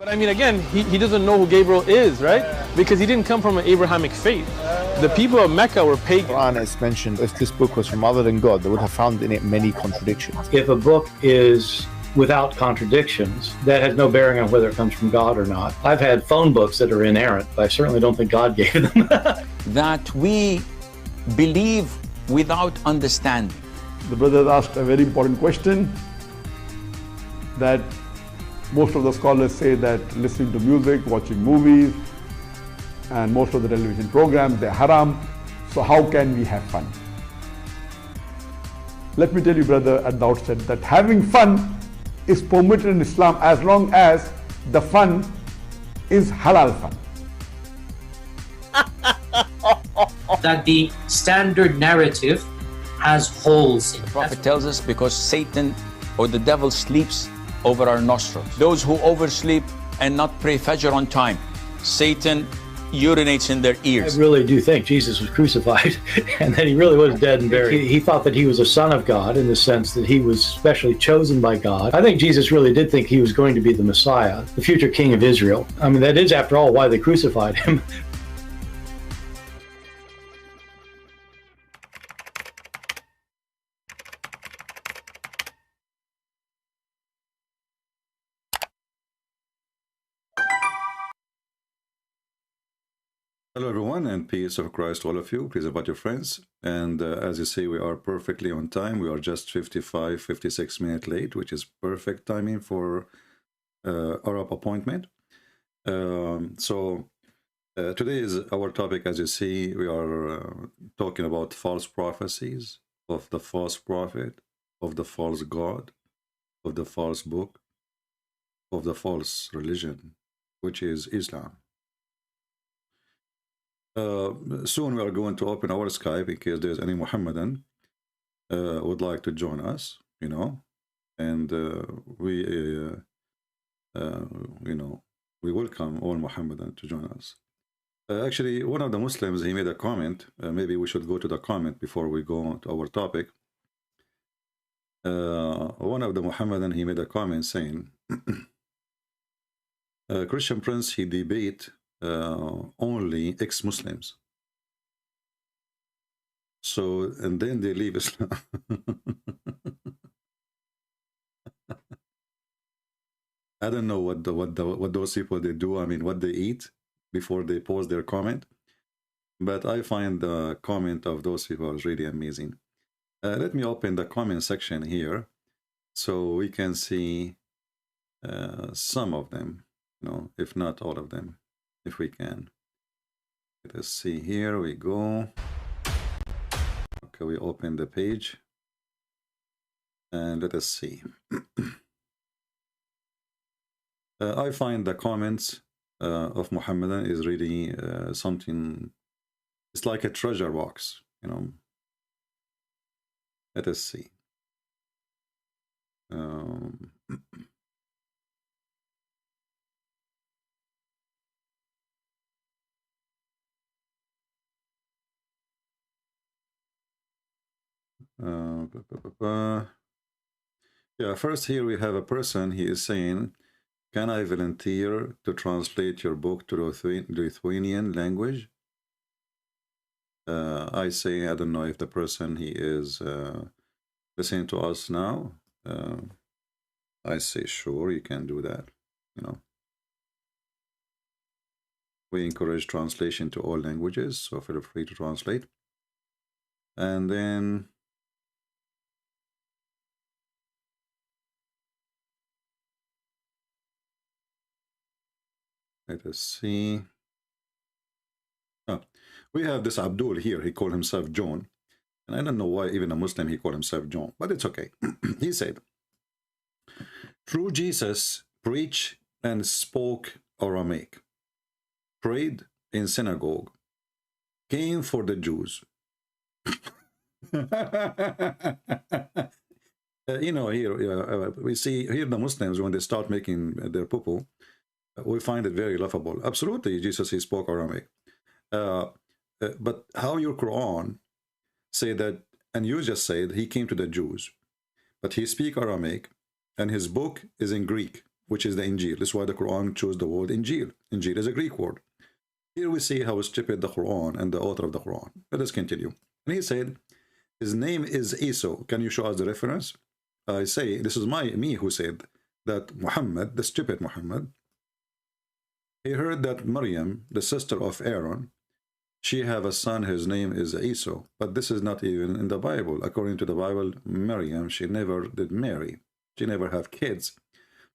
But I mean, again, he doesn't know who Gabriel is, right? Because he didn't come from an Abrahamic faith. The people of Mecca were pagan. Quran is mentioned, if this book was from other than God, they would have found in it many contradictions. If a book is without contradictions, that has no bearing on whether it comes from God or not. I've had phone books that are inerrant, but I certainly don't think God gave them. That we believe without understanding. The brother asked a very important question, that most of the scholars say that listening to music, watching movies, and most of the television programs, they're haram. So how can we have fun? Let me tell you, brother, at the outset, that having fun is permitted in Islam as long as the fun is halal fun. That the standard narrative has holes in it. The Prophet tells us because Satan or the devil sleeps over our nostrils. Those who oversleep and not pray Fajr on time, Satan urinates in their ears. I really do think Jesus was crucified and that he really was dead and buried. He thought that he was a son of God in the sense that he was specially chosen by God. I think Jesus really did think he was going to be the Messiah, the future king of Israel. I mean, that is, after all, why they crucified him. Hello everyone, and peace of Christ to all of you. Please invite your friends. And as you see, we are perfectly on time. We are just 56 minutes late, which is perfect timing for Arab appointment. Today is our topic. As you see, we are talking about false prophecies of the false prophet, of the false God, of the false book, of the false religion, which is Islam. Soon we are going to open our Skype in case there's any Muhammadan would like to join us, you know, and we welcome all Muhammadan to join us. Actually, one of the Muslims, he made a comment. Maybe we should go to the comment before we go to our topic. One of the Muhammadan, he made a comment saying, Christian Prince, he debate only ex-Muslims. So, and then they leave Islam. I don't know what those people they do. I mean, what they eat before they post their comment. But I find the comment of those people is really amazing. Let me open the comment section here so we can see some of them, you know, if not all of them, if we can. Let us see, here we go. Okay, we open the page and let us see. I find the comments of Muhammadan is really something, it's like a treasure box, you know. Let us see. Yeah, first here we have a person, he is saying, can I volunteer to translate your book to Lithuanian language? I say, I don't know if the person, he is listening to us now. I say, sure, you can do that, you know. We encourage translation to all languages, so feel free to translate. And then let us see. Oh, we have this Abdul here. He called himself John. And I don't know why even a Muslim, he called himself John. But it's okay. He said, true Jesus preached and spoke Aramaic, prayed in synagogue, came for the Jews. You know, here we see here the Muslims, when they start making their poo-poo, we find it very laughable. Absolutely, Jesus, he spoke Aramaic. But how your Quran say that, and you just said he came to the Jews, but he speak Aramaic, and his book is in Greek. which is the Injil. This is why the Quran chose the word Injil. Injil is a Greek word. Here we see how stupid the Quran and the author of the Quran. Let us continue. And he said, his name is Isa. Can you show us the reference? I say, this is me who said that Muhammad, the stupid Muhammad, he heard that Maryam, the sister of Aaron, she have a son, his name is Isa. But this is not even in the Bible. According to the Bible, Maryam, she never did marry. She never have kids.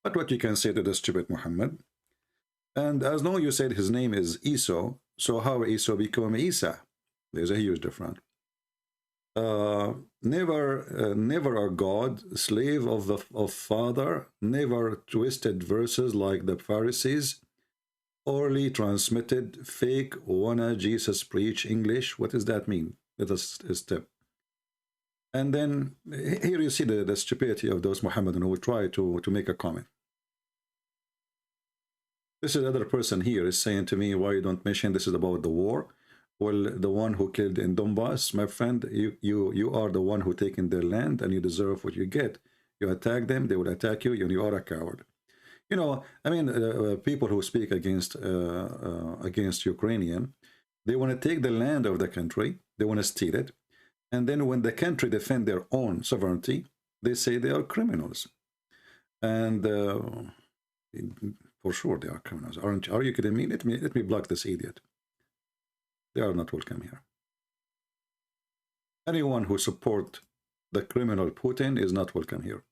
But what you can say to the stupid Muhammad? And as long as you said his name is Isa, so how Isa become Isa? There's a huge difference. Never a God, slave of Father, never twisted verses like the Pharisees, orally transmitted, fake, wanna Jesus preach English. What does that mean? Let us step. And then here you see the stupidity of those Muhammadan who will try to make a comment. This is another person here is saying to me, why you don't mention this is about the war? Well, the one who killed in Donbass, my friend, you are the one who taken their land and you deserve what you get. You attack them, they will attack you, and you are a coward. You know, I mean, people who speak against Ukrainian, they want to take the land of the country, they want to steal it, and then when the country defend their own sovereignty, they say they are criminals. And for sure they are criminals. Are you kidding me? Let me block this idiot. They are not welcome here. Anyone who support the criminal Putin is not welcome here.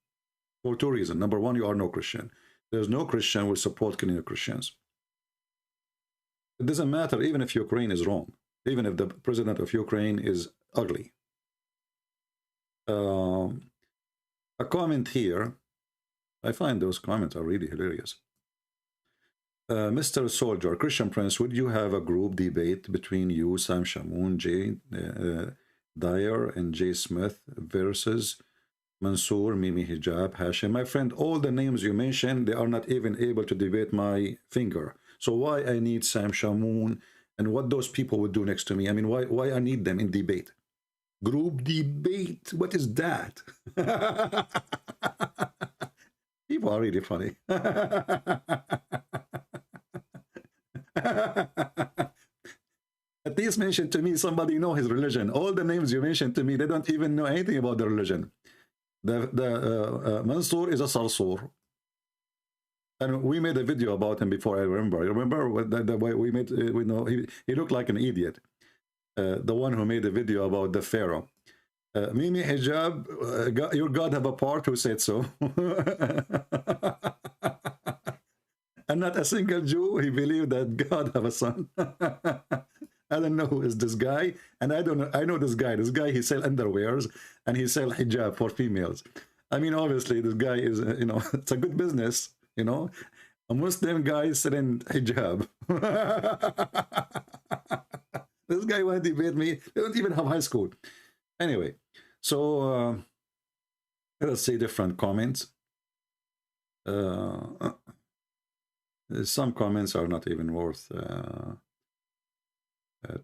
For two reasons. Number one, you are no Christian. There's no Christian who will support killing Christians. It doesn't matter even if Ukraine is wrong. Even if the president of Ukraine is ugly. A comment here. I find those comments are really hilarious. Mr. Soldier, Christian Prince, would you have a group debate between you, Sam Shamoun, Jay Dyer, and Jay Smith versus Mansour, Mimi Hijab, Hashim? My friend, all the names you mentioned, they are not even able to debate my finger. So why I need Sam Shamoun and what those people would do next to me? I mean, why I need them in debate? Group debate? What is that? People are really funny. At least mention to me somebody know his religion. All the names you mentioned to me, they don't even know anything about the religion. Mansour is a Sarsur. And we made a video about him before, I remember. You remember the way we made, we know he looked like an idiot. The one who made the video about the Pharaoh. Mimi Hijab, your God have a part who said so. And not a single Jew, he believed that God have a son. I don't know who is this guy, and I don't know. I know this guy. This guy, he sell underwears and he sell hijab for females. I mean, obviously, this guy is, you know, it's a good business. You know, a Muslim guy selling hijab. This guy want to debate me. They don't even have high school. Anyway, so let's see different comments. Some comments are not even worth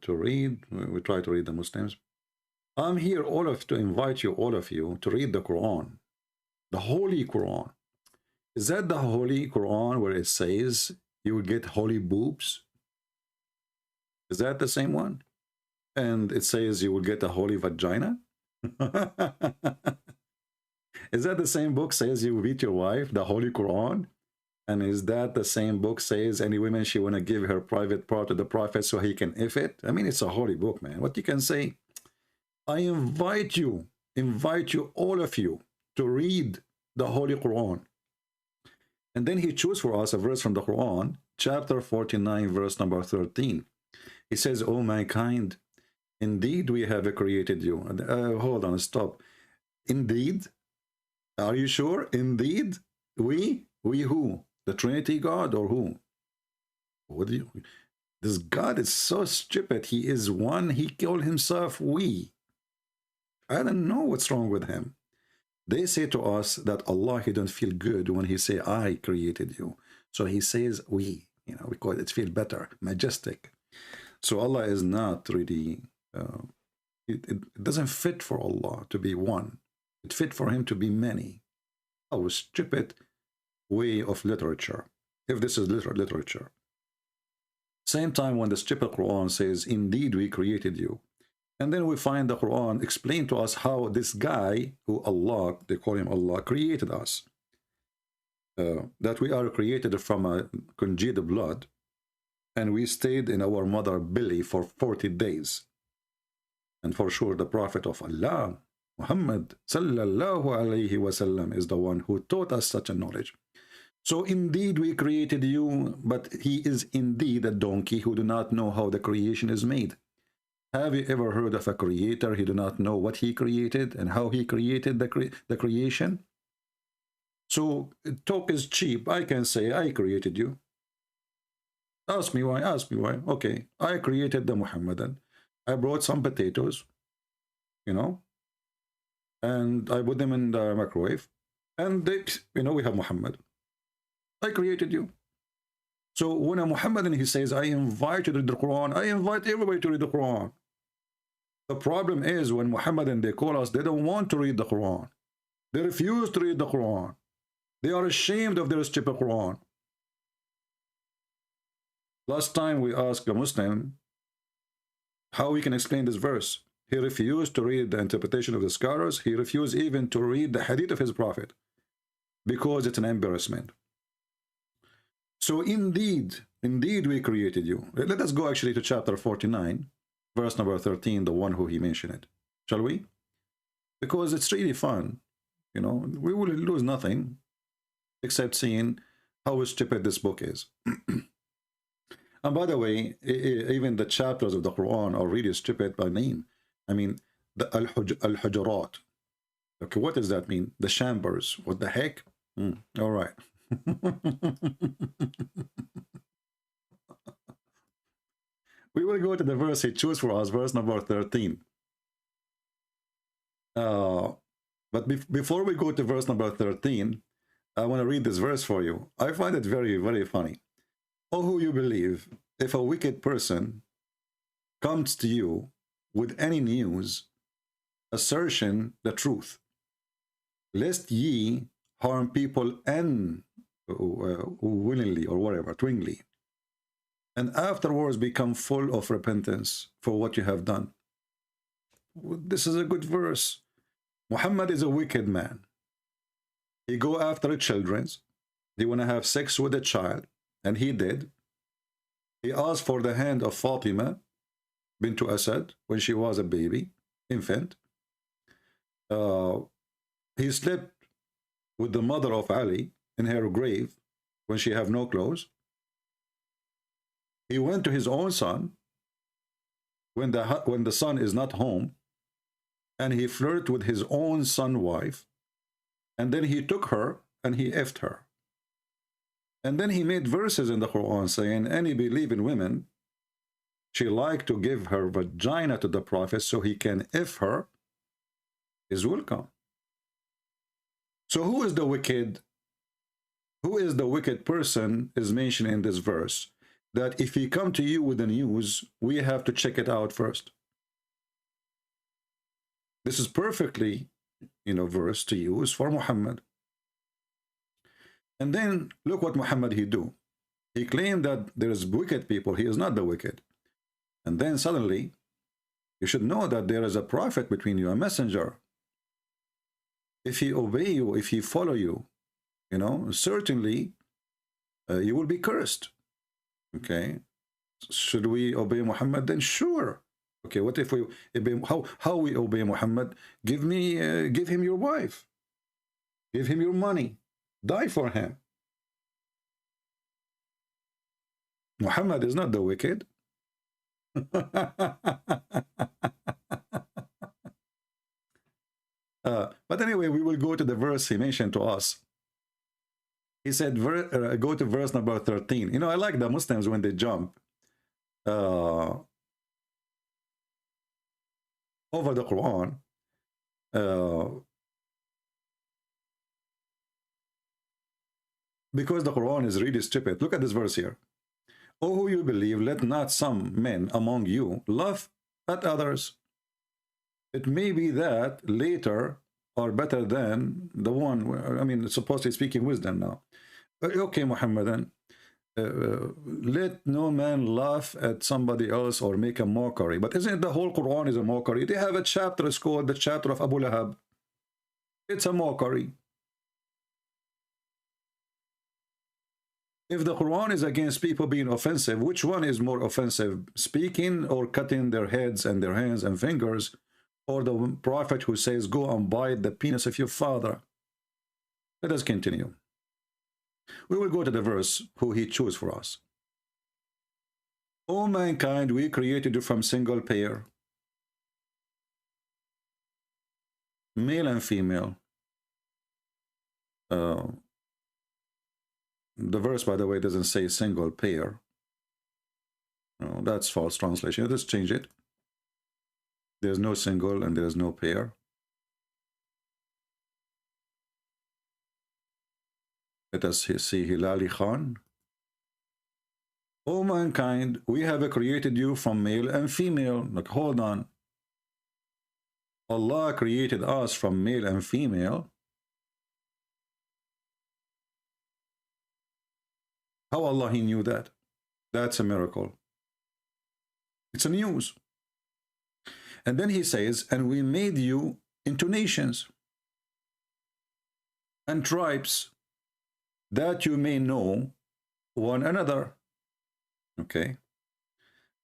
to read. We try to read the Muslims. I'm here to invite you, all of you, to read the Quran, the Holy Quran. Is that the Holy Quran where it says you will get holy boobs? Is that the same one? And it says you will get a holy vagina? Is that the same book says you will beat your wife, the Holy Quran? And is that the same book says any woman she want to give her private part to the Prophet so he can if it? I mean, it's a holy book, man. What you can say? I invite you, all of you, to read the Holy Quran. And then he chose for us a verse from the Quran, chapter 49, verse number 13. He says, "O mankind, indeed we have created you." Hold on, stop. Indeed? Are you sure? Indeed? We who? The Trinity God or who? What do you? This God is so stupid. He is one. He called himself we. I don't know what's wrong with him. They say to us that Allah, he don't feel good when he say, I created you. So he says we, you know, because it feels better, majestic. So Allah is not really, it doesn't fit for Allah to be one. It fit for him to be many. Oh, stupid. way of literature, if this is literature. Same time when the stupid Quran says, indeed we created you. And then we find the Quran explain to us how this guy, who Allah, they call him Allah, created us. That we are created from a congealed blood, and we stayed in our mother belly for 40 days. And for sure the Prophet of Allah, Muhammad sallallahu alayhi wasallam, is the one who taught us such a knowledge. So indeed we created you, but he is indeed a donkey who do not know how the creation is made. Have you ever heard of a creator who do not know what he created and how he created the creation? So talk is cheap. I can say, I created you. Ask me why, ask me why. Okay, I created the Muhammadan. I brought some potatoes, you know, and I put them in the microwave, and they, you know, we have Muhammad. I created you. So when a Muhammadan, he says, I invite you to read the Quran, I invite everybody to read the Quran. The problem is when Muhammadan, they call us, they don't want to read the Quran. They refuse to read the Quran. They are ashamed of their stupid Quran. Last time we asked a Muslim how we can explain this verse. He refused to read the interpretation of the scholars. He refused even to read the hadith of his prophet because it's an embarrassment. So indeed we created you. Let us go actually to chapter 49, verse number 13, the one who he mentioned it. Shall we? Because it's really fun. You know, we will lose nothing except seeing how stupid this book is. And by the way, even the chapters of the Quran are really stupid by name. I mean, the Al-Hujurat. Okay, what does that mean? The chambers. What the heck? All right. We will go to the verse he chose for us, verse number 13. But before we go to verse number 13, I want to read this verse for you. I find it very, very funny. Oh, who you believe, if a wicked person comes to you with any news, assertion the truth, lest ye harm people and willingly or whatever, twingly, and afterwards become full of repentance for what you have done. This is a good verse. Muhammad is a wicked man. He go after children. They want to have sex with a child, and he did. He asked for the hand of Fatima bint Asad when she was a baby, infant. He slept with the mother of Ali in her grave when she have no clothes. He went to his own son when the son is not home, and he flirted with his own son's wife, and then he took her and he effed her. And then he made verses in the Quran saying, any believing women, she like to give her vagina to the Prophet so he can eff her, is welcome. So who is the wicked? Who is the wicked person is mentioned in this verse? That if he come to you with the news, we have to check it out first. This is perfectly, you know, verse to use for Muhammad. And then look what Muhammad he do. He claimed that there is wicked people. He is not the wicked. And then suddenly, you should know that there is a prophet between you, a messenger. If he obey you, if he follow you, you know, certainly you will be cursed. Okay, should we obey Muhammad? Then sure. Okay, what if we obey? How we obey Muhammad? Give him your wife, give him your money, die for him. Muhammad is not the wicked. But anyway, we will go to the verse he mentioned to us. He said, go to verse number 13. You know, I like the Muslims when they jump over the Quran. Because the Quran is really stupid. Look at this verse here. O who you believe, let not some men among you laugh at others. It may be that later are better than the one, I mean, supposedly speaking wisdom now. Okay, Muhammadan. Let no man laugh at somebody else or make a mockery. But isn't the whole Quran is a mockery? They have a chapter, it's called the chapter of Abu Lahab. It's a mockery. If the Quran is against people being offensive, which one is more offensive? Speaking or cutting their heads and their hands and fingers? Or the prophet who says, go and bite the penis of your father? Let us continue. We will go to the verse who he chose for us. O mankind, we created you from single pair, male and female. The verse, by the way, doesn't say single pair. No, that's false translation. Let's change it. There's no single and there's no pair. Let us see Hilali Khan. O mankind, we have created you from male and female. Look, hold on. Allah created us from male and female. How Allah He knew that? That's a miracle. It's a news. And then He says, and we made you into nations and tribes, that you may know one another. Okay.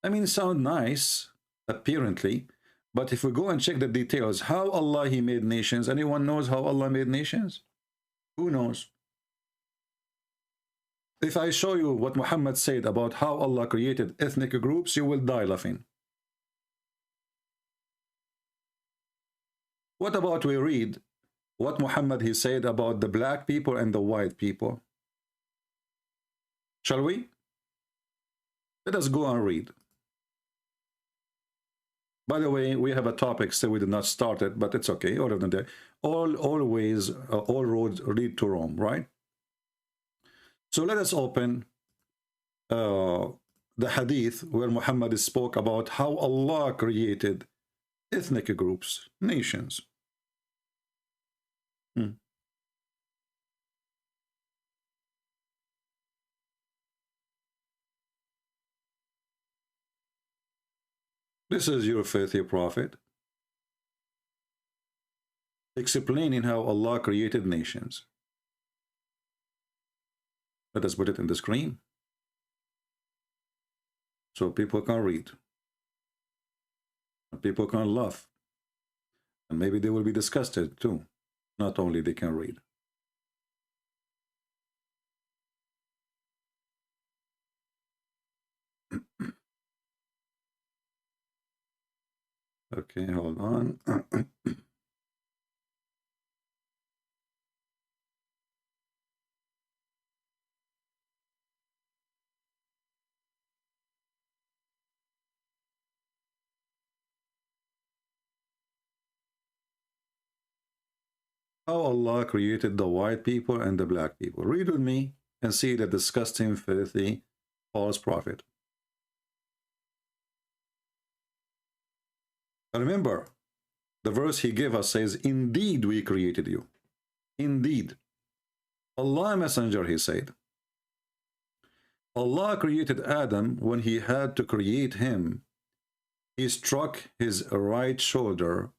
I mean, it sounds nice, apparently, but if we go and check the details, how Allah He made nations, anyone knows how Allah made nations? Who knows? If I show you what Muhammad said about how Allah created ethnic groups, you will die laughing. What about we read what Muhammad he said about the black people and the white people? Shall we? Let us go and read. By the way, we have a topic, so we did not start it, but it's okay. All roads lead to Rome, right? So let us open the hadith where Muhammad spoke about how Allah created ethnic groups, nations. This is your faithful prophet explaining how Allah created nations. Let us put it in the screen so people can read. People can laugh. And maybe they will be disgusted too. Not only they can read. Okay, hold on. How Allah created the white people and the black people. Read with me and see the disgusting, filthy, false prophet. Remember, the verse he gave us says, indeed we created you. Indeed. Allah Messenger, he said. Allah created Adam. When he had to create him, he struck his right shoulder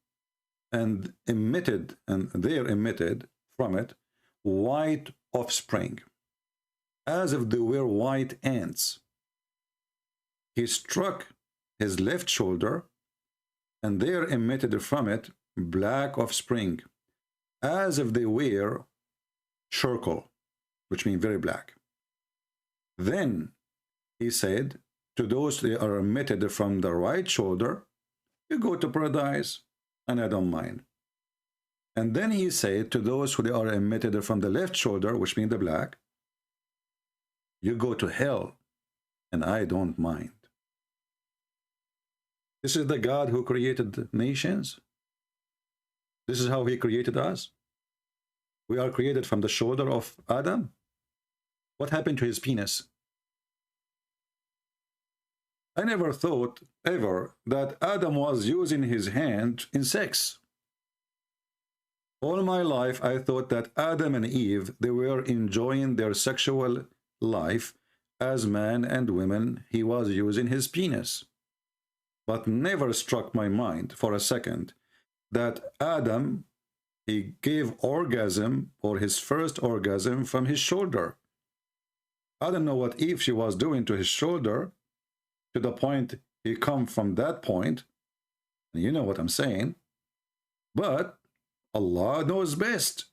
and there emitted from it white offspring, as if they were white ants. He struck his left shoulder, and there emitted from it black offspring, as if they were charcoal, which means very black. Then he said, to those that are emitted from the right shoulder, you go to paradise, and I don't mind. And then he said, to those who are emitted from the left shoulder, which means the black, you go to hell, and I don't mind. This is the God who created nations. This is how he created us. We are created from the shoulder of Adam. What happened to his penis? I never thought ever that Adam was using his hand in sex. All my life, I thought that Adam and Eve, they were enjoying their sexual life as man and women. He was using his penis. But never struck my mind for a second that Adam, he gave orgasm, or his first orgasm, from his shoulder. I don't know what Eve she was doing to his shoulder, to the point he come from that point. You know what I'm saying. But Allah knows best.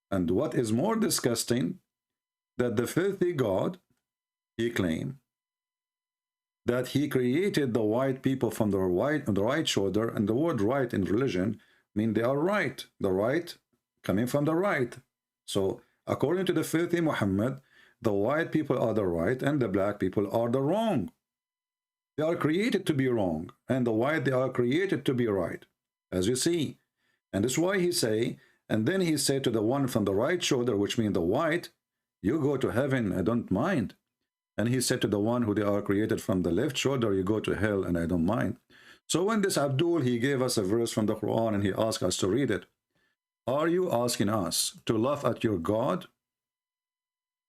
And what is more disgusting, that the filthy God, he claimed that he created the white people from the right shoulder, and the word right in religion mean they are right, the right coming from the right. So according to the filthy Muhammad, the white people are the right and the black people are the wrong. They are created to be wrong, and the white, they are created to be right, as you see. And that's why he say, and then he said to the one from the right shoulder, which means the white, you go to heaven, I don't mind. And he said to the one who they are created from the left shoulder, you go to hell, and I don't mind. So when this Abdul, he gave us a verse from the Quran, and he asked us to read it. Are you asking us to laugh at your God,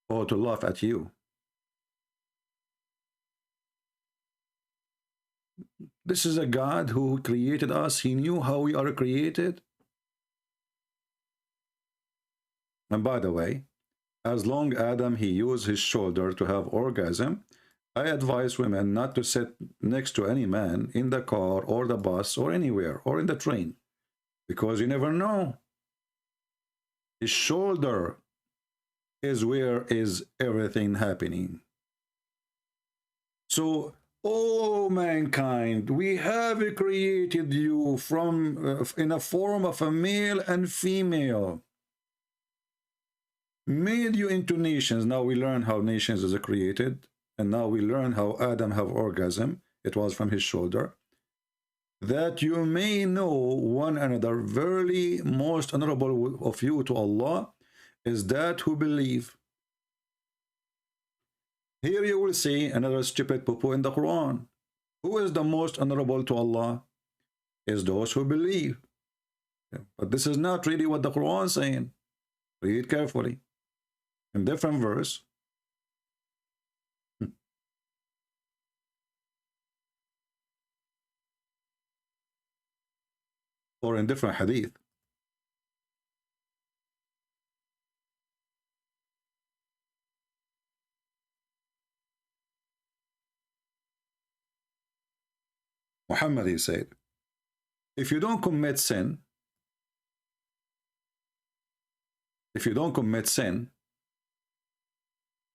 or to laugh at you? This is a God who created us. He knew how we are created. And by the way, as long Adam, he used his shoulder to have orgasm, I advise women not to sit next to any man in the car or the bus or anywhere or in the train, because you never know. His shoulder is where is everything happening. So, oh mankind, we have created you from in a form of a male and female, made you into nations. Now we learn how nations is created, and now we learn how Adam have orgasm. It was from his shoulder, that you may know one another. Verily, most honorable of you to Allah is that who believe. Here you will see another stupid poo-poo in the Quran. Who is the most honorable to Allah? Is those who believe. But this is not really what the Quran is saying. Read carefully. In different verse. Or in different hadith. Muhammad, he said, if you don't commit sin,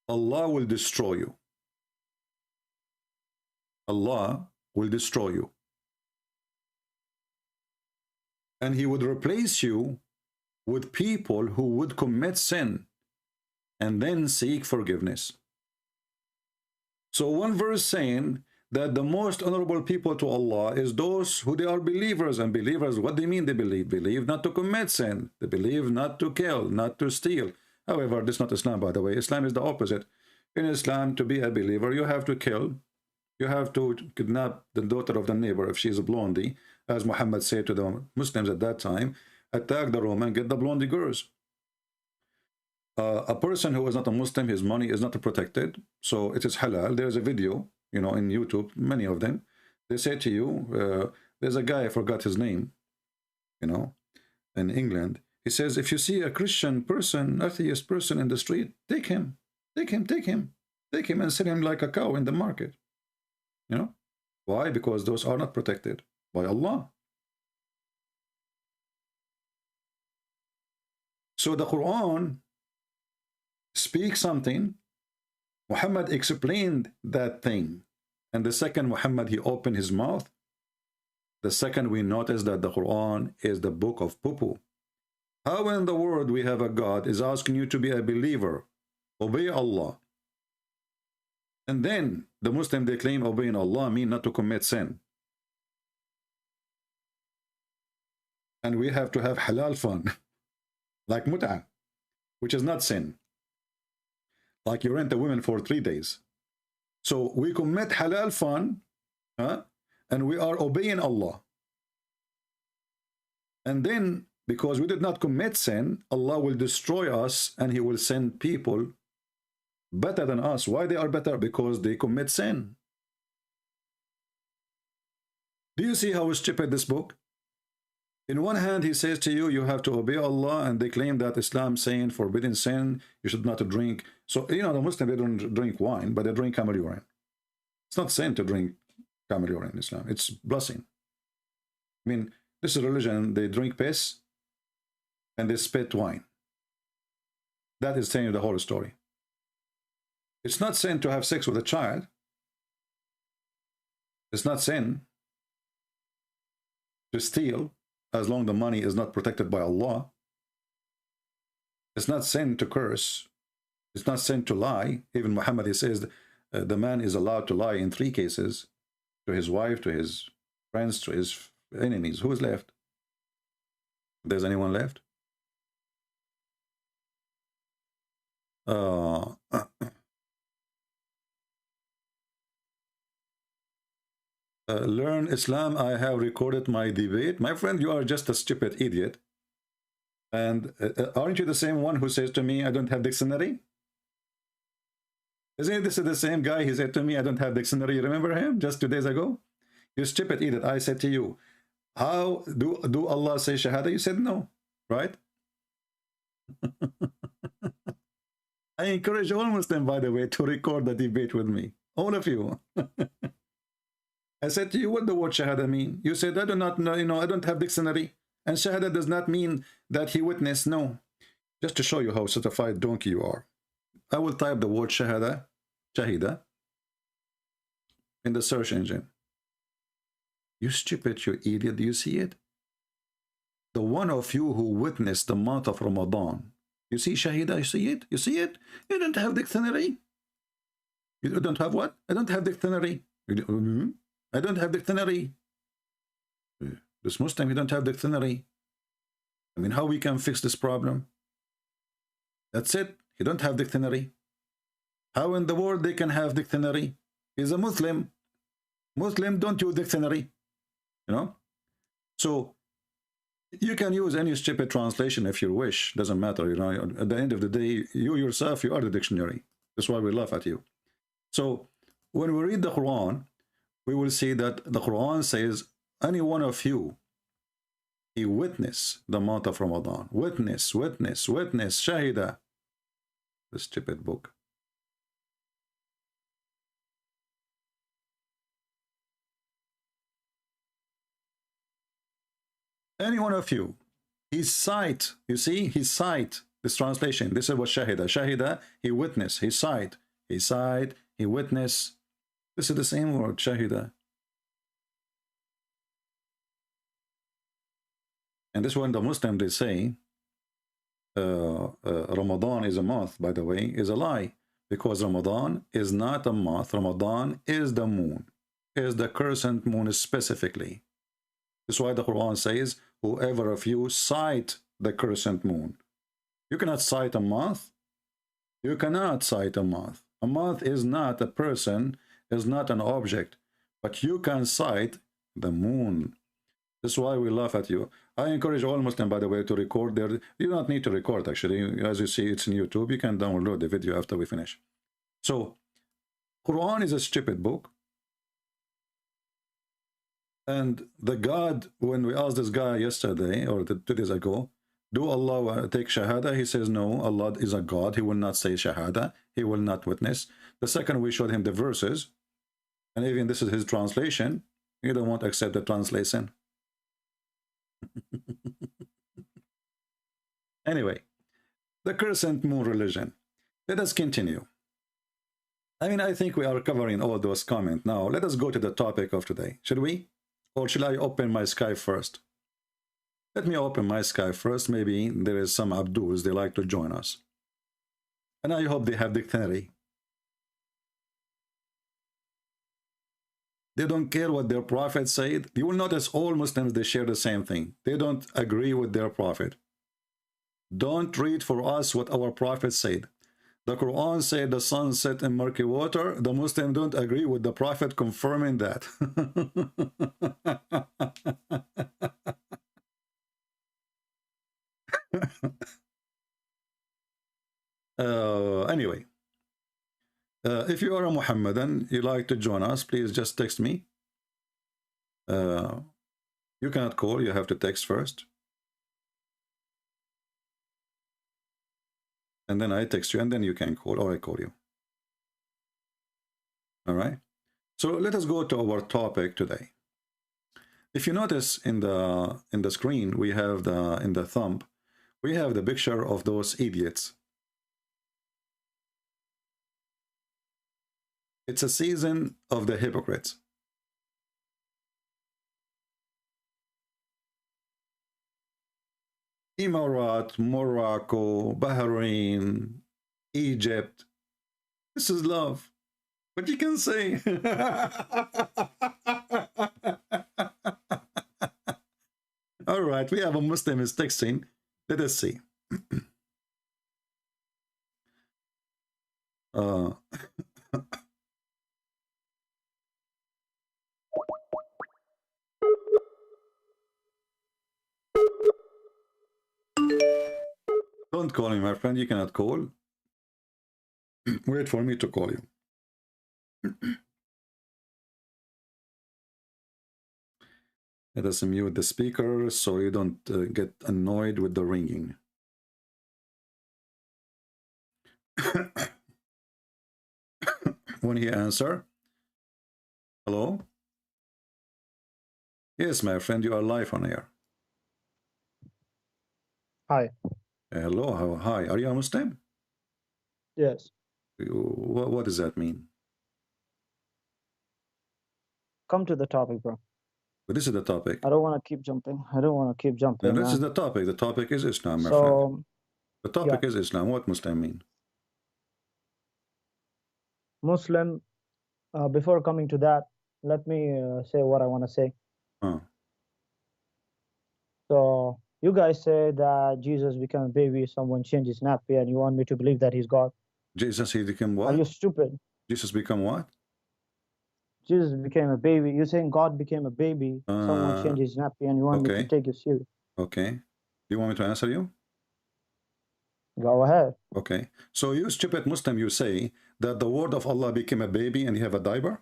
Allah will destroy you. Allah will destroy you. And he would replace you with people who would commit sin and then seek forgiveness. So one verse saying that the most honorable people to Allah is those who they are believers. And believers, what they mean they believe? Believe not to commit sin. They believe not to kill, not to steal. However, this is not Islam, by the way. Islam is the opposite. In Islam, to be a believer, you have to kill. You have to kidnap the daughter of the neighbor if she is a blondie. As Muhammad said to the Muslims at that time, attack the Roman, get the blondie girls. A person who is not a Muslim, his money is not protected, so it is halal. There is a video, you know, in YouTube, many of them. They say to you, there's a guy, I forgot his name, you know, in England. He says, if you see a Christian person, atheist person in the street, take him, take him, take him, take him and sell him like a cow in the market. You know? Why? Because those are not protected by Allah. So the Quran speaks something. Muhammad explained that thing. And the second Muhammad, he opened his mouth. The second we notice that the Quran is the book of poo-poo. How in the world we have a God is asking you to be a believer, obey Allah. And then the Muslim, they claim obeying Allah mean not to commit sin. And we have to have halal fun, like mut'ah, which is not sin. Like you rent a woman for 3 days. So we commit halal fun, and we are obeying Allah. And then because we did not commit sin, Allah will destroy us and he will send people better than us. Why they are better? Because they commit sin. Do you see how stupid this book? In one hand, he says to you, you have to obey Allah, and they claim that Islam saying forbidden sin, you should not drink. So, you know, the Muslims, they don't drink wine, but they drink camel urine. It's not sin to drink camel urine in Islam. It's blessing. I mean, this is religion. They drink piss and they spit wine. That is telling you the whole story. It's not sin to have sex with a child. It's not sin to steal, as long as the money is not protected by Allah. It's not sin to curse. It's not sin to lie. Even Muhammad, he says the man is allowed to lie in 3 cases: to his wife, to his friends, to his enemies. Who is left? If there's anyone left? Learn Islam. I have recorded my debate. My friend, you are just a stupid idiot. And aren't you the same one who says to me, I don't have dictionary? Isn't this the same guy? He said to me, I don't have dictionary. You remember him just 2 days ago? You stupid idiot. I said to you, how do Allah say Shahada? You said no, right? I encourage all Muslims, by the way, to record the debate with me. All of you. I said to you, what the word Shahada mean? You said, I do not know, I don't have dictionary. And Shahada does not mean that he witnessed. No. Just to show you how certified donkey you are. I will type the word Shahida, in the search engine. You stupid, you idiot. Do you see it? The one of you who witnessed the month of Ramadan. You see Shahida? You see it? You see it? You don't have dictionary. You don't have what? I don't have dictionary. I don't have dictionary. This Muslim, you don't have dictionary. I mean, how we can fix this problem? That's it. You don't have dictionary. How in the world they can have dictionary? He's a Muslim. Muslim don't use dictionary. You know? So you can use any stupid translation if you wish. Doesn't matter. You know, at the end of the day, you yourself, you are the dictionary. That's why we laugh at you. So when we read the Quran, we will see that the Quran says, any one of you, he witness the month of Ramadan. Witness, witness, witness, Shahida. The stupid book. Any one of you, his sight, you see, his sight, this translation, this is what Shahida. Shahida, he witness, his sight, he witness. This is the same word, Shahida. And this one, the Muslim, they say, Ramadan is a month, by the way, is a lie. Because Ramadan is not a month. Ramadan is the moon, is the crescent moon specifically. That's why the Quran says, whoever of you sight the crescent moon. You cannot sight a month. You cannot sight a month. A month is not a person, is not an object, but you can sight the moon. That's why we laugh at you. I encourage all Muslims, by the way, to record their... You don't need to record, actually. As you see, it's in YouTube. You can download the video after we finish. So, Quran is a stupid book. And the God, when we asked this guy yesterday, or 2 days ago, do Allah take Shahada? He says, no, Allah is a God. He will not say Shahada. He will not witness. The second, we showed him the verses. And even this is his translation. He don't want to accept the translation. Anyway, the crescent moon religion. Let us continue. I mean, I think we are covering all those comments. Now, let us go to the topic of today. Should we? Or should I open my Skype first? Let me open my Skype first. Maybe there is some Abduls, they like to join us. And I hope they have dictionary. They don't care what their prophet said. You will notice all Muslims, they share the same thing. They don't agree with their prophet. Don't read for us what our prophet said. The Quran said the sun set in murky water. The Muslims don't agree with the prophet confirming that. Anyway, if you are a Muhammadan, you like to join us, please just text me. You cannot call, you have to text first. And then I text you, and then you can call, or I call you. All right? So let us go to our topic today. If you notice in the screen, we have in the thumb, we have the picture of those idiots. It's a season of the hypocrites. Emirat, Morocco, Bahrain, Egypt. This is love. What you can say? All right, we have a Muslim is texting. Let us see. Don't call me, my friend. You cannot call. Wait for me to call you. Let us mute the speaker so you don't get annoyed with the ringing. When he answer, hello? Yes, my friend, you are live on air. Hi. Hello, hi. Are you a Muslim? Yes. What does that mean? Come to the topic, bro. But this is the topic. I don't want to keep jumping. No, this is the topic. The topic is Islam, my friend. So, The topic yeah. is Islam. What Muslim mean? Muslim, before coming to that, let me say what I want to say. So, you guys say that Jesus became a baby, someone changed his nappy, and you want me to believe that he's God. Jesus, he became what? Are you stupid? Jesus become what? Jesus became a baby. You're saying God became a baby, someone changed his nappy, and you want me to take you serious. Okay. Do you want me to answer you? Go ahead. Okay. So you stupid Muslim, you say that the word of Allah became a baby and you have a diaper?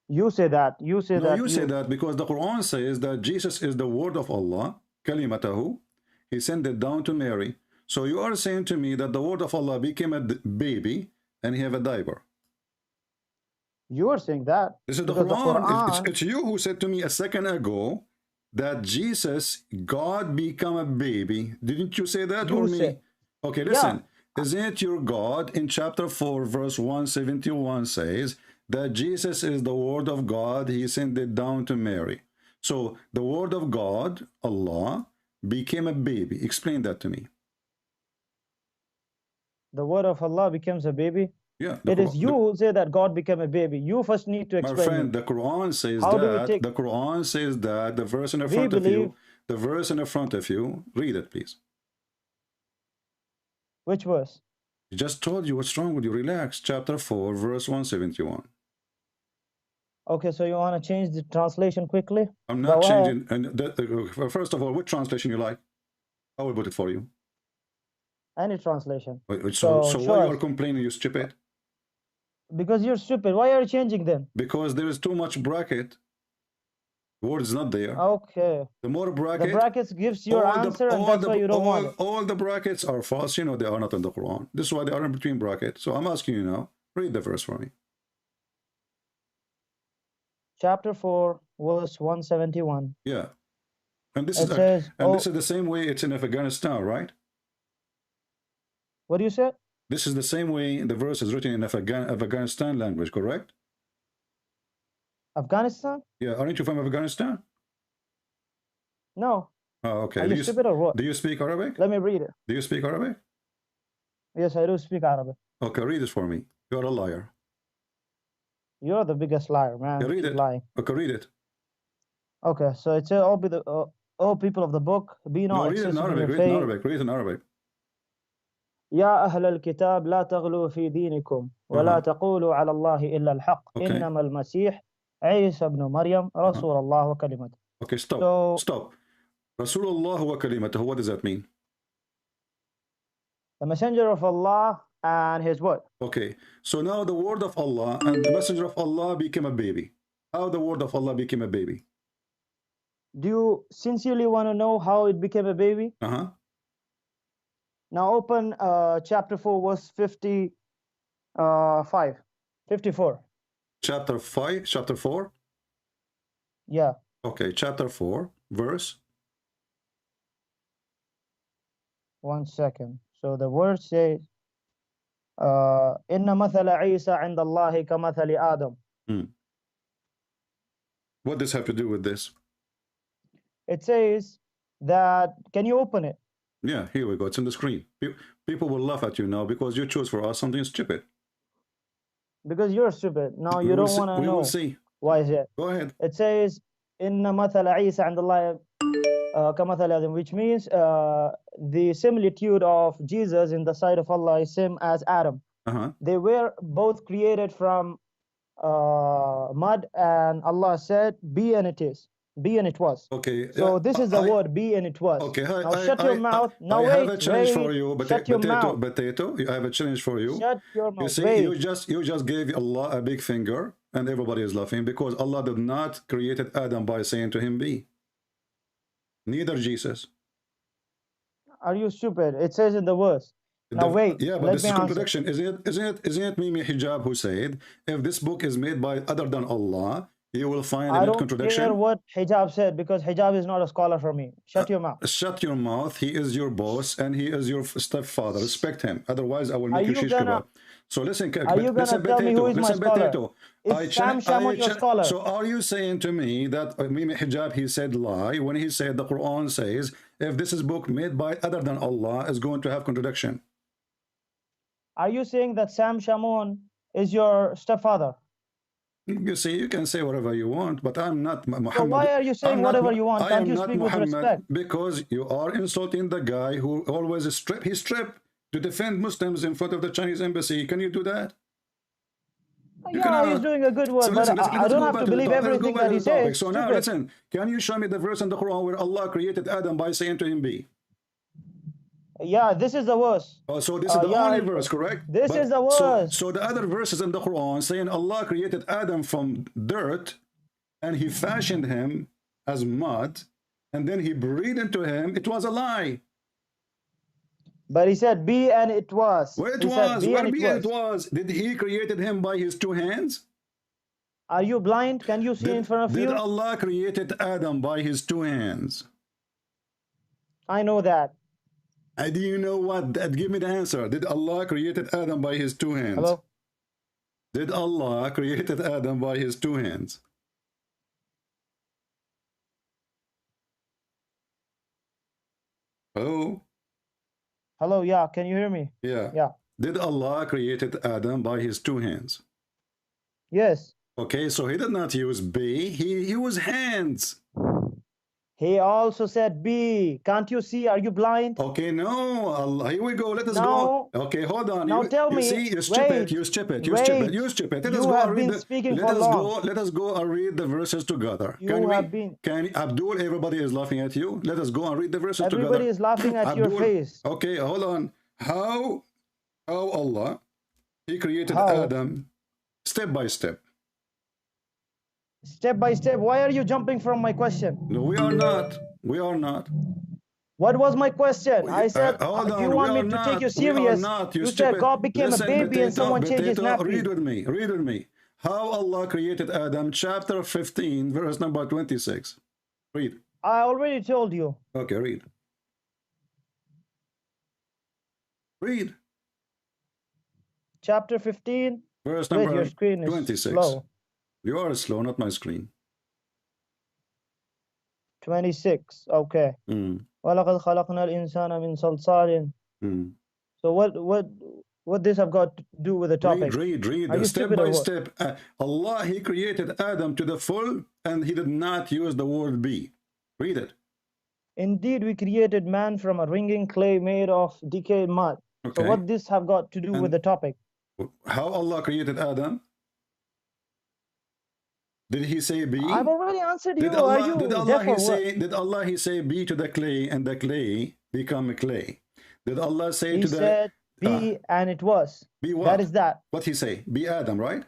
You say that. You say that. No, you say that because the Quran says that Jesus is the word of Allah, kalimatahu. He sent it down to Mary. So you are saying to me that the word of Allah became a baby and he have a diaper. You are saying that. This is the Quran. It's you who said to me a second ago that Jesus, God become a baby. Didn't you say that or me? Okay, listen. Yeah. Isn't your God in chapter 4, verse 171 says that Jesus is the word of God. He sent it down to Mary. So the word of God, Allah, became a baby. Explain that to me. The word of Allah becomes a baby? Yeah. It is you who say that God became a baby. You first need to explain. My friend, the Quran says that. The Quran says that. The verse in the front of you. The verse in the front of you. Read it, please. Which verse? I just told you what's wrong with you. Relax. Chapter 4, verse 171. Okay, so you want to change the translation quickly? I'm not changing. And first of all, what translation you like? I will put it for you. Any translation. So why you are complaining, you stupid? Because you're stupid. Why are you changing them? Because there is too much bracket. The word is not there. Okay. The more bracket. The brackets gives your answer, and that's why you don't want it. All the brackets are false. You know they are not in the Quran. This is why they are in between brackets. So I'm asking you now. Read the verse for me. Chapter 4, verse 171. Yeah. And this is this is the same way it's in Afghanistan, right? What do you say? This is the same way the verse is written in Afghanistan language, correct? Afghanistan? Yeah, aren't you from Afghanistan? No. Oh, okay. Are you stupid or what? Do you speak Arabic? Let me read it. Do you speak Arabic? Yes, I do speak Arabic. Okay, read it for me. You're a liar. You're the biggest liar, man. Yeah, read it. Lying. Okay, read it. Okay, so it says, all people of the book, be not read it in Arabic. Read it in Arabic. Read it in Arabic. يا أهل الكتاب لا تغلوا في دينكم ولا تقولوا على الله إلا الحق إنما المسيح عيسى ابن مريم رسول الله وكلمته. Okay, stop. Rasulullah wa kalimatuhu, what does that mean? The messenger of Allah and his word. Okay, so now the word of Allah and the messenger of Allah became a baby. How the word of Allah became a baby? Do you sincerely want to know how it became a baby? Uh-huh. Now open chapter 4, verse 54. Chapter 5, chapter 4? Yeah. Okay, chapter 4, verse? 1 second. So the word says, Inna mathala Isa inda Allahi ka mathali Adam. What does have to do with this? It says that, can you open it? Yeah, here we go. It's on the screen. People will laugh at you now because you chose for us something stupid. Because you're stupid. Now you don't want to know. We will see. Why is it? Go ahead. It says, Inna mathala Isa inda Allahi ka mathali Adam, which means the similitude of Jesus in the sight of Allah is same as Adam. They were both created from mud, and Allah said, be and it is. Be and it was. Okay. So this is the word, be and it was. Okay. Now shut your mouth. Now I have a challenge wait. for you. Shut your mouth. Potato. I have a challenge for you. Shut your mouth. You see, you just gave Allah a big finger, and everybody is laughing because Allah did not created Adam by saying to him, be. Neither Jesus. Are you stupid? It says in the verse. Now wait. Yeah, but this is contradiction. Isn't it Mimi Hijab who said, if this book is made by other than Allah, you will find in it contradiction? I don't care what Hijab said, because Hijab is not a scholar for me. Shut your mouth. Shut your mouth. He is your boss and he is your stepfather. Respect him. Otherwise, I will make you shish kebab. So listen, are you gonna tell me who is my scholar? Is Sam Shamoun your scholar? So are you saying to me that Mimi Hijab, he said lie when he said the Quran says, if this is book made by other than Allah, is going to have contradiction? Are you saying that Sam Shamoun is your stepfather? You see, you can say whatever you want, but I'm not Muhammad. So why are you saying whatever you want? Can't you speak with respect? Because you are insulting the guy who always he stripped to defend Muslims in front of the Chinese embassy. Can you do that? Yeah, he's doing a good work, but I don't have to believe everything that he says. So now listen, can you show me the verse in the Quran where Allah created Adam by saying to him, be? Yeah, this is the verse. Oh, so this is the only verse, correct? This is the verse. So the other verses in the Quran saying Allah created Adam from dirt and he fashioned him as mud and then he breathed into him. It was a lie. But he said, be and it was. Well, it was. Where be and it was. Did he created him by his two hands? Are you blind? Can you see in front of you? Did Allah created Adam by his two hands? I know that. Do you know what? Give me the answer. Did Allah created Adam by his two hands? Hello? Did Allah created Adam by his two hands? Hello? Hello, yeah. Can you hear me? Yeah. Yeah. Did Allah created Adam by his two hands? Yes. Okay, so he did not use be. He used hands. He also said be. Can't you see? Are you blind? Okay, no. Allah, here we go. Let us go. Okay, hold on. Now tell me. You see, you stupid. You stupid. You stupid. You stupid. Let us go and read let us go and read the verses together. Can Abdul, everybody is laughing at you. Let us go and read the verses together. Everybody is laughing at your face. Okay, hold on. How Allah, he created Adam step by step. Step by step. Why are you jumping from my question? No, we are not. We are not. What was my question? I said, do you want me to take you serious? You said God became a baby and someone changed his nappy. Read with me. Read with me. How Allah created Adam, chapter 15, verse number 26. Read. I already told you. Okay, read. Read. Chapter 15. Verse number your screen is 26. Slow. You are slow, not my screen. 26. Okay. وَلَقَدْ خَلَقْنَا الْإِنسَانَ مِنْ صَلْصَالٍ. So what this have got to do with the topic? Read. Step by step. Allah, he created Adam to the full and he did not use the word be. Read it. Indeed, we created man from a wringing clay made of decayed mud. Okay. So what this have got to do with the topic? How Allah created Adam? Did he say be? I've already answered you. Did Allah, Are you did Allah deaf he or say? what? Did Allah he say be to the clay and the clay become clay? Did Allah say He to the? said be and it was. Be what? That is that. What he say? Be Adam, right?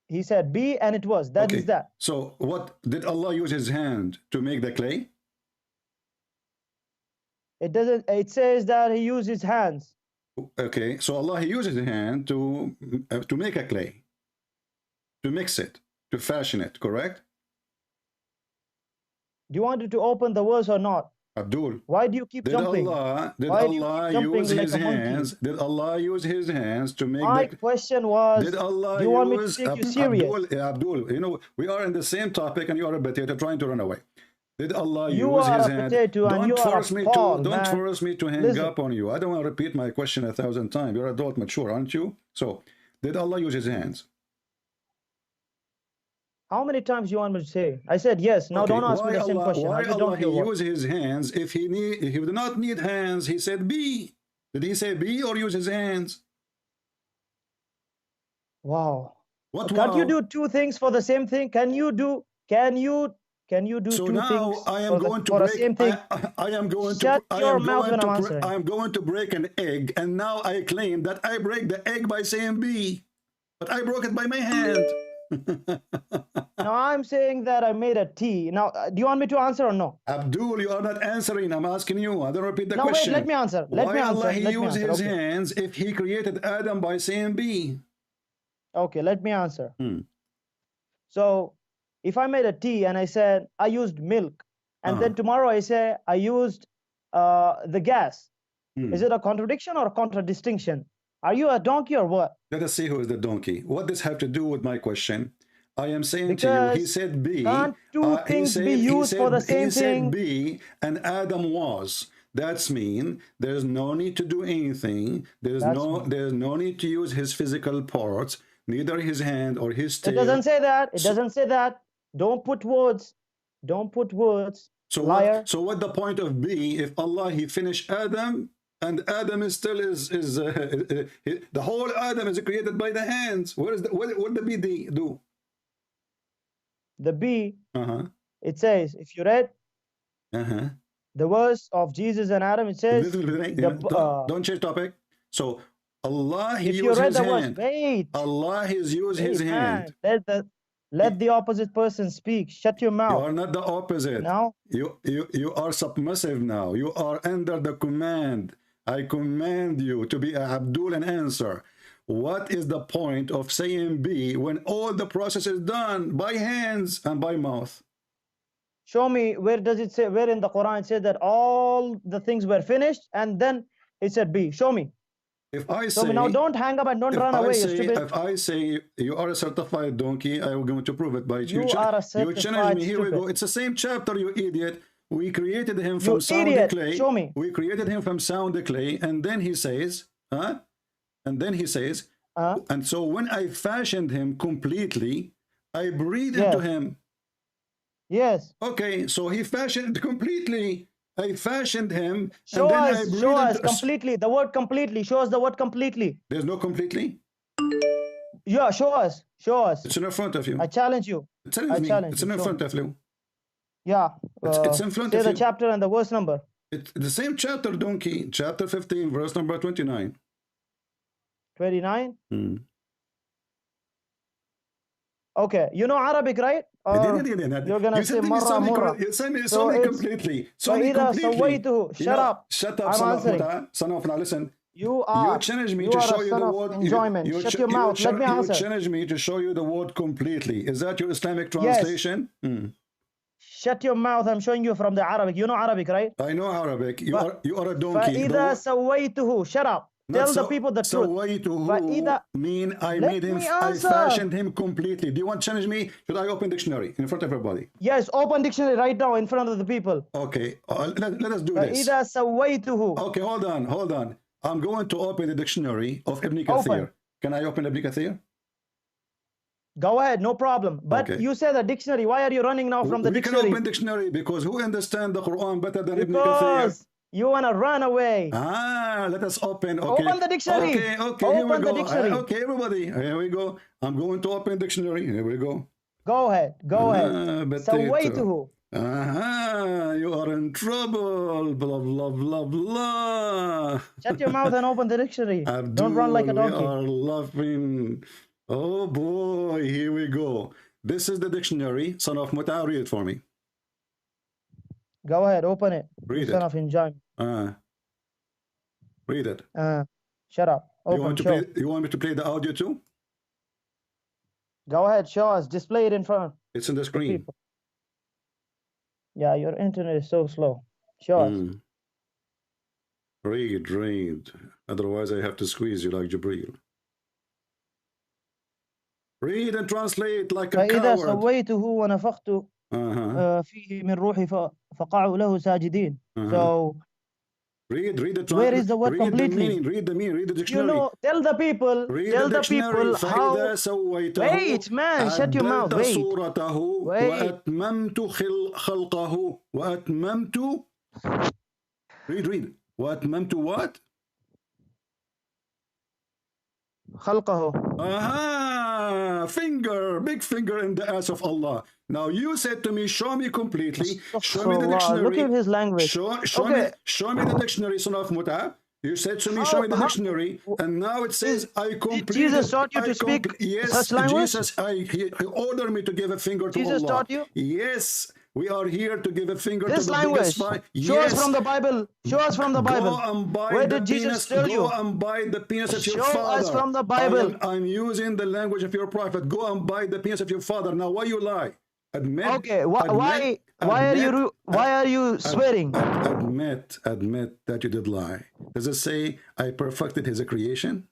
He said be and it was. That is that. So what did Allah use his hand to make the clay? It doesn't. It says that he used his hands. Okay, so Allah he uses his hand to make a clay, to mix it, to fashion it, correct? Do you want to open the verse or not? Abdul, why do you keep jumping? Did Allah use his hands? Did Allah use his hands to make? My question was, did Allah do you want me to take you serious? Abdul, you know we are in the same topic, and you are a potato trying to run away. Did Allah you use are his a hand? Potato and you are a Paul, don't force me to hang Listen. up on you. I don't want to repeat my question 1,000 times. You're adult, mature, aren't you? So, did Allah use his hands? How many times you want me to say? I said yes. Now don't ask me the same question. Why Allah he use his hands if he did not need hands? He said be. Did he say be or use his hands? Wow. What? Can't you do two things for the same thing? Can you do two things I am going to for break, the same thing? I am going Shut to your mouth when I'm answering. I am going to break an egg, and now I claim that I break the egg by saying be, but I broke it by my hand. Now I'm saying that I made a tea. Now, do you want me to answer or no? Abdul, you are not answering. I'm asking you. I don't repeat the question. Wait, let me answer. Why Allah he used his hands if he created Adam by saying be? Okay, let me answer. So, if I made a tea and I said I used milk, and then tomorrow I say I used the gas, is it a contradiction or a contradistinction? Are you a donkey or what? Let us see who is the donkey. What does have to do with my question? I am saying to you, he said be. Can't two things be used for the same thing? He said be, and Adam was. That's mean there's no need to do anything. There's no need to use his physical parts, neither his hand or his tail. It doesn't say that. It doesn't say that. Don't put words. Don't put words. So liar. So what the point of be if Allah he finished Adam? And Adam is still the whole Adam is created by the hands. What the bee do? The bee. It says, if you read the verse of Jesus and Adam, it says. Don't change topic. So Allah he if used you read his the hand. Verse, wait. Allah has used his hand. Let the opposite person speak. Shut your mouth. You are not the opposite. Now you are submissive now. You are under the command. I command you to be Abdul and answer. What is the point of saying be when all the process is done by hands and by mouth? Show me where does it say, where in the Quran it says that all the things were finished and then it said be. Show me. If I say, now don't hang up and don't run away, you stupid. If I say you are a certified donkey, I am going to prove it by you. You are a certified you challenge me. Here stupid. we go. It's the same chapter, you idiot. We created him from sound clay. Show me. We created him from sound clay, and then he says, And then he says, and so when I fashioned him completely, I breathed into him. Yes. Okay, so he fashioned completely. I fashioned him. Show and then us completely. The word completely. Show us the word completely. There's no completely? Yeah, show us. Show us. It's in front of you. I challenge you. It's in front of you. Yeah. It's in front of you. Say the chapter and the verse number. It's the same chapter, donkey. Chapter 15, verse number 29. 29? Okay. You know Arabic, right? You're going to say marra murra. You saw me completely. Shut up. Shut up, I'm answering. Son of, now listen. You challenge me to show you the word enjoyment. Shut your mouth. Let me answer. You challenge me to show you the word completely. Is that your Islamic translation? Yes. Shut your mouth. I'm showing you from the Arabic. You know Arabic, right? I know Arabic. You are a donkey. فَإِذَا سَوَّيْتُهُ. Shut up. Tell the people the truth. Mean I made him. I fashioned him completely. Do you want to challenge me? Should I open dictionary in front of everybody? Yes, open dictionary right now in front of the people. Okay, let us do this. فَإِذَا سَوَّيْتُهُ. Okay, hold on. I'm going to open the dictionary of Ibn Kathir. Can I open Ibn Kathir? Go ahead, no problem. But you said the dictionary. Why are you running now from the dictionary? We can open dictionary because who understands the Quran better than Ibn Kathir? You want to run away. Let us open. Okay. Open the dictionary. Okay, open here we go. The dictionary. Okay, everybody, here we go. I'm going to open dictionary. Here we go. Go ahead. Go ahead. سويته. You are in trouble. Blah, blah, blah, blah. Shut your mouth and open the dictionary. Don't run like a donkey. We are laughing. Oh boy, here we go. This is the dictionary. Son of Muta, read it for me. Go ahead, open it. Read it. Son of enjoyment. Read it. Shut up. Open, you want me to play the audio too? Go ahead, show us. Display it in front. It's on the screen. Yeah, your internet is so slow. Show us. Read. Otherwise, I have to squeeze you like Jibreel. Read and translate like a فإذا coward. سويته ونفخت فيه من روحي فقعوا له ساجدين. So read the where is the word completely? Read the meaning. Read the dictionary. You know, tell the people how. Wait, man, shut your mouth. Wait. وأتممت خلقه وأتممت. Read. وأتممت what? خلقه. Big finger in the ass of Allah. Now you said to me, show me completely. Show me the dictionary. Look at his language. Show me the dictionary, son of Muta. You said to me, show me the dictionary, and now it says I completed. Did Jesus taught you to speak such language? Jesus, he ordered me to give a finger to Allah. Jesus taught you? Yes. We are here to give a finger this to the language. biggest Show us from the Bible. Show us from the Bible. Where did Jesus tell you? Go and buy the penis of your father. Show us from the Bible. I'm using the language of your prophet. Go and buy the penis of your father. Now, why you lie? Admit. Okay. Why are you swearing? Admit that you did lie. Does it say I perfected his creation?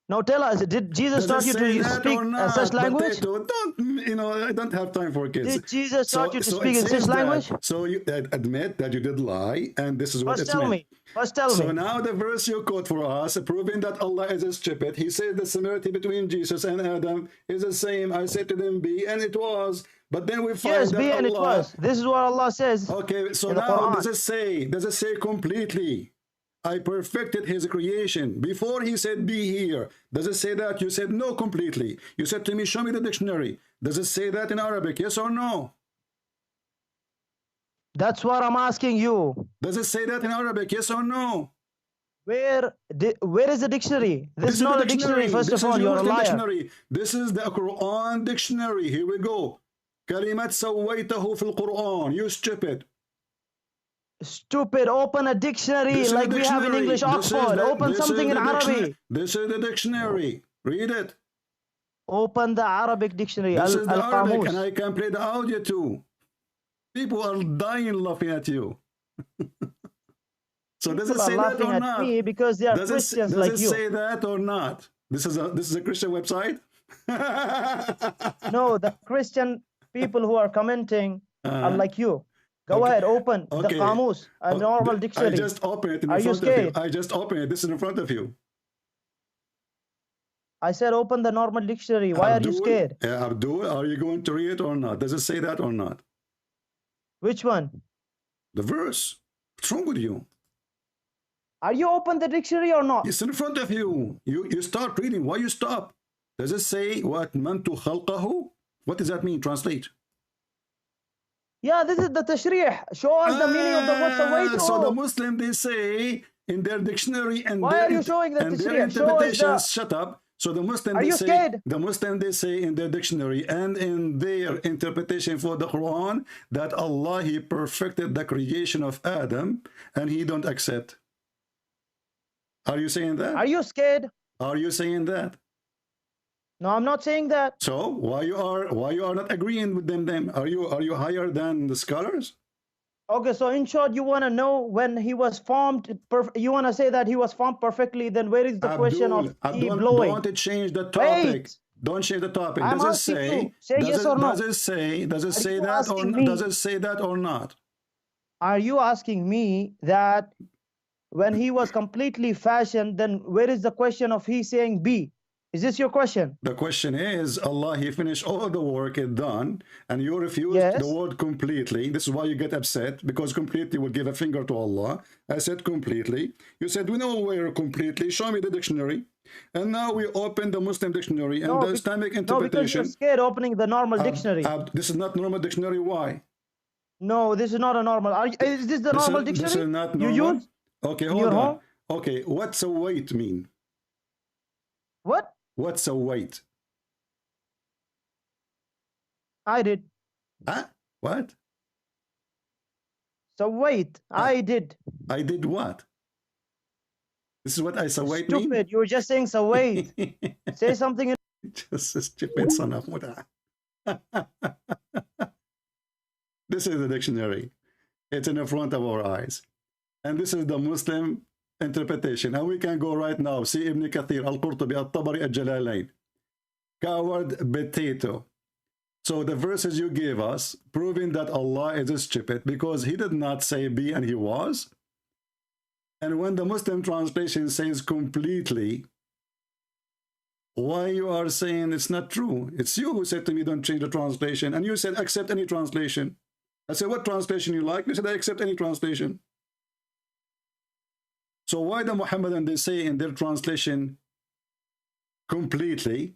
Now tell us, did Jesus taught you to speak such language? I don't have time for kids. Did Jesus taught you to speak in such language? So you admit that you did lie, and this is what it's meant. First tell me. So now the verse you quote for us, proving that Allah is stupid. He said the similarity between Jesus and Adam is the same. I said to them, be, and it was. But then we find that be, and it was. This is what Allah says. Okay, so now does it say completely? I perfected his creation. Before he said be here. Does it say that? You said no completely. You said to me, show me the dictionary. Does it say that in Arabic? Yes or no? That's what I'm asking you. Does it say that in Arabic? Yes or no? Where is the dictionary? This is not a dictionary, first of all. You're a liar. Dictionary. This is the Quran dictionary. Here we go. كلمة سويته في القرآن. You stupid. Stupid, open a dictionary like we have in English Oxford. Open something in Arabic. This is the dictionary. Read it. Open the Arabic dictionary. This is the Arabic, and I can play the audio too. People are dying laughing at you. So does it say that or not? Me because they are Christians like you. Does it say that or not? This is a Christian website? No, the Christian people who are commenting are like you. Go ahead, open the Qamus, a normal dictionary. I just opened it in front of you. I just opened it. This is in front of you. I said open the normal dictionary. Why are you scared? Abdul, are you going to read it or not? Does it say that or not? Which one? The verse. What's wrong with you? Are you open the dictionary or not? It's in front of you. You start reading. Why you stop? Does it say what mantu khalqahu? What does that mean? Translate. Yeah, this is the tashrih. Show us the meaning of the word sawaytu. So the Muslim, they say in their dictionary and why are you showing the their interpretations, shut up. So the Muslim, they say in their dictionary and in their interpretation for the Quran that Allah, he perfected the creation of Adam and he don't accept. Are you saying that? Are you scared? Are you saying that? No, I'm not saying that. So why you are not agreeing with them then? Are you higher than the scholars? Okay, so in short, you want to know when he was formed. You want to say that he was formed perfectly. Then where is the question of he blowing? Don't change the topic. Wait. Don't change the topic. Does it say? Say yes or no. Does it say? Does it say that or does it say that or not? Are you asking me that when he was completely fashioned, then where is the question of he saying be? Is this your question? The question is, Allah, He finished all the work it done, and you refused Yes. the word completely. This is why you get upset, because completely will give a finger to Allah. I said completely. You said, we know where completely. Show me the dictionary. And now we open the Muslim dictionary and the Islamic interpretation. No, because you're scared opening the normal dictionary. This is not normal dictionary. Why? No, this is not a normal. Is this the normal dictionary? This is not normal. You use? Okay, hold on. Okay, what's a weight mean? What? What's a weight? I did. Huh? What? So wait, I did. I did what? This is what I saw wait mean? Stupid, you were just saying so wait. Say something. Just a stupid son of Muda. This is the dictionary. It's in the front of our eyes. And this is the Muslim interpretation. And we can go right now. See Ibn Kathir, Al-Qurtubi, Al-Tabari, Al-Jalalain. Coward, potato. So the verses you gave us, proving that Allah is stupid, because He did not say be and He was. And when the Muslim translation says completely, why you are saying it's not true? It's you who said to me, don't change the translation. And you said, accept any translation. I said, what translation you like? You said, I accept any translation. So why the Muhammadan, they say in their translation completely,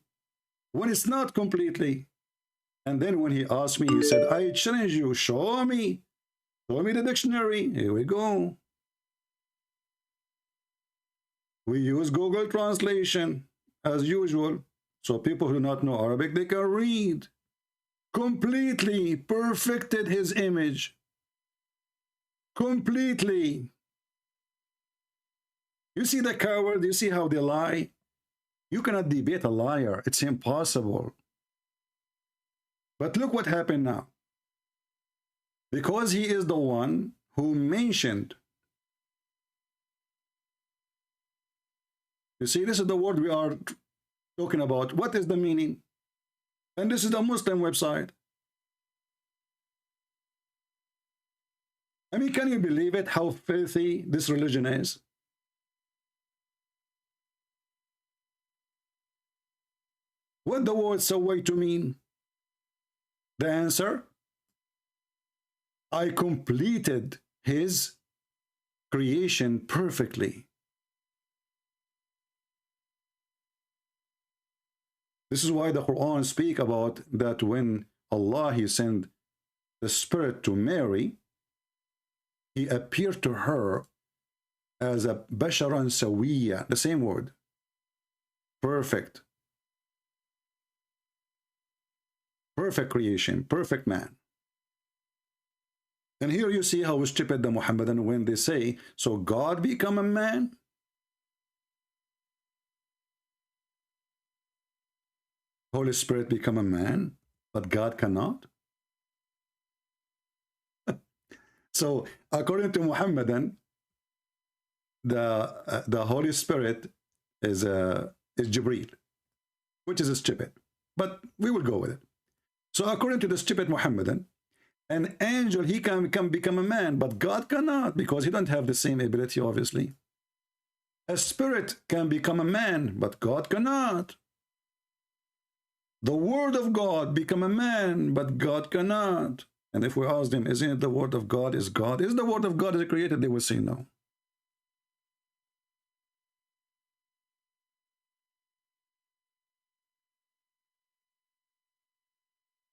when it's not completely? And then when he asked me, he said, I challenge you, show me the dictionary. Here we go. We use Google Translation as usual. So people who do not know Arabic, they can read. Completely perfected his image. Completely. You see the coward, you see how they lie? You cannot debate a liar. It's impossible. But look what happened now. Because he is the one who mentioned. You see, this is the word we are talking about. What is the meaning? And this is the Muslim website. I mean, can you believe it, how filthy this religion is? What the word "saway" to mean? The answer, I completed his creation perfectly. This is why the Qur'an speak about that when Allah, He sent the Spirit to Mary, He appeared to her as a basharan sawiya, the same word, perfect. Perfect creation, perfect man. And here you see how stupid the Muhammadan when they say, so God become a man? Holy Spirit become a man, but God cannot? So according to Muhammadan, the Holy Spirit is Jibreel, which is stupid. But we will go with it. So according to the stupid Muhammadan, an angel, he can become a man, but God cannot, because he don't have the same ability, obviously. A spirit can become a man, but God cannot. The word of God become a man, but God cannot. And if we ask them, isn't it the word of God is God? Is the word of God is created? They will say no.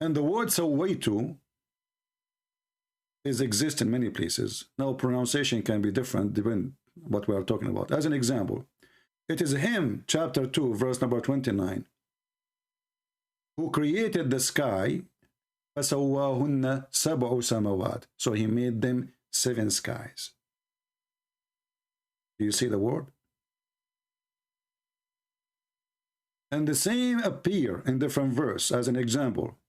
And the word "sawaitu" exists in many places. Now pronunciation can be different depending on what we are talking about. As an example, it is Him, chapter 2, verse number 29, who created the sky. فَسَوَّاهُنَّ سَبْعُ سَمَوَاتٍ. So He made them 7 skies. Do you see the word? And the same appear in different verse. As an example,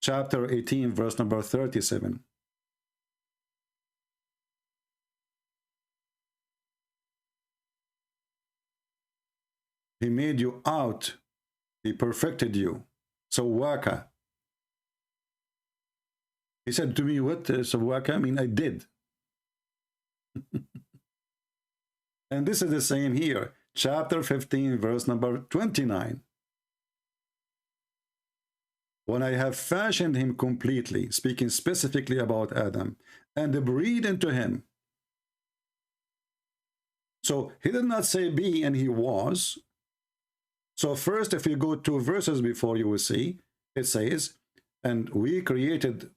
chapter 18, verse number 37. He made you out. He perfected you. Sawwaka. He said to me, what Sawwaka? I mean, I did. And this is the same here. chapter 15, verse number 29. When I have fashioned him completely, speaking specifically about Adam, and breathed into him. So he did not say be and he was. So first, if you go 2 verses before, you will see it says, and we created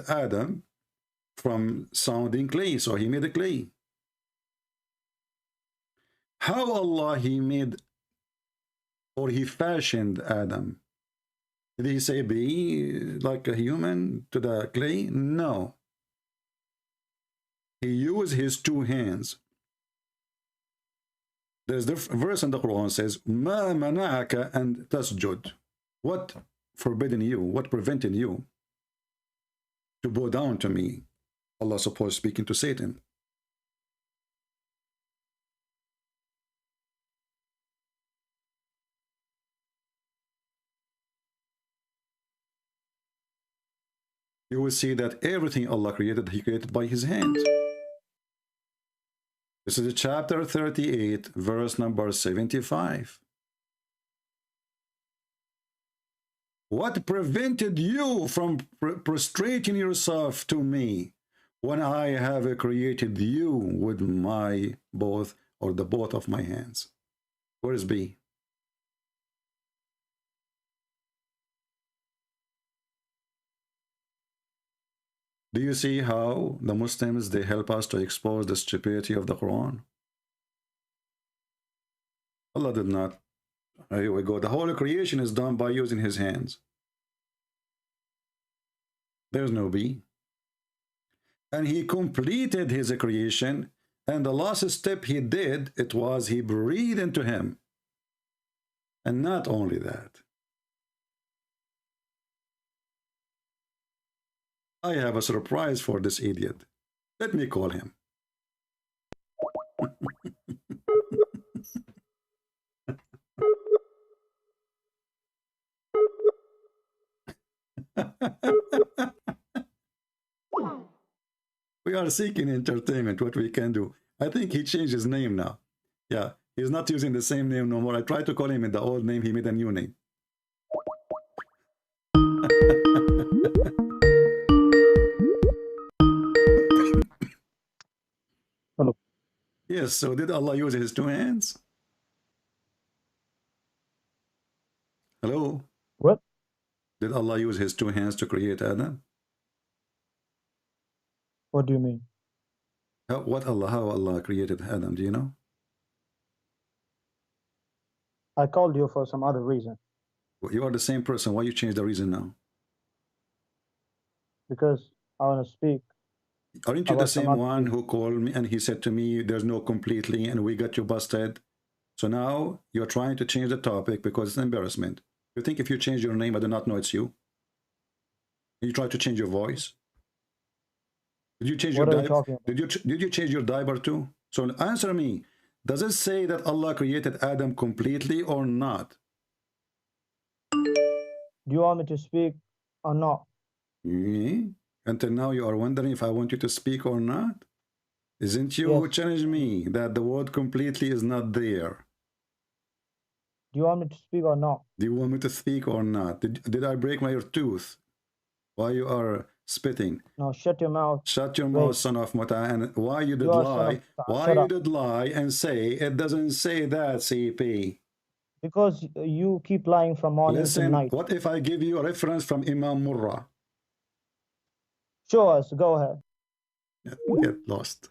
Adam from sounding clay. So he made a clay. How Allah he made or he fashioned Adam? Did he say be like a human to the clay? No. He used his 2 hands. There's the verse in the Quran says, Ma mana'aka and tasjud. What forbidden you? What prevented you to bow down to me? Allah supposed speaking to Satan. You will see that everything Allah created, he created by his hand. This is chapter 38, verse number 75. What prevented you from prostrating yourself to me when I have created you with my both or the both of my hands? Where is B? Do you see how the Muslims, they help us to expose the stupidity of the Quran? Allah did not. Here we go. The whole creation is done by using his hands. There's no B. And he completed his creation, and the last step he did, it was he breathed into him. And not only that. I have a surprise for this idiot. Let me call him. We are seeking entertainment, what we can do. I think he changed his name now. Yeah, he's not using the same name no more. I tried to call him in the old name, he made a new name. Hello. Yes, so did Allah use his 2 hands? Hello? What? Did Allah use his 2 hands to create Adam? What do you mean? How Allah created Adam, do you know? I called you for some other reason. Well, you are the same person. Why you change the reason now? Because I want to speak. Aren't you the same one who called me and he said to me, there's no completely, and we got you busted? So now you're trying to change the topic because it's an embarrassment. You think if you change your name, I do not know it's you? You try to change your voice? Did you change your diaper? Did you change your diaper too? So answer me. Does it say that Allah created Adam completely or not? Do you want me to speak or not? Until now you are wondering if I want you to speak or not? Isn't you who challenged me that the word completely is not there? Do you want me to speak or not? Do you want me to speak or not? Did I break my tooth? Why you are spitting? No, shut your mouth. Shut your mouth, son of Mata. And why you did lie? Why you did lie and say it doesn't say that, CP? Because you keep lying from morning to night. What if I give you a reference from Imam Murrah? Show us. Go ahead. Get lost.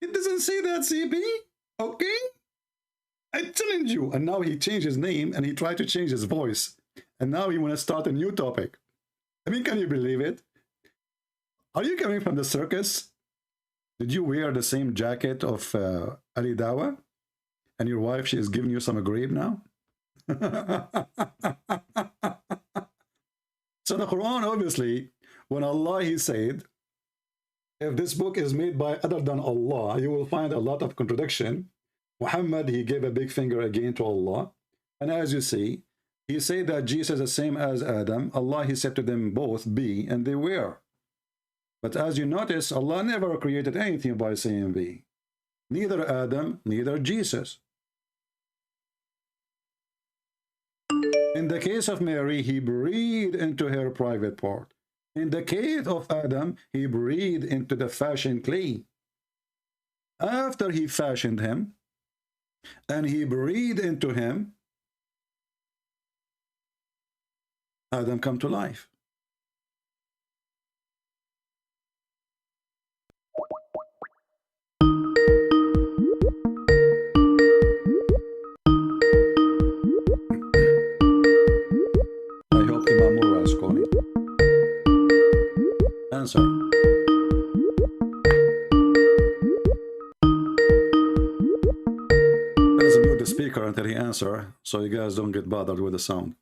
It doesn't say that, CP. Okay? I challenge you. And now he changed his name and he tried to change his voice. And now he want to start a new topic. I mean, can you believe it? Are you coming from the circus? Did you wear the same jacket of Ali Dawa? And your wife, she is giving you some grape now? So the Quran, obviously, when Allah, he said, if this book is made by other than Allah, you will find a lot of contradiction. Muhammad, he gave a big finger again to Allah. And as you see, He said that Jesus is the same as Adam. Allah, he said to them both, be, and they were. But as you notice, Allah never created anything by saying be. Neither Adam, neither Jesus. In the case of Mary, he breathed into her private part. In the case of Adam, he breathed into the fashioned clay. After he fashioned him, and he breathed into him, Adam come to life. I hope Imam Murrah is calling. Answer. Let's mute the speaker until he answers, so you guys don't get bothered with the sound.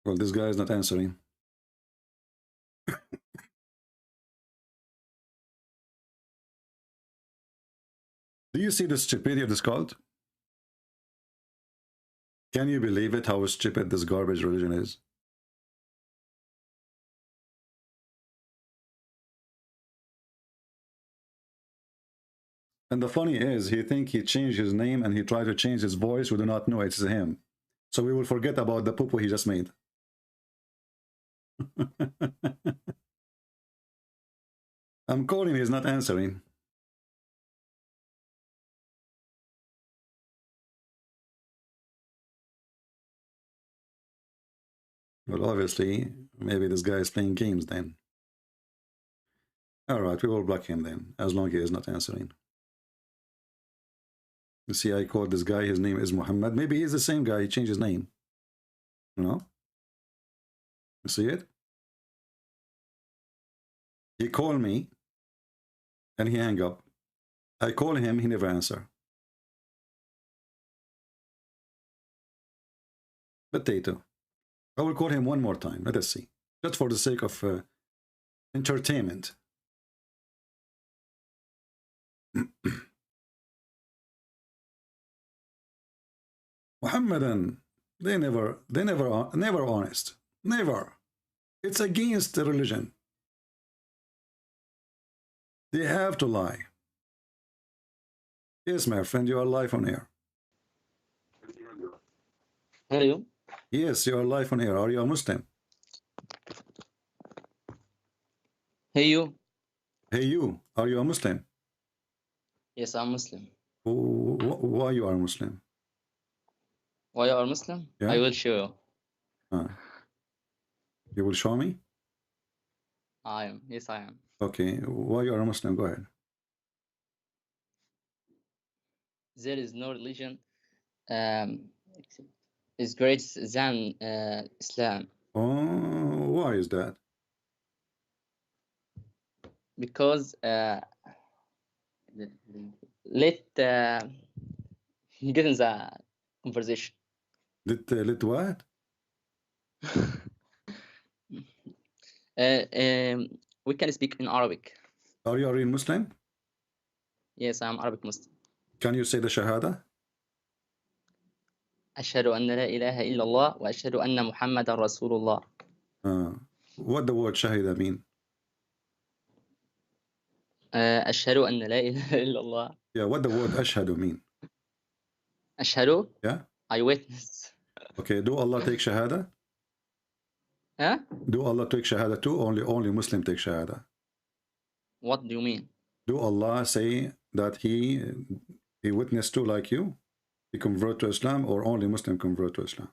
Well, this guy is not answering. Do you see the stupidity of this cult? Can you believe it, how stupid this garbage religion is? And the funny is, he think he changed his name and he tried to change his voice. We do not know it's him. So we will forget about the poo-poo he just made. I'm calling, he's not answering. Well, obviously, maybe this guy is playing games then. All right, we will block him then, as long as he is not answering. You see, I called this guy, his name is Muhammad. Maybe he's the same guy, he changed his name. You know? You see it? He called me, and he hung up. I call him, he never answer. Potato. I will call him one more time. Let us see. Just for the sake of entertainment. Muhammadan, they never honest. Never. It's against the religion. They have to lie. Yes, my friend, you are live on air. Hello. Yes, you are live on air. Are you a Muslim? Hey you. Hey you, are you a Muslim? Yes, I'm Muslim. Why you are Muslim? Why you are Muslim? Yeah? I will show you. You will show me? I am. Yes, I am. Okay, why you are a Muslim? Go ahead. There is no religion is greater than Islam. Oh, why is that? Because let get in the conversation. Let what? We can speak in Arabic. Are you a real Muslim? Yes, I'm Arabic Muslim. Can you say the Shahada? أشهد أن لا إله إلا الله وأشهد أن محمد رسول الله. What the word Shahida mean? أشهد أن لا إله إلا الله. Yeah, what the word Ashhadu mean? أشهد. Yeah. I witness. Okay, do Allah take Shahada? Huh? Do Allah take Shahada too? Only Muslim take Shahada. What do you mean? Do Allah say that he witnessed too like you? He convert to Islam, or only Muslim convert to Islam?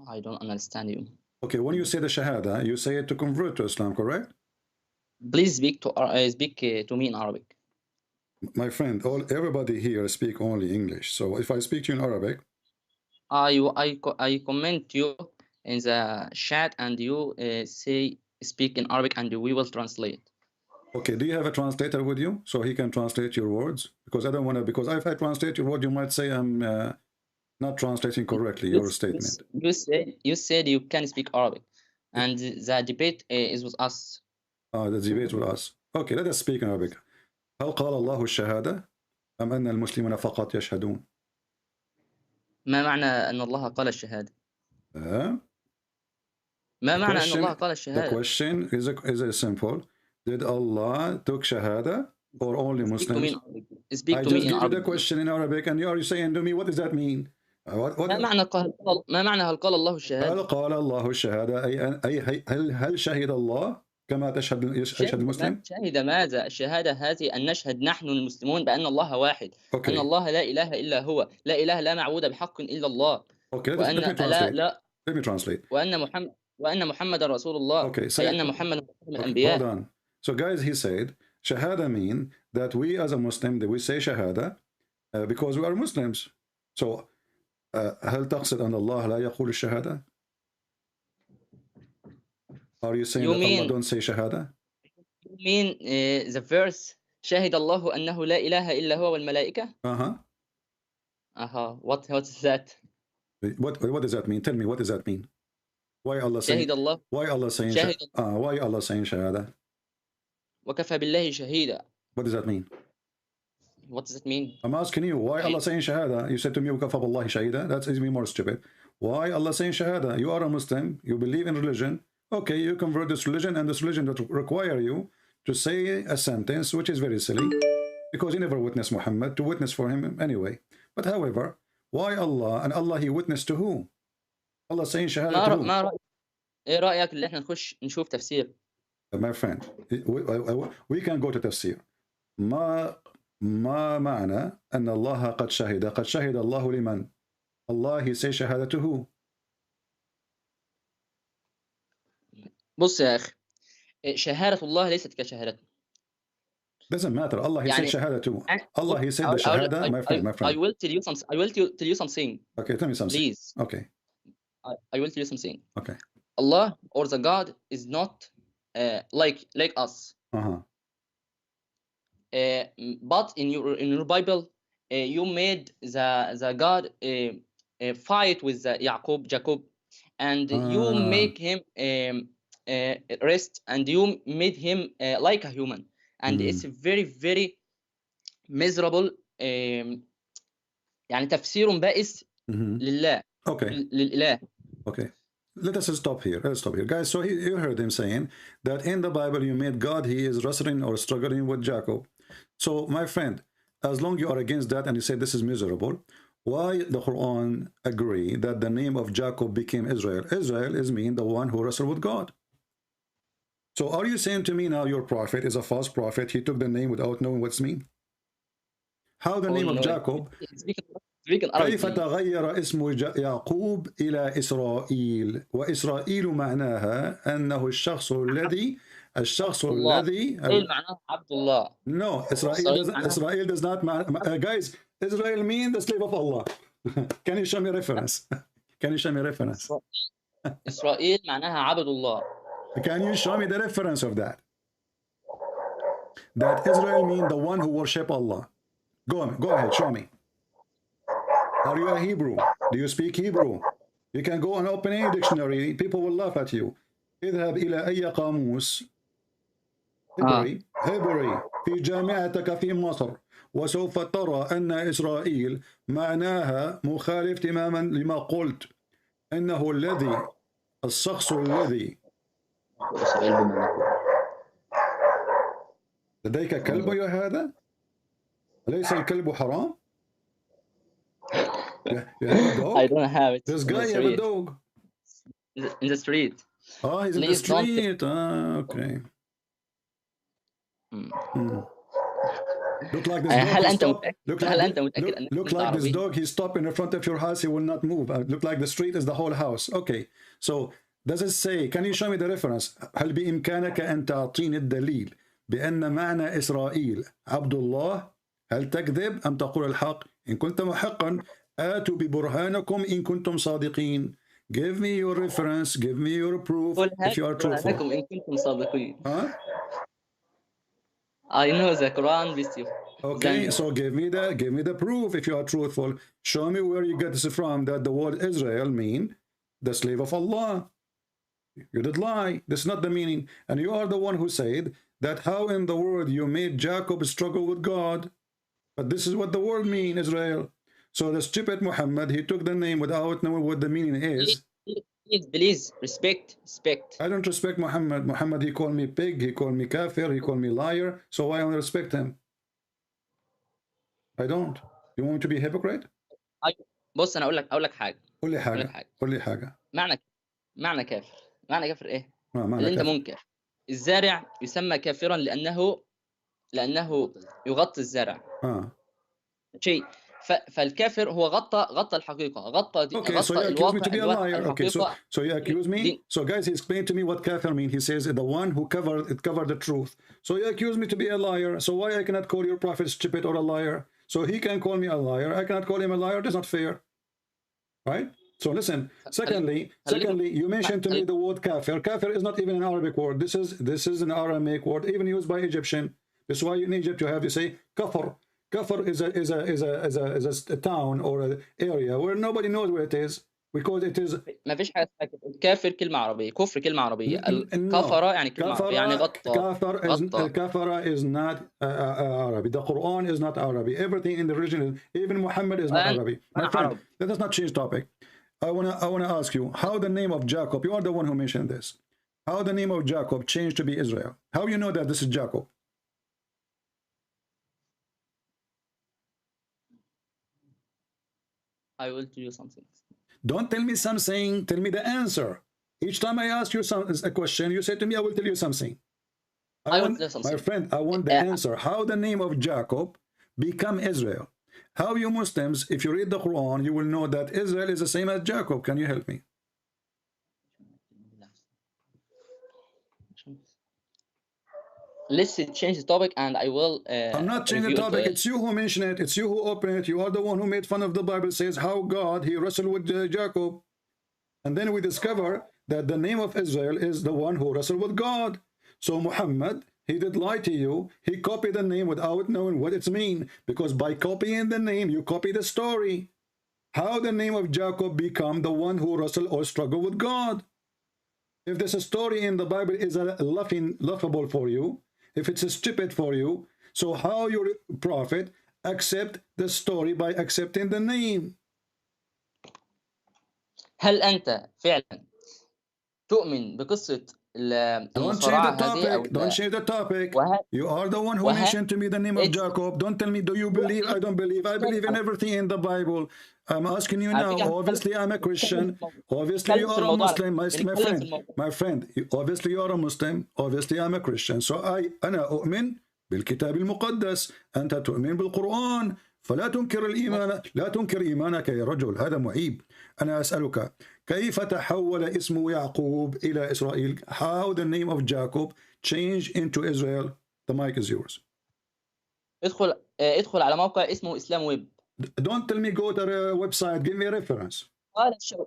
I don't understand you. Okay, when you say the Shahada, you say it to convert to Islam, correct? Please speak to me in Arabic. My friend, everybody here speak only English. So if I speak to you in Arabic, I comment you in the chat, and you say speak in Arabic, and we will translate. Okay, do you have a translator with you so he can translate your words? Because I don't want to, because if I translate your word, you might say I'm not translating correctly your statement. You said you can speak Arabic, and the debate is with us. The debate with us. Okay, let us speak in Arabic. هل قال الله الشهادة أم أن المسلمين فقط يشهدون؟ ما معنى أن الله قال الشهادة؟ ما معنى أن الله قال الشهادة? The question is simple. Did Allah took shahada or only Muslims? Speak I to just me in give you the Arabic. question in Arabic and you are saying to me, what does that mean? ما معنى هل قال الله الشهادة؟ هل قال الله الشهادة أي هل شهد الله كما يشهد المسلم؟ شهد ماذا؟ الشهادة هذه أن نشهد نحن المسلمون بأن الله واحد. Okay. أن الله لا إله إلا هو، لا إله لا معبود بحق إلا الله. Okay, let me translate. وأن محمد رسول الله. Okay, أي أن محمد من الأنبياء. Hold on. So guys, he said shahada mean that we as a Muslim that we say shahada because we are Muslims. So هل تقصد أن الله لا يقول الشهادة? Are you saying that Allah don't say shahada? You mean the verse شهد الله أنه لا إله إلا هو والملائكة? What is that? What does that mean? Tell me, what does that mean? Why Allah saying? Why Allah saying? Why Allah saying shahada? وكفى بالله شهيدا. What does that mean? What does it mean? I'm asking you, why Allah saying shahada? You said to me, وكفى بالله شهيدا. That's even more stupid. Why Allah saying shahada? You are a Muslim, you believe in religion. Okay, you convert this religion, and this religion that require you to say a sentence which is very silly, because you never witnessed Muhammad to witness for him anyway. But however, why Allah? And Allah he witnessed to who? Allah saying shahada to who? إيه رأيك اللي إحنا نخش نشوف تفسير؟ My friend, we can go to tafsir. ما معنى أن الله قد شهد الله لمن? Allah he say shahada to who? بص يا أخي، شهادة الله ليست كشهادتنا. Doesn't matter. Allah he said shahada to. Allah he said the shahada. My friend. I will tell you something. I will tell you something. Okay, tell me something. Please. Okay. I will tell you something. Okay. Allah or the God is not like us. But in your Bible, you made the God fight with Jacob, and you make him rest, and you made him like a human, and it's very very miserable. يعني تفسير بائس لله. Okay. للإله. Okay. Let us stop here. Let's stop here, guys. So you heard him saying that in the Bible you made God he is wrestling or struggling with Jacob. So my friend, as long you are against that and you say this is miserable, why the Quran agree that the name of Jacob became Israel? Israel is mean the one who wrestled with God. So are you saying to me now your prophet is a false prophet? He took the name without knowing what's mean? How the name of Jacob? كيف تغير اسم يعقوب إلى إسرائيل؟ وإسرائيل معناها أنه الشخص الذي معناه عبد الله. No, Israel does not guys, Israel means the slave of Allah. Can you show me reference? Can you show me reference? إسرائيل معناها عبد الله. Can you show me the reference of that? That Israel means the one who worship Allah. Go ahead, show me. Are you a Hebrew? Do you speak Hebrew? You can go and open any dictionary. People will laugh at you. اذهب إلى أي قاموس هبري في جامعتك في مصر وسوف ترى أن إسرائيل معناها مخالف تماما لما قلت إنه الشخص الذي لديك كلب يا هذا؟ أليس الكلب حرام؟ I don't have it. This guy have a dog. In the street. Oh, he's in the street. Okay. Look like this dog. Look like this dog. He stopped in front of your house. He will not move. Look like the street is the whole house. Okay. So does it say? Can you show me the reference? هل بإمكانك أن تعطيني الدليل بأن معنى إسرائيل عبد الله؟ هل تكذب أم تقول الحق؟ إن كنت محقا آتوا ببرهانكم إن كنتم صادقين. Give me your reference. Give me your proof if you are truthful. إن كنتم صادقين. Huh? I know the Quran with you. Okay, so give me the proof if you are truthful. Show me where you get this from that the word Israel mean the slave of Allah. You did lie. This is not the meaning. And you are the one who said that how in the world you made Jacob struggle with God. But this is what the word mean, Israel. So the stupid Muhammad, he took the name without knowing what the meaning is. Please, respect. I don't respect Muhammad. Muhammad, he called me pig, he called me kafir, he called me liar. So why I don't respect him? I don't. You want me to be hypocrite? بص انا اقول لك حاجه. قول لي حاجه. معنى كافر ايه؟ معنى اللي انت كافر. منكر. الزارع يسمى كافرا لانه يغطي الزرع. شيء. فالكافر هو غطى الحقيقه، غطى so you accuse me to be a liar. Okay, so you accuse me. So guys, he explained to me what kafir means. He says the one who covered the truth. So you accuse me to be a liar. So why I cannot call your prophet stupid or a liar? So he can call me a liar. I cannot call him a liar. That's not fair, right? So listen. Secondly, you mentioned to me the word kafir. Kafir is not even an Arabic word. This is an Aramaic word, even used by Egyptian. That's why in Egypt you say kafir. Kafir is a town or an area where nobody knows where it is because it is. ما فيش حاجه كافر كلمه عربيه، كفر كلمه عربيه، الكفره يعني كلمه عربيه يعني غطى. Kafara is not Arabic. The Quran is not Arabic. Everything in the religion, even Muhammad is not Arabic. My friend, let us not change topic. I wanna ask you how the name of Jacob. You are the one who mentioned this. How the name of Jacob changed to be Israel? How you know that this is Jacob? I will tell you something. Don't tell me something. Tell me the answer. Each time I ask you a question, you say to me, "I will tell you something." I want something. My friend, I want the answer. How the name of Jacob become Israel? How you Muslims, if you read the Quran, you will know that Israel is the same as Jacob. Can you help me? Let's change the topic and I will I'm not changing the topic. It's you who mentioned it. It's you who opened it. You are the one who made fun of the Bible. Says how God, he wrestled with Jacob. And then we discover that the name of Israel is the one who wrestled with God. So Muhammad, he did lie to you. He copied the name without knowing what it means. Because by copying the name, you copy the story. How the name of Jacob become the one who wrestled or struggled with God? If this story in the Bible is laughable for you, if it's stupid for you, so how your prophet accept the story by accepting the name? هل أنت فعلا تؤمن بقصة المصارعة هذه أو Don't change the topic. You are the one who mentioned to me the name of Jacob. Don't tell me, do you believe? I don't believe. I believe in everything in the Bible. I'm asking you now. Obviously, I'm a Christian. Obviously, you are a Muslim. My friend. Obviously, you are a Muslim. Obviously, I'm a Christian. So أنا أؤمن بالكتاب المقدس. أنت تؤمن بالقرآن. فلا تنكر الإيمان. لا تنكر إيمانك يا رجل. هذا معيب. أنا أسألك كيف تحول اسم يعقوب إلى إسرائيل? How the name of Jacob changed into Israel? The mic is yours. ادخل على موقع اسمه إسلام ويب. Don't tell me go to the website. Give me a reference.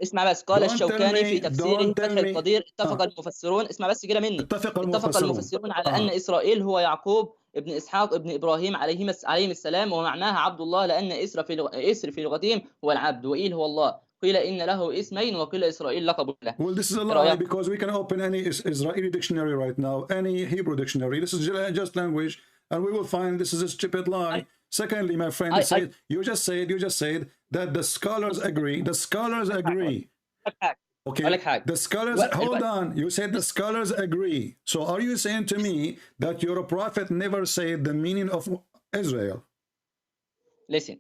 اسمع بس. قال الشوكاني في تفسيره فتح القدير اتفق المفسرون. اسمع بس كده مني. اتفق المفسرون على أن إسرائيل هو يعقوب ابن إسحاق ابن إبراهيم عليهم السلام، ومعناها عبد الله لأن إسر في لغتهم هو العبد وإيل هو الله. قيل إن له اسمين وقيل إسرائيل لقب له. Well, this is a lie because we can open any Israeli dictionary right now, any Hebrew dictionary. This is just language, and we will find this is a stupid lie. Secondly, my friend, you just said that the scholars agree. The scholars agree. Okay. The scholars. Hold on. You said the scholars agree. So are you saying to me that your prophet never said the meaning of Israel? Listen.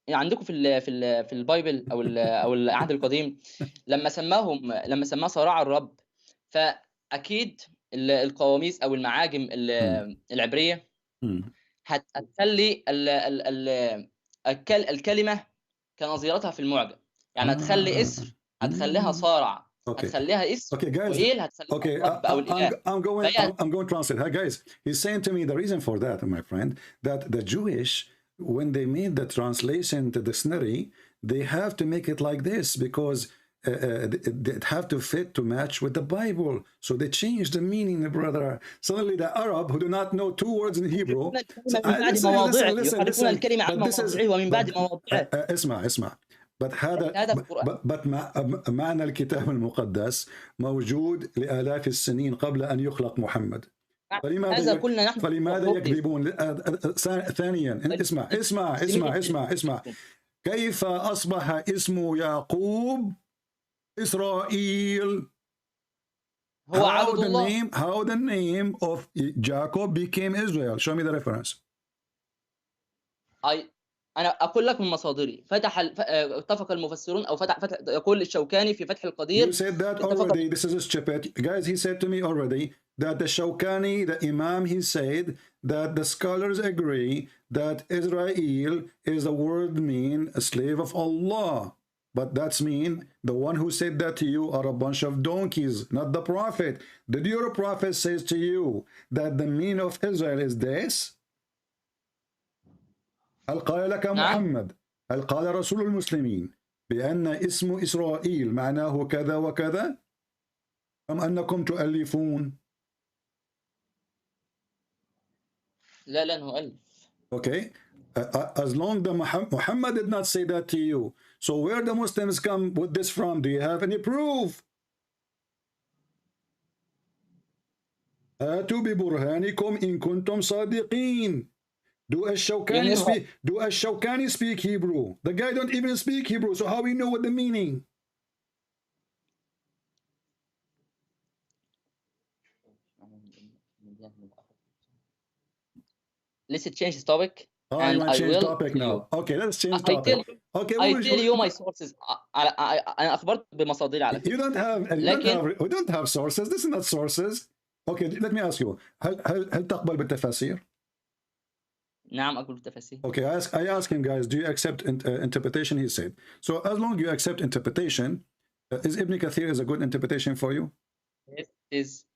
عندكم في البايبل او العهد القديم لما سماه صراع الرب، فاكيد القواميس او المعاجم العبريه هتخلي الكلمه كنظيرتها في المعجم، يعني هتخلي اسر هتخليها صارع، هتخليها اسم وإيل هتخليها رب او الاله. I'm going to translate. Hi guys, he's saying to me the reason for that, my friend, that the Jewish, when they made the translation to the dictionary, they have to make it like this because they have to fit to match with the Bible. So they changed the meaning, brother. Suddenly the Arab who do not know two words in Hebrew. Listen. اسمع. but معنى الكتاب المقدس موجود لآلاف السنين قبل أن يخلق محمد. فلماذا يكذبون؟ ثانيا اسمع كيف أصبح اسم يعقوب إسرائيل؟ How the name of Jacob became Israel? Show me the reference. أنا أقول لك من مصادري. اتفق المفسرون أو يقول الشوكاني في فتح القدير. You said that already. This is stupid, guys. He said to me already that the Shawkani, the Imam, he said that the scholars agree that Israel is the word mean a slave of Allah. But that's mean the one who said that to you are a bunch of donkeys, not the prophet. Did your prophet says to you that the meaning of Israel is this? هل قال لك محمد هل قال رسول المسلمين بأن اسم إسرائيل معناه كذا وكذا أم أنكم تؤلفون؟ لا نؤلف. Okay, as long as Muhammad did not say that to you, so where the Muslims come with this from? Do you have any proof? آتوا ببرهانكم إن كنتم صادقين. Do Ash-Shawkani speak Hebrew? The guy don't even speak Hebrew, so how we know what the meaning? Let's change the topic. And I will topic now. Okay, let's change topic. Okay, I tell you my sources. أنا أخبرت بمصادري على فكرة. We don't have sources. This is not sources. Okay, let me ask you. هل تقبل بالتفاسير؟ نعم أقبل بالتفاسير. Okay, I ask him, guys, do you accept interpretation? He said. So as long as you accept interpretation, is Ibn Kathir is a good interpretation for you? Yes, it is.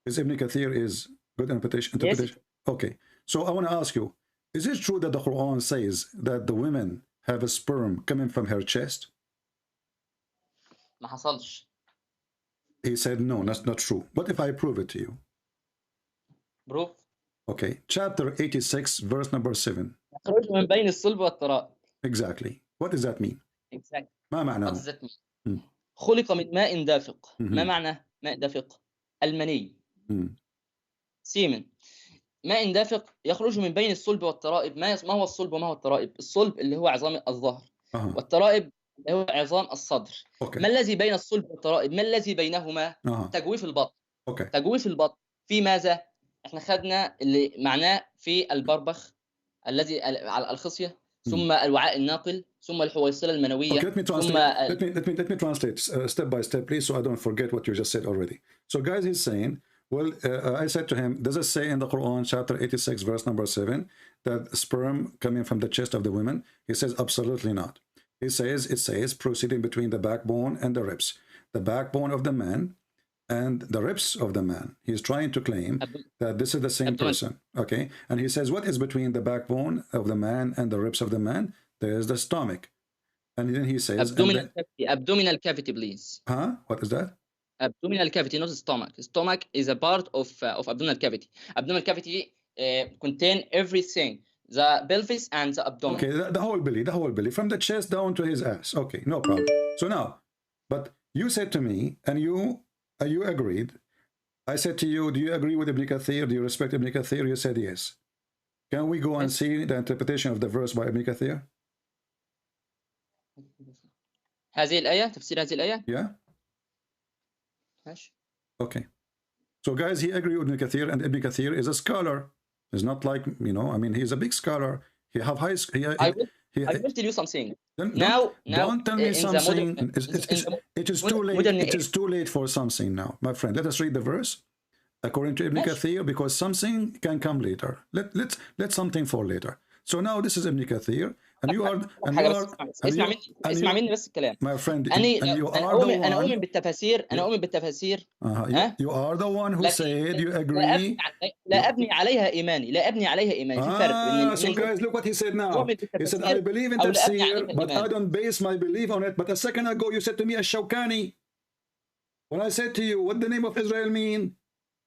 Is Ibn Kathir is good interpretation? Yes. Okay, so I want to ask you, is it true that the Quran says that the women have a sperm coming from her chest? ما حصلش. He said, no, that's not true. What if I prove it to you? Proof. Okay, chapter 86, verse number 7. يخرج من بين الصلب والترائب. Exactly. What does that mean? Exactly. ما معناه؟ What does that mean? خلق من ماء دافق. ما معنى ماء دافق؟ المني. سيمن. ماء دافق يخرج من بين الصلب والترائب. ما هو الصلب وما هو الترائب؟ الصلب اللي هو عظام الظهر. والترائب اللي هو عظام الصدر. ما الذي بين الصلب والترائب؟ ما الذي بينهما؟ تجويف البطن. تجويف البطن في ماذا؟ احنا خدنا اللي معناه في البربخ الذي على الخصية، ثم الوعاء الناقل، ثم الحويصلة المنوية. Okay, let me translate step by step, please, so I don't forget what you just said already. So guys, he's saying, well, I said to him, does it say in the Quran, chapter 86, verse number 7, that sperm coming from the chest of the women? He says, absolutely not. He says, it says, proceeding between the backbone and the ribs. The backbone of the man and the ribs of the man. He's trying to claim that this is the same person. Okay, and he says, what is between the backbone of the man and the ribs of the man? There is the stomach. And then he says, abdominal cavity, please. Huh? What is that? Abdominal cavity, not stomach. Stomach is a part of abdominal cavity. Abdominal cavity contain everything, the pelvis and the abdomen. Okay, the whole belly, from the chest down to his ass. Okay, no problem. So now, but you said to me, and you agreed. I said to you, do you agree with Ibn Kathir? Do you respect Ibn Kathir? You said yes. Can we go and see the interpretation of the verse by Ibn Kathir? هذه الآية، تفسير هذه الآية. Yeah. Okay. So guys, he agreed with Ibn Kathir, and Ibn Kathir is a scholar. He's not like, you know, I mean, he's a big scholar. He have high. I will tell you something. Don't tell me something. It is too late. It is too late for something now, my friend. Let us read the verse according to Ibn Kathir, because something can come later. Let something fall later. So now this is Ibn Kathir, and you are, اسمع مني بس الكلام. My friend, and you are the one. أنا أؤمن بالتفاسير. You are the one who said you agree. لا أبني عليها إيماني. في فرق. So guys, look what he said now. He said, I believe in tafsir, but I don't base my belief on it. But a second ago, you said to me, Ash-Shawkani. When I said to you, what the name of Israel mean?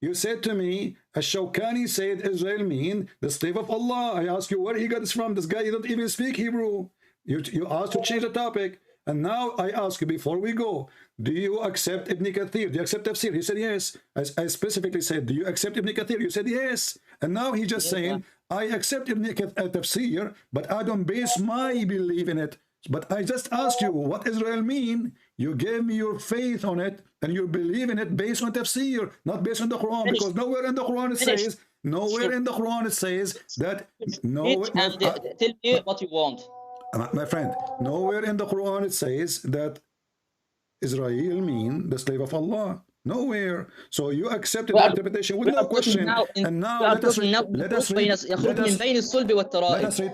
You said to me, Ash-Shawkani said Israel mean the slave of Allah. I ask you where he got this from. This guy, he don't even speak Hebrew. You asked to change the topic. And now I ask you, before we go, do you accept Ibn Kathir? Do you accept tafsir? He said yes. I specifically said, do you accept Ibn Kathir? You said yes. And now he's just saying, I accept Ibn Tafsir, but I don't base my belief in it. But I just asked you, what Israel mean? You gave me your faith on it, and you believe in it based on tafsir, not based on the Quran, because nowhere in the Quran it says, that tell me what you want. My friend, nowhere in the Quran it says that Israel mean the slave of Allah. Nowhere. So you accepted the interpretation with no question. And now let us read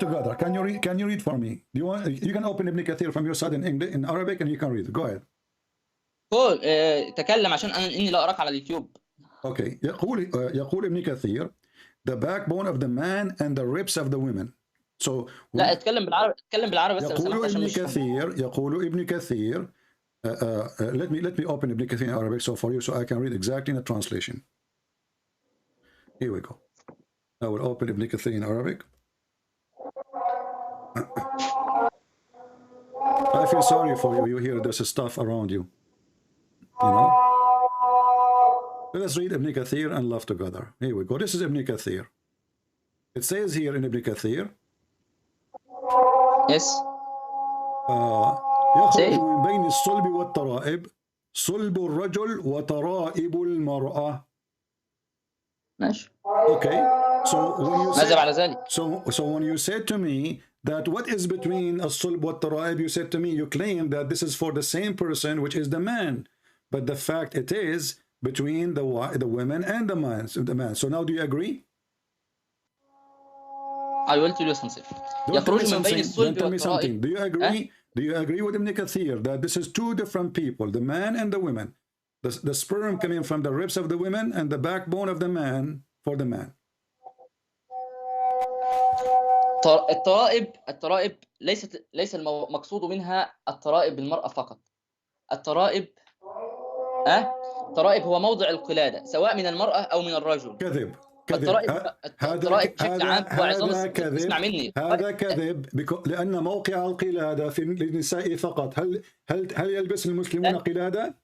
together. Can you read for me? Do you want? You can open Ibn Kathir from your side in English, in Arabic, and you can read it. Go ahead. قول تكلم عشان اني لا اراك على اليوتيوب. Okay. يقول ابن كثير, the backbone of the man and the ribs of the women. So لا اتكلم بالعربي بس. يقول ابن كثير. Let me open Ibn Kathir in Arabic so for you, so I can read exactly in the translation. Here we go. I will open Ibn Kathir in Arabic. I feel sorry for you. You hear there's stuff around you. You know. Let us read Ibn Kathir and love together. Here we go. This is Ibn Kathir. It says here in Ibn Kathir. Yes. يخرج من بين الصلب والترائب صلب الرجل وترائب المرأة. ماشي. Okay. So when you ماذا بعد ذلك؟ So when you said to me that what is between الصلب والترائب, you said to me, you claim that this is for the same person, which is the man, but the fact it is between the women and the man. So now do you agree? I will tell you something. يخرج من بين الصلب والترائب. Do you agree? Do you agree with Ibn Kathir that this is two different people, the man and the women? The sperm coming from the ribs of the women and the backbone of the man for the man. الترائب ليس المقصود منها الترائب المرأة فقط. الترائب هو موضع القلادة سواء من المرأة أو من الرجل. كذب. الترائب بشكل عام هو عظام. اسمع مني. هذا كذب لأن موقع القلادة في النساء فقط. هل يلبس المسلمون قلادة؟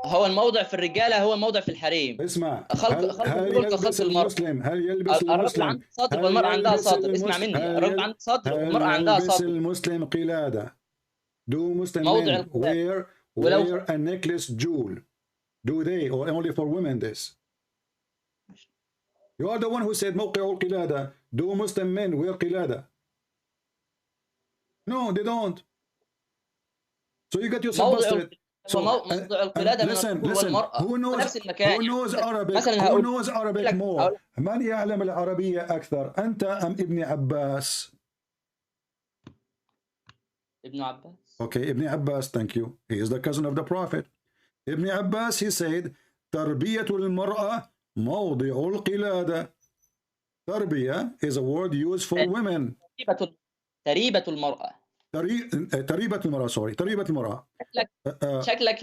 هو الموضع في الرجالة هو الموضع في الحريم. اسمع. هل يلبس المسلم؟ هل يلبس الرجل عنده صدر والمرأة عندها صدر. اسمع مني. الرجل عنده صدر والمرأة عندها صدر. هل يلبس المسلم قلادة؟ Do Muslim men wear a necklace jewel? Do they, or only for women this? You are the one who said موقع القلادة. Do Muslim men wear قلادة? No, they don't. So you got yourself busted. So listen. Who knows Arabic more? من يعلم العربية أكثر؟ أنت أم ابن عباس? Ibn Abbas. Okay, Ibn Abbas, thank you. He is the cousin of the Prophet. Ibn Abbas, he said, تربية المرأة موضع القلادة. تربية is a word used for women. تريبة المرأة. تريبة المرأة. شكلك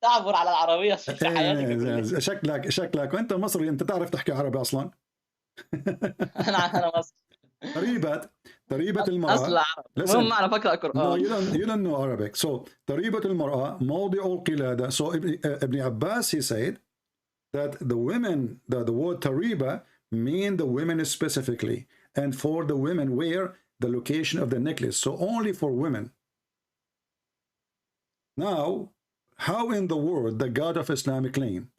تعبر على العربية في حياتك. شكلك وأنت مصري، أنت تعرف تحكي عربي أصلا. أنا مصري. تريبة المرأة. المهم أنا بقرأ قرآن. No, you don't know Arabic. So تريبة المرأة موضع القلادة. So Ibn Abbas, he said that the women, the word tariba mean the women specifically, and for the women where the location of the necklace. So only for women. Now, how in the world the God of Islam claim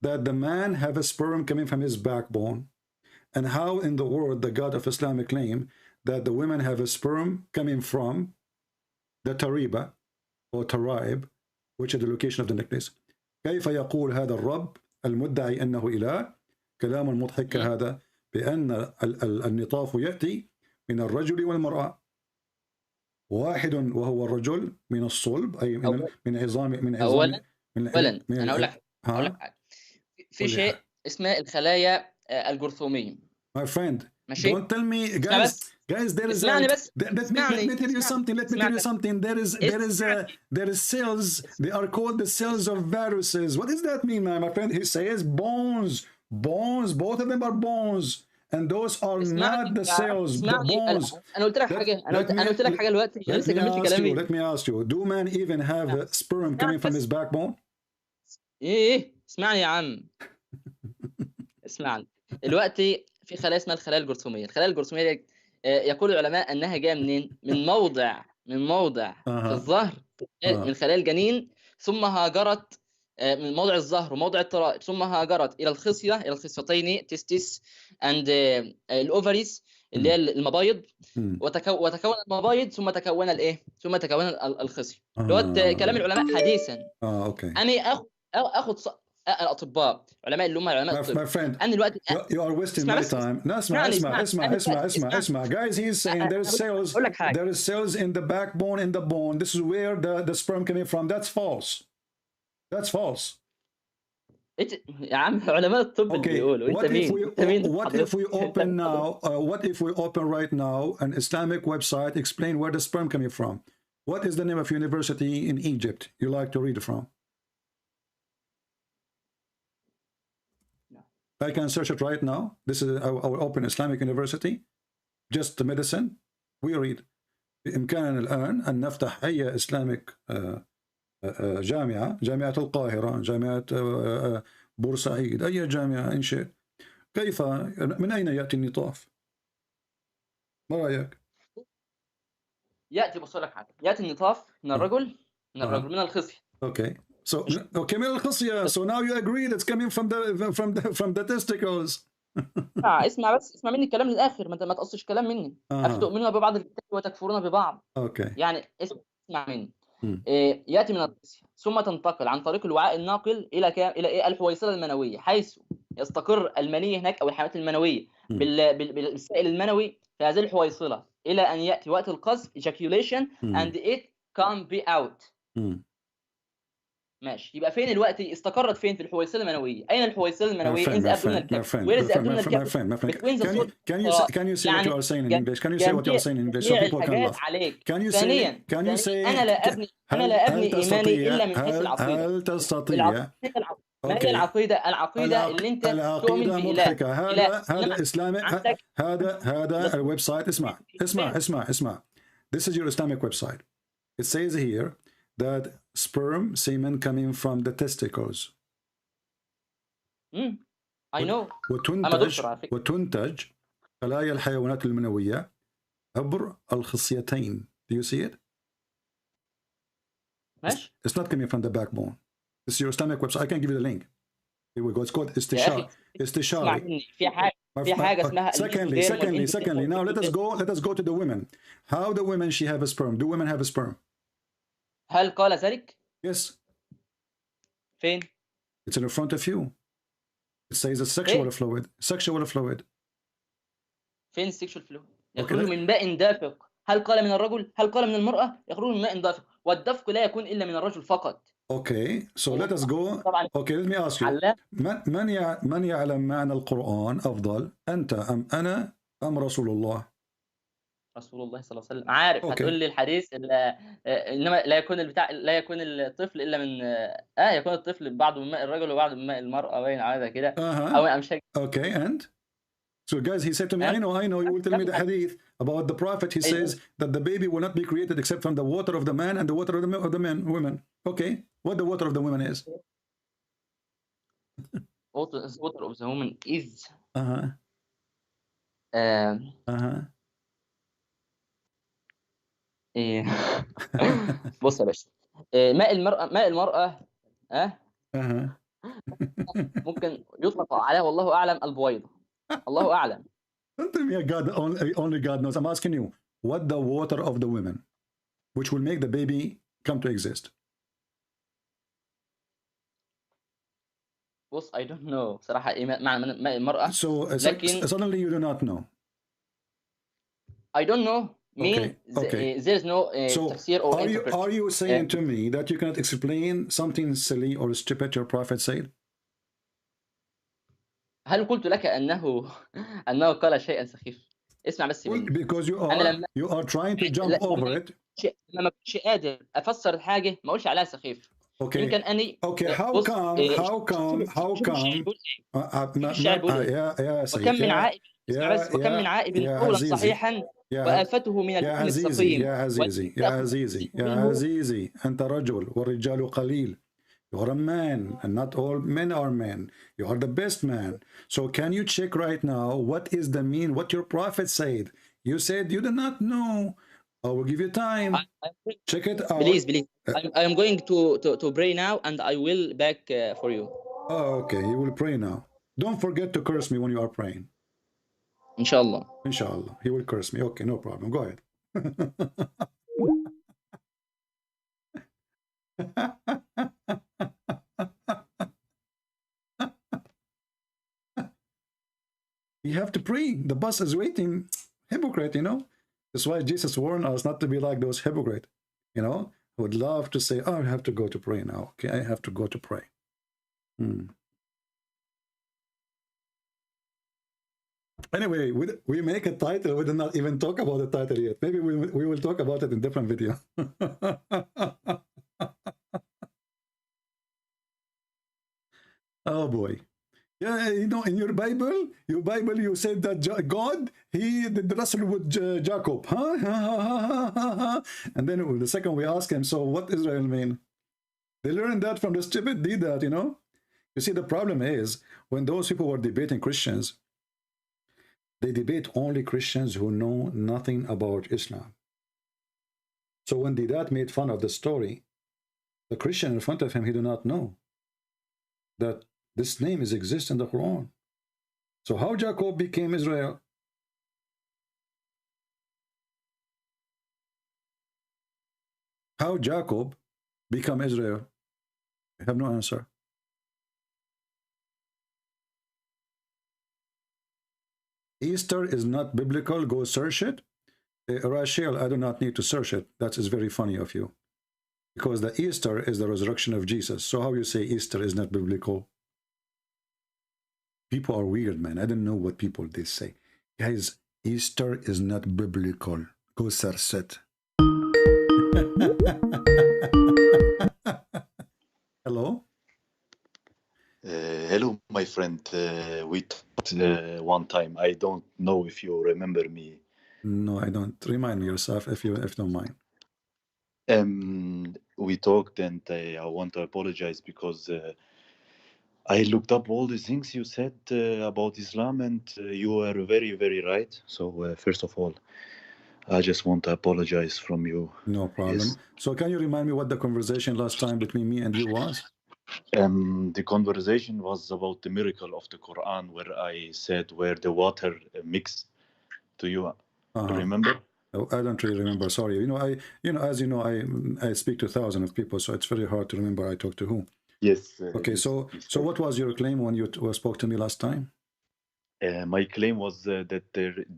that the man have a sperm coming from his backbone, and how in the world the God of Islam claim that the women have a sperm coming from the tariba or taraib, which is the location of the necklace? كيف يقول هذا الرب المدعي أنه إله كلام مضحك هذا بأن النطاف يأتي من الرجل والمرأة واحد وهو الرجل من الصلب أي من عظام أولا أنا أقول لك حاجة. في شيء اسمه الخلايا الجرثومية. My friend, don't tell me, guys. There is. Let me tell you something. There is cells. They are called the cells of viruses. What does that mean, my friend? He says bones. Both of them are bones. and those are not the cells, the bones. انا قلت لك حاجه، انا قلت لك حاجه دلوقتي لسه كملت كلامي. Let me ask you, do men even have sperm coming from his backbone? ايه اسمعني يا عم. اسمعني دلوقتي في خلايا اسمها الخلايا الجرثوميه. الخلايا الجرثوميه دي يقول العلماء انها جايه منين؟ من موضع في الظهر من خلايا الجنين، ثم هاجرت من موضع الظهر وموضع الترائب، ثم هاجرت الى الخصيه، الى الخصيتين تستيس اند الاوفريز اللي هي المبايض، وتكون المبايض ثم تكون الايه؟ ثم تكون الخصيه. اللي هو كلام العلماء حديثا. اوكي. انا اخذ الاطباء علماء اللي هم علماء الطب. انا دلوقتي you are wasting my time. لا اسمع guys, he's saying there is cells in the backbone, in the bone. This is where the sperm coming from. That's false. يا عم علماء الطب اللي بيقولوا. انت مين؟ What if we open now? What if we open right now an Islamic website, explain where the sperm coming from? What is the name of university in Egypt you like to read from? I can search it right now. This is our open Islamic university. Just medicine. We read. بإمكاننا الآن أن نفتح أي إسلامك جامعة القاهرة، جامعة بورسعيد، أي جامعة إن شئت. كيف من أين يأتي النطاف؟ ما رأيك؟ يأتي بص لك حاجة، يأتي النطاف من الرجل من الخصية. Okay. So من الخصية. So now you agree that's coming from the testicles. اسمع مني الكلام للآخر، ما تقصش كلام مني. أفتؤمنون ببعض الكتاب وتكفرون ببعض. Okay. يعني اسمع مني. يأتي من الخصية ثم تنتقل عن طريق الوعاء الناقل إلى الحويصلة المنوية، حيث يستقر المني هناك أو الحيوانات المنوية بالسائل المنوي في هذه الحويصلة إلى أن يأتي وقت القذف ejaculation and it can be out. ماشي. يبقى فين الوقت استقرت فين؟ في الحويصلة المنوية. أين الحويصلة المنوية؟ in the abdominal cavity. Where is the abdominal cavity? Between the soul. Can you say what you are saying in English? Can you say what you are saying in English so people can laugh? Can you say أنا لا أبني إيماني إلا من حيث العقيدة. هل تستطيع؟ ما هي العقيدة اللي أنت تؤمن بإله؟ هذا إسلامي. هذا الويب سايت. اسمع. This is your Islamic website. It says here that sperm semen coming from the testicles. I know. وتنتج خلايا الحيوانات المنوية عبر الخصيتين. Do you see it? It's not coming from the backbone. This is your Islamic website. I can give you the link. Here we go. It's called استشاري. في حاجة اسمها. Secondly. Now let us go to the women. How the women she have a sperm? Do women have a sperm? هل قال ذلك؟ Yes. فين؟ It's in front of you. It says a sexual fluid. فين sexual fluid؟ يخرج من ماء دافق. هل قال من الرجل؟ هل قال من المرأة؟ يخرج من ماء دافق، والدفق لا يكون إلا من الرجل فقط. Okay, so let us go. Okay, let me ask you. من يعلم معنى القرآن أفضل؟ أنت أم أنا أم رسول الله؟ رسول الله صلى الله عليه وسلم. عارف. هتقول لي الحديث انما لا يكون الطفل الا من يكون الطفل بعض من ماء الرجل وبعض من ماء المرأة، باين على كده. او مش. Okay, and so guys, he said to me, I know you will tell me the hadith about the prophet. He says that the baby will not be created except from the water of the man and the water of the women. Okay, what the water of the women is? Water of the woman is بص يا باشا، ماء المرأة ممكن يطلق عليها والله أعلم البويضة. الله أعلم. Don't tell me only God knows. I'm asking you, what the water of the women, which will make the baby come to exist? بص I don't know بصراحة إيه معنى ماء المرأة. So suddenly you do not know. I don't know. There is no tafsir or interpretation. Are you saying to me that you cannot explain something silly or stupid your prophet said? هل قلت لك أنه قال شيئا سخيف؟ اسمع بس مني. Because you are trying to jump over it. لما كنتش قادر أفسر الحاجة ما أقولش عليها سخيف. Okay. يمكن أني. Okay. How come? وكم من عائب اسمع بس وكم من عائب قولا صحيحا وآفته من الحكم السقيم يا عزيزي أنت رجل والرجال قليل. You are a man, and not all men are men. You are the best man. So can you check right now what is the mean, what your prophet said? You said you do not know. I will give you time. Check it out. Please. I am going to pray now, and I will back for you. Oh, okay. You will pray now. Don't forget to curse me when you are praying. Inshallah. Inshallah. He will curse me. Okay, no problem. Go ahead. You have to pray. The bus is waiting. Hypocrite, you know. That's why Jesus warned us not to be like those hypocrites. You know, I would love to say, oh, I have to go to pray now. Okay, I have to go to pray. Anyway, we make a title. We did not even talk about the title yet. Maybe we will talk about it in a different video. Oh boy. Yeah, you know, in your Bible, you said that God, he did wrestle with Jacob. Huh? And then the second we ask him, so what Israel mean? They learned that from the stupid did that, you know? You see, the problem is, when those people were debating Christians, they debate only Christians who know nothing about Islam. So when Didat made fun of the story, the Christian in front of him, he do not know that this name exists in the Quran. So how Jacob became Israel? How Jacob become Israel? I have no answer. Easter is not biblical. Go search it. Rachel, I do not need to search it. That is very funny of you. Because the Easter is the resurrection of Jesus. So how you say Easter is not biblical? People are weird, man. I don't know what people they say. Guys, Easter is not biblical. Go search it. Hello? Hello, my friend. We talked one time. I don't know if you remember me. No, I don't. Remind me yourself if you don't mind. We talked, and I want to apologize because I looked up all the things you said about Islam, and you were very, very right. So first of all, I just want to apologize from you. No problem. Yes. So can you remind me what the conversation last time between me and you was? The conversation was about the miracle of the Quran, where I said where the water mixed. Do you remember? Oh, I don't really remember. Sorry. As you know, I speak to thousands of people, so it's very hard to remember I talked to who. Yes. Okay. So what was your claim when you spoke to me last time? My claim was that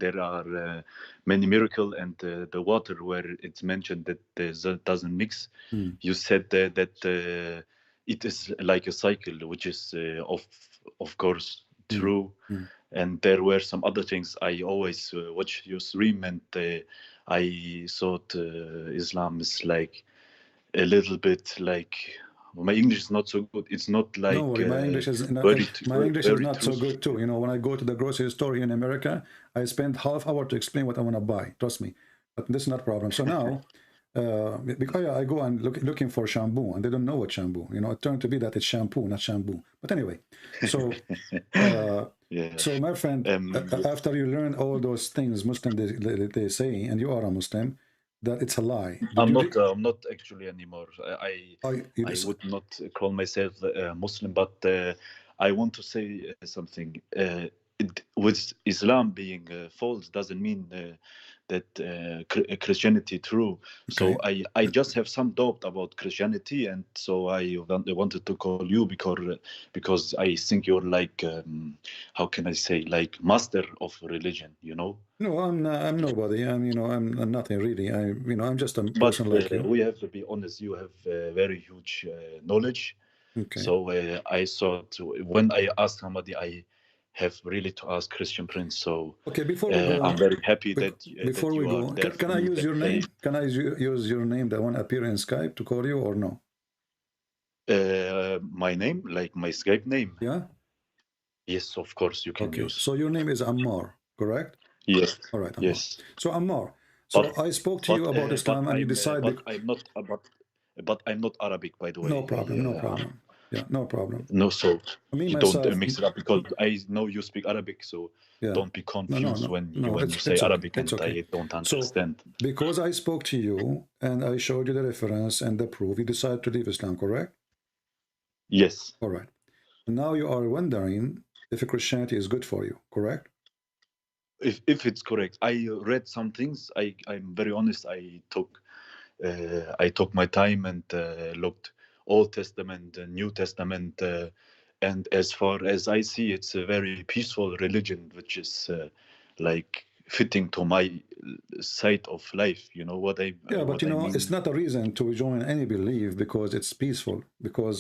there are many miracles, and the water where it's mentioned that doesn't mix. You said that it is like a cycle, which is of course true. And there were some other things. I always watch your stream, and I thought Islam is like a little bit like. My English is not so good. It's not like no worry, my English is not, so good too. You know, when I go to the grocery store here in America, I spend half hour to explain what I want to buy. Trust me, but this is not a problem. So now, because I go and looking for shampoo, and they don't know what shampoo. You know, it turned to be that it's shampoo, not shampoo. But anyway, so so my friend, after you learn all those things, Muslim they say, and you are a Muslim, that it's a lie. I'm not actually anymore. I would not call myself Muslim, but I want to say something. With Islam being false doesn't mean that Christianity true. Okay. So I just have some doubt about Christianity, and so I wanted to call you because I think you're like how can I say, like master of religion, you know? No, I'm nobody. I'm nothing really. I'm just a person like you. We have to be honest. You have very huge knowledge. Okay. So I thought when I asked somebody, I have really to ask Christian Prince. So okay, before we go, I'm very happy before we go, can I use your name? Can I use your name that one appear in Skype to call you or no? My name, like my Skype name. Yeah. Yes, of course you can use. So your name is Ammar, correct? Yes. All right, Ammar. Yes. So Ammar, so I spoke to you about Islam, and you decided. But I'm not Arabic, by the way. No problem. No problem. Yeah, no problem. No, so Me you myself, don't mix it up, because I know you speak Arabic, so don't be confused when you say Arabic and I don't understand. So, because I spoke to you and I showed you the reference and the proof, you decided to leave Islam, correct? Yes. All right. Now you are wondering if Christianity is good for you, correct? If it's correct, I read some things. I'm very honest. I took my time and looked Old Testament, New Testament, and as far as I see, it's a very peaceful religion, which is like fitting to my side of life. You know what I? Yeah, but you know, mean? it's not a reason to join any belief because it's peaceful. Because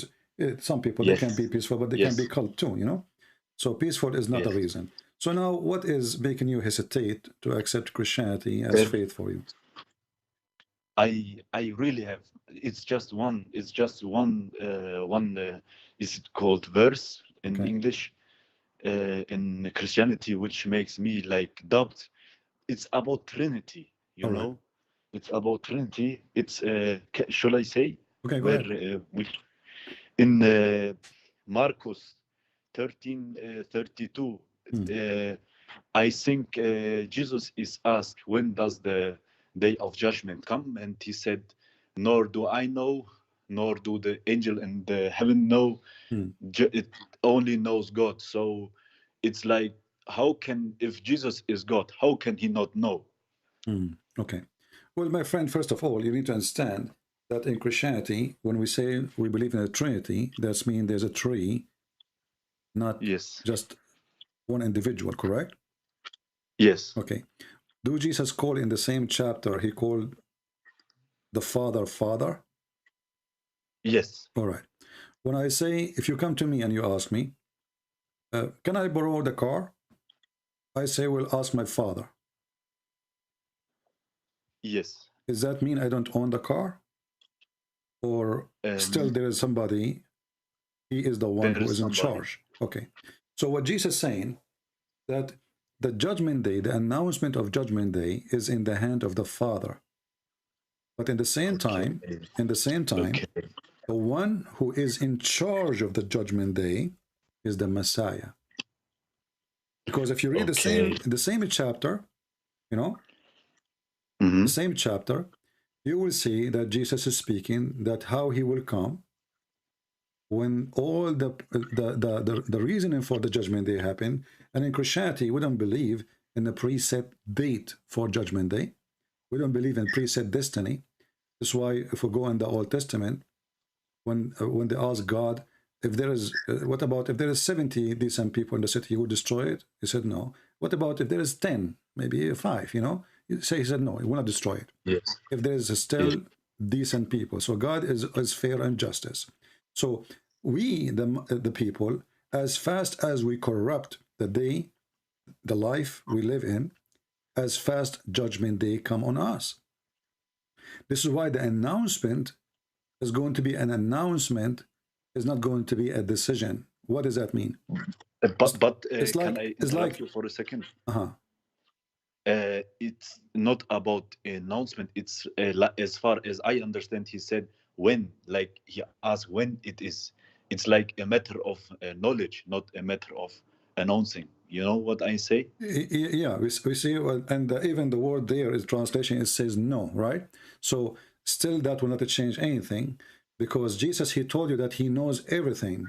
some people Yes. they can be peaceful, but they Yes. can be cult too. You know, so peaceful is not a reason. So now, what is making you hesitate to accept Christianity as faith for you? I really have. It's just one. It's just one. Is it called verse in English? In Christianity, which makes me like doubt. It's about Trinity. You know, it's about Trinity. It's shall I say? Okay, go ahead. In Marcus 13:32. I think Jesus is asked, when does the day of judgment come? And he said, nor do I know, nor do the angel in the heaven know. It only knows God. So it's like, how can, if Jesus is God, how can he not know? Okay. Well, my friend, first of all, you need to understand that in Christianity, when we say we believe in a Trinity, that means there's a tree, not just one individual, correct? Yes. Okay. Do Jesus call in the same chapter, he called the Father, Father? Yes. All right. When I say, if you come to me and you ask me, can I borrow the car? I say, well, ask my father. Yes. Does that mean I don't own the car? Or still there is somebody, he is the one who is in charge. Okay. So what Jesus is saying, that the judgment day, the announcement of judgment day is in the hand of the Father. But in the same time, the one who is in charge of the judgment day is the Messiah. Because if you read the same chapter, you know, the same chapter, you will see that Jesus is speaking that how he will come when all the reasoning for the judgment day happen. And in Christianity, we don't believe in a preset date for judgment day. We don't believe in preset destiny. That's why if we go in the Old Testament, when they ask God, if there is, what about if there is 70 decent people in the city, you would destroy it? He said no. What about if there is 10, maybe 5, you know? He said no, he will not destroy it. Yes. If there is still decent people. So God is fair and justice. So we, the people, as fast as we corrupt the day, the life we live in, as fast judgment day come on us. This is why the announcement is going to be an announcement, is not going to be a decision. What does that mean? But it's like, can I interrupt you for a second? It's not about announcement. It's as far as I understand, he said when, like he asked when it is. It's like a matter of knowledge, not a matter of announcing. You know what I say? Yeah, we see, and even the word there is translation, it says no, right? So still that will not change anything, because Jesus, he told you that he knows everything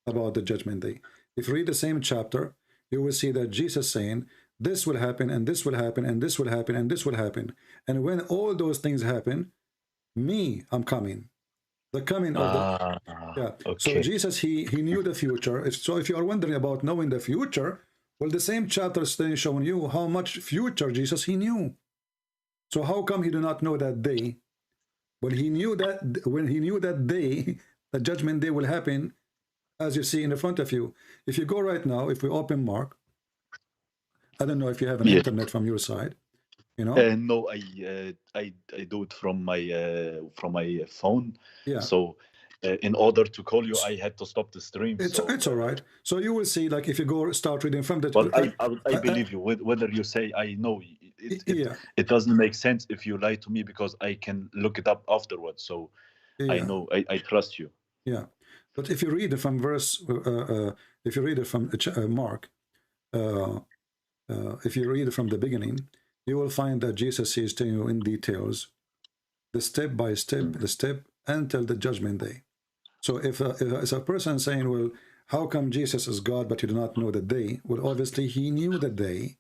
about the judgment day. If you read the same chapter, you will see that Jesus saying, this will happen, and this will happen, and this will happen, and this will happen. And when all those things happen, I'm coming. The coming of the... Yeah. Okay. So Jesus, he knew the future. So if you are wondering about knowing the future, well, the same chapter is showing you how much future Jesus, he knew. So how come he did not know that day? When he knew that day, the judgment day will happen, as you see in the front of you. If you go right now, if we open Mark, I don't know if you have an internet from your side, you know? No, I do it from my phone. Yeah. So in order to call you, I had to stop the stream. It's all right. So you will see, like, if you go start reading from the. But I believe you. Whether you say I know, it doesn't make sense if you lie to me, because I can look it up afterwards. So I know, I trust you. Yeah, but if you read it from verse, if you read it from Mark, if you read it from the beginning, you will find that Jesus is telling you in details, the step by step, the step until the judgment day. So if a person saying, well, how come Jesus is God but you do not know the day? Well, obviously he knew the day.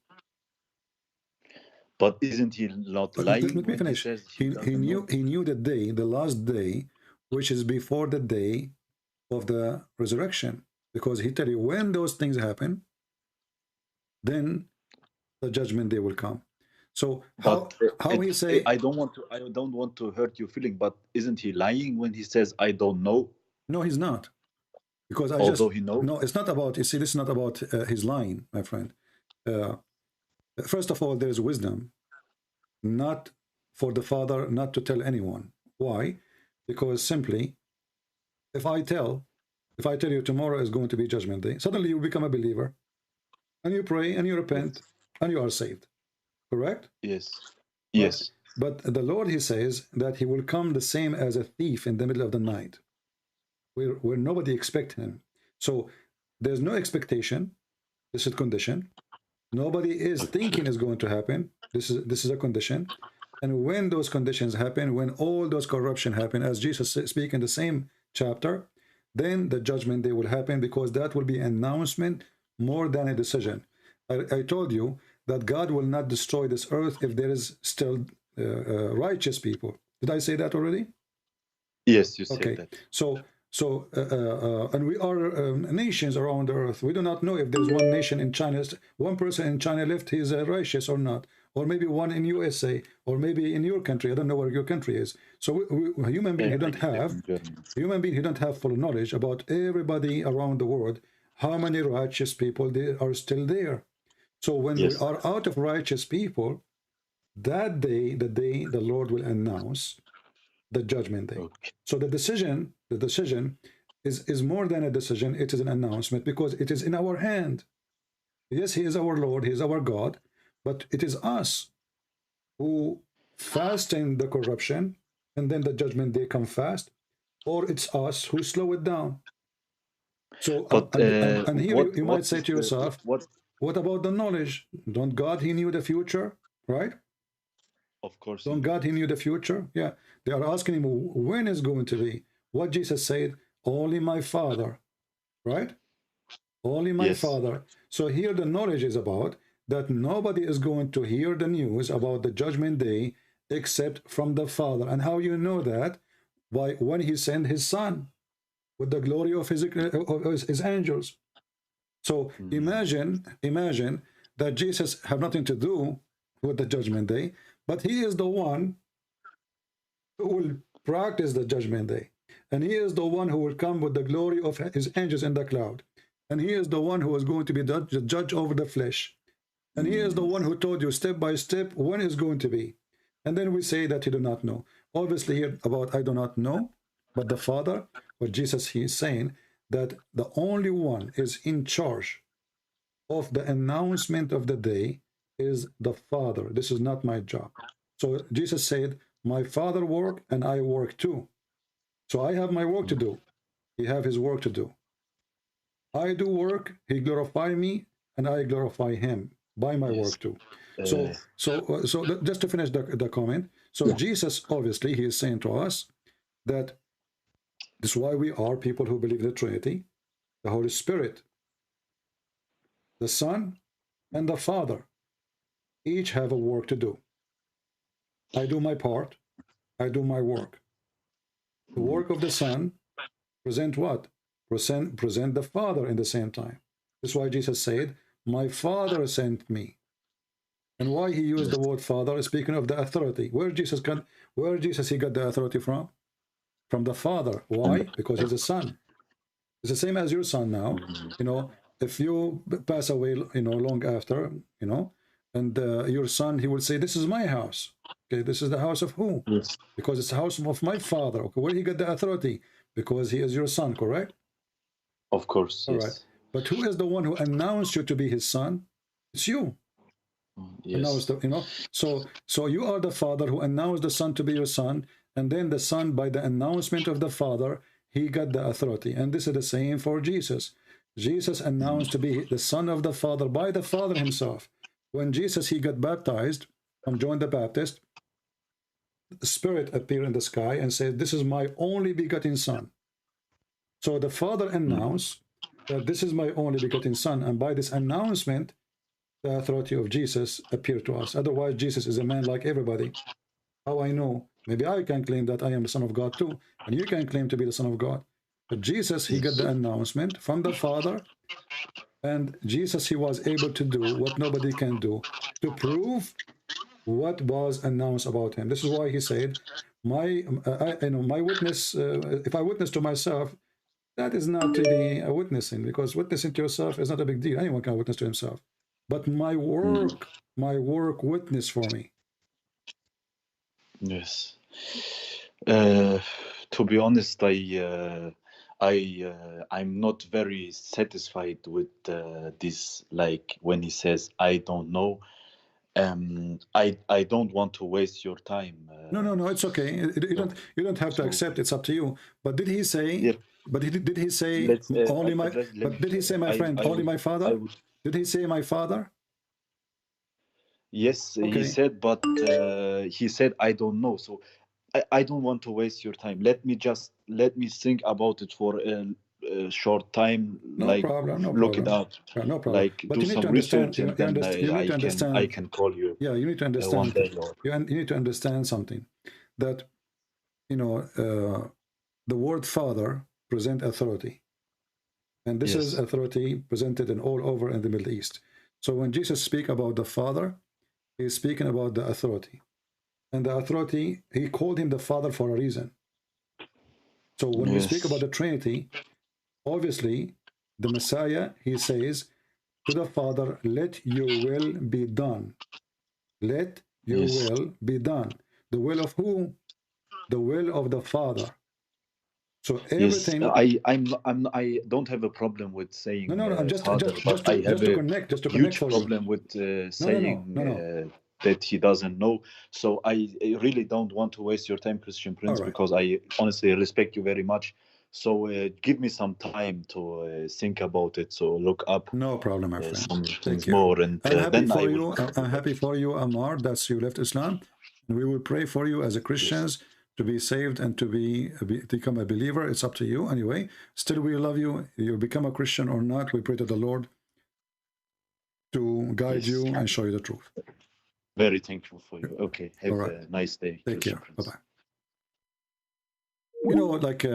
But isn't he not lying? Let me finish. He knew the day, the last day, which is before the day of the resurrection, because he tell you when those things happen, then the judgment day will come. So how he say, I don't want to hurt your feeling, but isn't he lying when he says I don't know? No, he's not, because he knows. No, it's not about. You see, this is not about his lying, my friend. First of all, there's wisdom, not for the Father not to tell anyone. Why? Because simply, if I tell you tomorrow is going to be judgment day, suddenly you become a believer, and you pray and you repent, and you are saved. Correct? Yes. Yes. But the Lord, he says that he will come the same as a thief in the middle of the night, where nobody expects him. So there's no expectation. This is condition. Nobody is thinking is going to happen. This is a condition. And when those conditions happen, when all those corruption happen, as Jesus speaks in the same chapter, then the judgment day will happen, because that will be an announcement more than a decision. I told you that God will not destroy this earth if there is still righteous people. Did I say that already? Yes, you said that. And we are nations around the earth. We do not know if there's one nation in China, one person in China left, he is righteous or not, or maybe one in USA, or maybe in your country. I don't know where your country is. So we human being who don't have full knowledge about everybody around the world, how many righteous people there are still there. So when we are out of righteous people, that day, the day the Lord will announce the judgment day. Okay. So the decision is more than a decision. It is an announcement, because it is in our hand. Yes, he is our Lord, he is our God, but it is us who fasten the corruption, and then the judgment day come fast, or it's us who slow it down. So, and here you might say to yourself, what about the knowledge? Don't God, he knew the future, right? Of course. Don't God, he knew the future? Yeah. They are asking him, when is going to be? What Jesus said, only my Father, right? Only my Father. So here the knowledge is about that nobody is going to hear the news about the judgment day except from the Father. And how you know that? By when he sent his Son with the glory of his angels. So imagine that Jesus have nothing to do with the judgment day, but he is the one who will practice the judgment day. And he is the one who will come with the glory of his angels in the cloud. And he is the one who is going to be the judge over the flesh. And he is the one who told you step by step when it's going to be. And then we say that you do not know. Obviously here about I do not know, but the Father, what Jesus he is saying, that the only one is in charge of the announcement of the day is the Father. This is not my job. So Jesus said, my Father work and I work too. So I have my work to do. He have his work to do. I do work, he glorify me, and I glorify him by my work too. So just to finish the comment. So Jesus, obviously, he is saying to us that this is why we are people who believe the Trinity, the Holy Spirit, the Son, and the Father. Each have a work to do. I do my part. I do my work. The work of the Son present what? Present the Father in the same time. That's why Jesus said, my Father sent me. And why he used the word Father, speaking of the authority. Where Jesus he got the authority from? From the Father. Why? Because he's a son. It's the same as your son now. You know, if you pass away, you know, long after, you know, and your son, he will say, this is my house. Okay, this is the house of who? Yes. Because it's the house of my Father. Okay, where he got the authority? because he is your son, correct? Of course, all yes. right. But who is the one who announced you to be his son? It's you. Yes. You know, so you are the father who announced the son to be your son, and then the son, by the announcement of the father, he got the authority. And this is the same for Jesus. Jesus announced to be the son of the father by the father himself. When Jesus, he got baptized from John the Baptist, the Spirit appeared in the sky and said, "This is my only begotten son." So the father announced that this is my only begotten son, and by this announcement, the authority of Jesus appeared to us. Otherwise, Jesus is a man like everybody. How I know? Maybe I can claim that I am the Son of God too, and you can claim to be the Son of God. But Jesus, he got the announcement from the Father, and Jesus, he was able to do what nobody can do, to prove what was announced about him. This is why he said, my witness, if I witness to myself, that is not really a witnessing, because witnessing to yourself is not a big deal. Anyone can witness to himself. But my work witness for me. Yes. To be honest, I'm not very satisfied with this. Like when he says, "I don't know," I don't want to waste your time. No, it's okay. You don't have to accept. It's up to you. But did he say? Yeah. But did he say only my? But did he say, my friend, only my father? Did he say my father? Yes, okay. He said, but he said, "I don't know." So I don't want to waste your time. Let me think about it for a short time. No problem. Look it up. Yeah, no problem. Like but do some research, and then I can call you. Yeah, you need to understand. One day you need to understand something, that the word father present authority, and this is authority presented in all over in the Middle East. So when Jesus speak about the father, he's speaking about the authority. And the authority, he called him the Father for a reason. So when we speak about the Trinity, obviously, the Messiah, he says to the Father, "Let your will be done." Let your will be done. The will of who? The will of the Father. So everything. I don't have a problem with saying no. Just to connect. Just to connect. Huge problem with saying that he doesn't know. So I really don't want to waste your time, Christian Prince, because I honestly respect you very much. So give me some time to think about it. So look up. No problem, my friend. Some things more, and I'm happy for you, Ammar. That's you left Islam, and we will pray for you as a Christians to be saved and to become a believer. It's up to you anyway. Still, we love you. You become a Christian or not, we pray to the Lord to guide you and show you the truth. Very thankful for you. Okay, have a nice day. Take care. Bye-bye. You know, like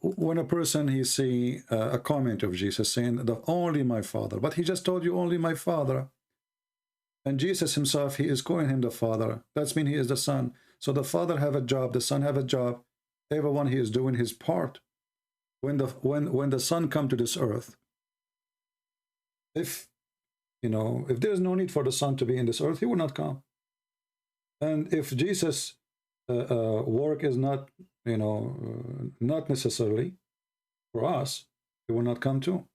when a person, he see a comment of Jesus saying that only my Father, but he just told you only my Father. And Jesus himself, he is calling him the Father. That means he is the Son. So the Father have a job, the Son have a job. Everyone, he is doing his part. When the Son come to this earth, if there's no need for the Son to be in this earth, he will not come. And if Jesus' work is not, not necessarily for us, he will not come too.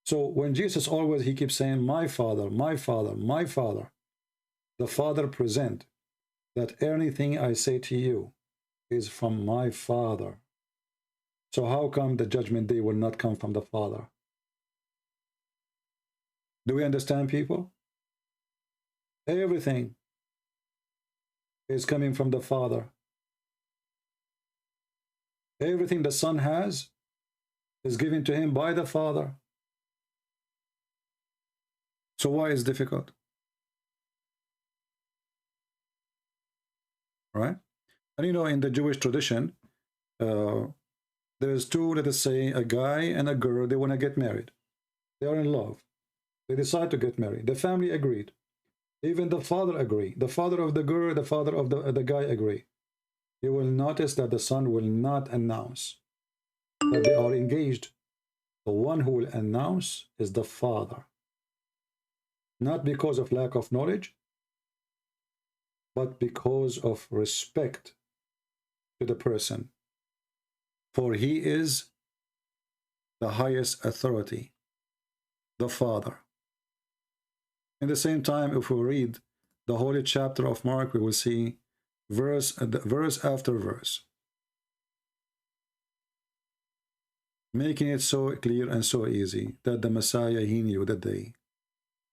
So when Jesus always, he keeps saying, my Father, my Father, my Father, the Father present that anything I say to you is from my Father. So how come the judgment day will not come from the Father? Do we understand, people? Everything is coming from the Father. Everything the Son has is given to him by the Father. So why is it difficult? Right? And in the Jewish tradition, there's two, let us say, a guy and a girl, they want to get married. They are in love. They decide to get married. The family agreed. Even the father agreed. The father of the girl, the father of the guy agree. You will notice that the son will not announce that they are engaged. The one who will announce is the father. Not because of lack of knowledge, but because of respect to the person. For he is the highest authority, the Father. In the same time, if we read the holy chapter of Mark, we will see verse after verse, making it so clear and so easy that the Messiah, he knew that day.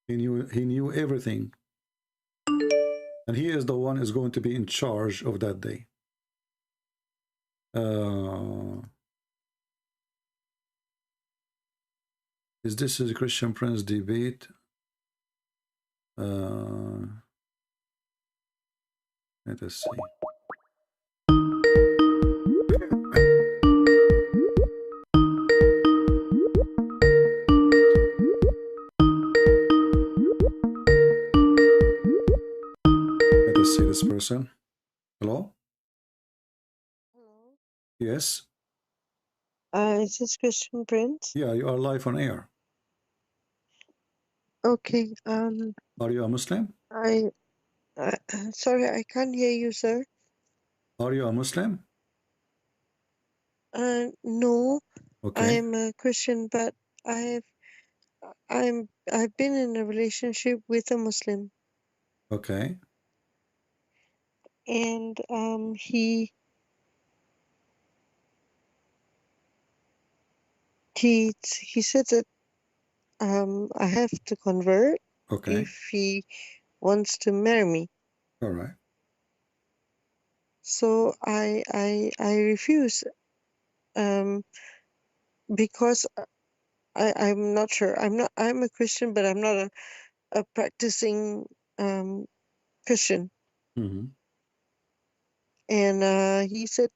He knew everything. And he is the one who is going to be in charge of that day. Is this a Christian Prince debate? Let us see. Let us see this person. Hello? Hello. Yes? Is this Christian Prince? Yeah, you are live on air. Okay. Are you a Muslim? Sorry, I can't hear you, sir. Are you a Muslim? No. Okay. I'm a Christian, but I've been in a relationship with a Muslim. Okay. And he said that I have to convert if he wants to marry me. All right. So I refuse because I'm not sure. I'm a Christian, but I'm not a practicing Christian. Mm-hmm. And he said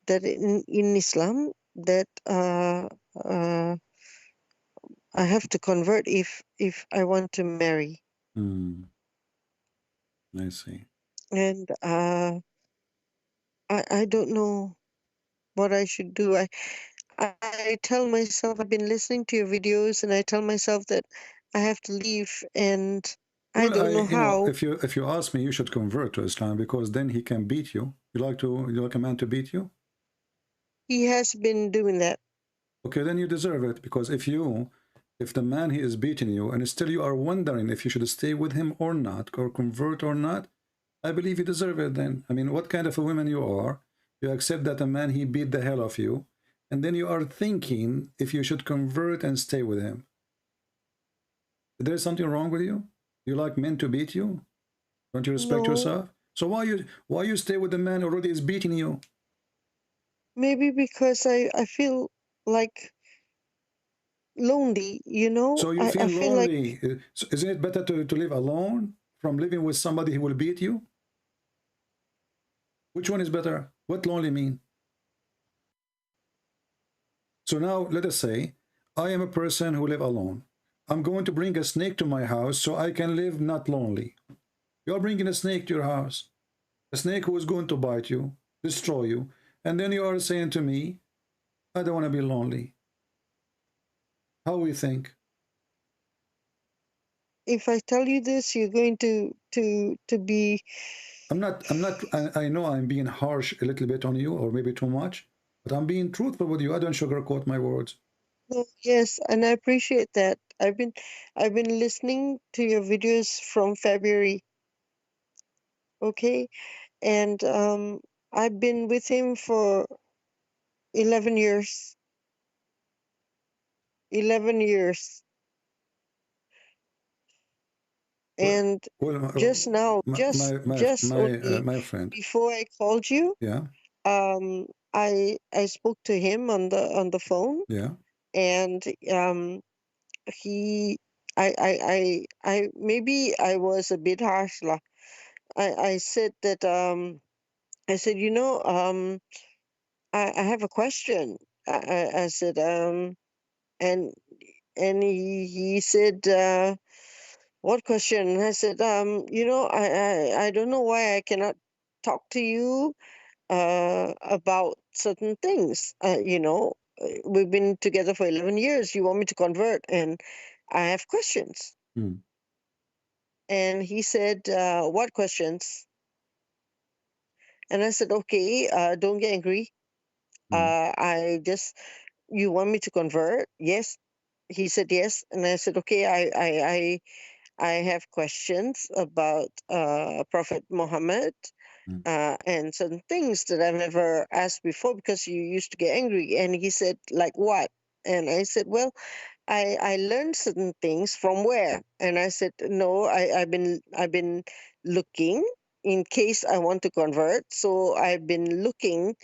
that in Islam that I have to convert if I want to marry. I see. And I don't know what I should do. I tell myself, I've been listening to your videos, and I tell myself that I have to leave, and I don't know how. If you ask me, you should convert to Islam, because then he can beat you. You like a man to beat you? He has been doing that. Okay, then you deserve it, because if the man he is beating you, and still you are wondering if you should stay with him or not, or convert or not, I believe you deserve it then. I mean, what kind of a woman you are? You accept that a man, he beat the hell of you, and then you are thinking if you should convert and stay with him. Is there something wrong with you? You like men to beat you? Don't you respect yourself? So why you stay with the man who already is beating you? Maybe because I feel like lonely, you know? So you feel I feel lonely. So isn't it better to live alone from living with somebody who will beat you? Which one is better? What lonely mean? So now let us say I am a person who live alone. I'm going to bring a snake to my house so I can live not lonely. You're bringing a snake to your house. A snake who is going to bite you, destroy you. And then you are saying to me, I don't want to be lonely. How we think? If I tell you this, you're going to be... I know I'm being harsh a little bit on you, or maybe too much, but I'm being truthful with you. I don't sugarcoat my words. Yes, and I appreciate that. I've been listening to your videos from February. Okay, and I've been with him for 11 years. 11 years. And just now, my friend, before I called you, I spoke to him on the phone. Yeah. And I maybe I was a bit harsh lah. I said that I said, you know, I have a question. I said and he said what question? I said you know, I don't know why I cannot talk to you about certain things. You know, we've been together for 11 years. You want me to convert, and I have questions. And he said, what questions? And I said, okay, don't get angry. You want me to convert? Yes. He said yes, and I said okay. I have questions about Prophet Muhammad and some things that I've never asked before because you used to get angry. And he said, like what? And I said, well, I learned certain things from where? And I said, no, I've been looking in case I want to convert. So I've been looking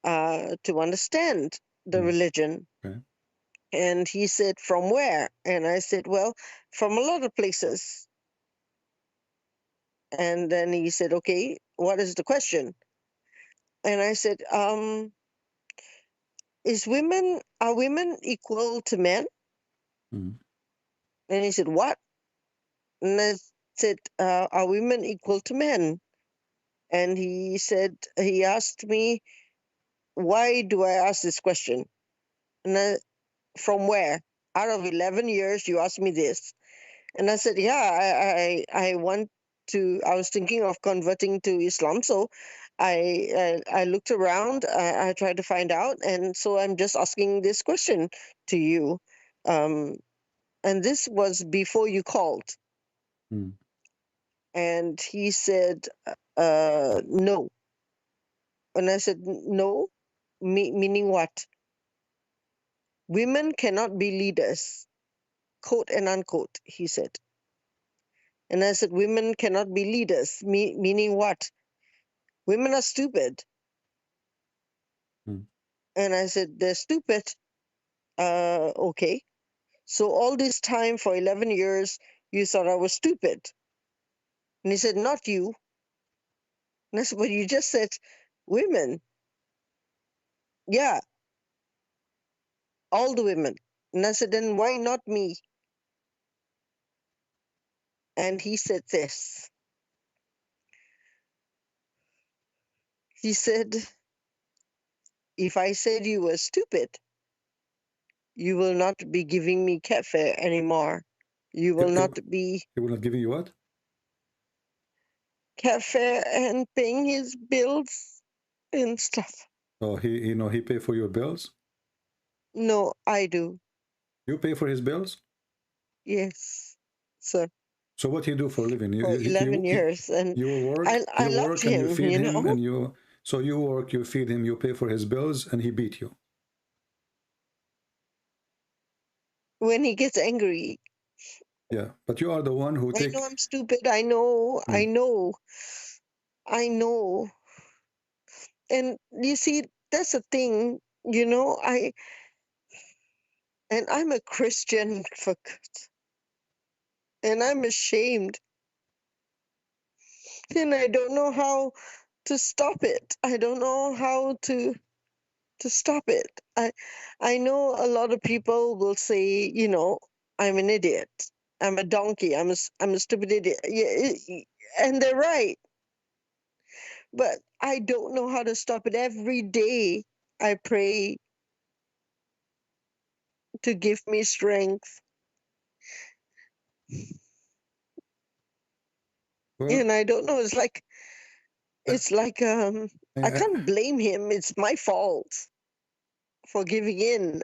to understand the religion. Okay. And he said, from where? And I said, well, from a lot of places. And then he said, okay, what is the question? And I said, are women equal to men? Mm. And he said, what? And I said, are women equal to men? And he said, he asked me, why do I ask this question? And from where? Out of 11 years, you asked me this. And I said, yeah, I was thinking of converting to Islam. So I looked around, I tried to find out. And so I'm just asking this question to you. And this was before you called. Mm. And he said, no. And I said, no, meaning what? Women cannot be leaders, quote and unquote, he said. And I said, women cannot be leaders, meaning what? Women are stupid. Mm. And I said, they're stupid. Okay. So all this time for 11 years, you thought I was stupid. And he said, not you. And I said, but you just said women. Yeah, all the women. And I said, then why not me? And he said this. He said, if I said you were stupid, you will not be giving me cafe anymore. You will not be... He will not give you what? Cafe and paying his bills and stuff. Oh, he pay for your bills? No, I do. You pay for his bills? Yes, sir. So what do you do for a living? For 11 years. And you work, I you love work him, and you feed him, know? and so you work, you feed him, you pay for his bills, and he beat you. When he gets angry. Yeah, but you are the one who I know I'm stupid. I know. I know. And you see, that's the thing, and I'm a Christian, for God. And I'm ashamed. And I don't know how to stop it. I don't know how to stop it. I know a lot of people will say, I'm an idiot. I'm a donkey. I'm a stupid idiot. Yeah, and they're right. But I don't know how to stop it. Every day I pray to give me strength. Well, and I don't know. It's like I can't blame him. It's my fault for giving in.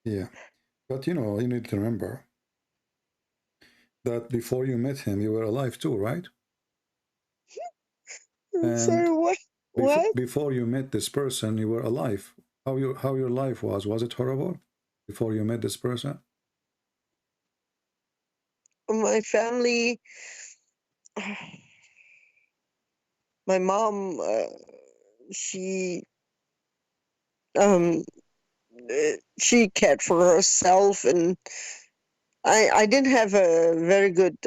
Yeah, but you need to remember that before you met him, you were alive too, right? Sorry, what? Before you met this person, you were alive. How your life was it horrible before you met this person? My family, my mom, she cared for herself, and I didn't have a very good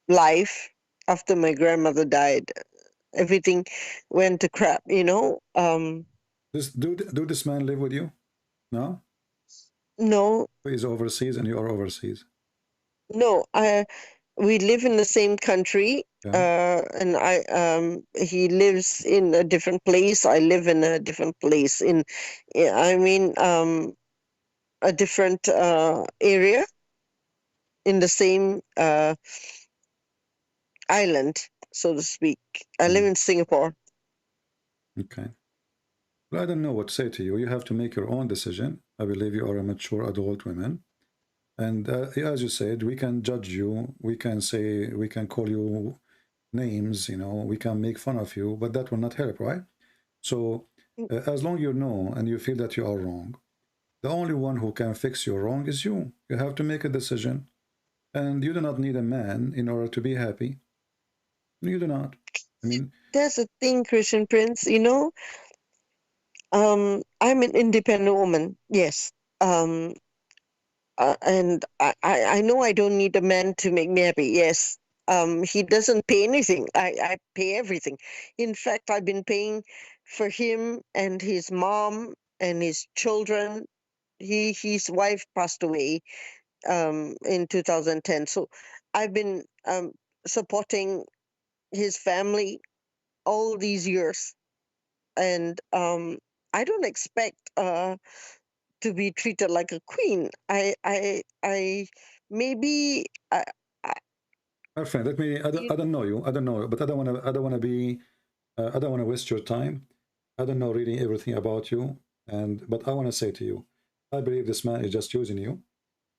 life after my grandmother died. Everything went to crap, Do this man live with you? No? No. He's overseas and you are overseas. No, we live in the same country, and he lives in a different place. I live in a different place a different area in the same island. so to speak. I live in Singapore. Okay. Well, I don't know what to say to you. You have to make your own decision. I believe you are a mature adult woman. And as you said, we can judge you. We can say, we can call you names, you know, we can make fun of you, but that will not help, right? So as long as you know and you feel that you are wrong, the only one who can fix your wrong is you. You have to make a decision. And you do not need a man in order to be happy. You do not. I mean, that's the thing, Christian Prince. You know, I'm an independent woman. Yes. And I know I don't need a man to make me happy. Yes. He doesn't pay anything. I pay everything. In fact, I've been paying for him and his mom and his children. His wife passed away in 2010. So I've been supporting his family all these years. And I don't expect to be treated like a queen. Maybe my friend, let me. I don't know you. I don't know, but I don't want to. I don't want to be. I don't want to waste your time. I don't know really everything about you, but I want to say to you, I believe this man is just using you,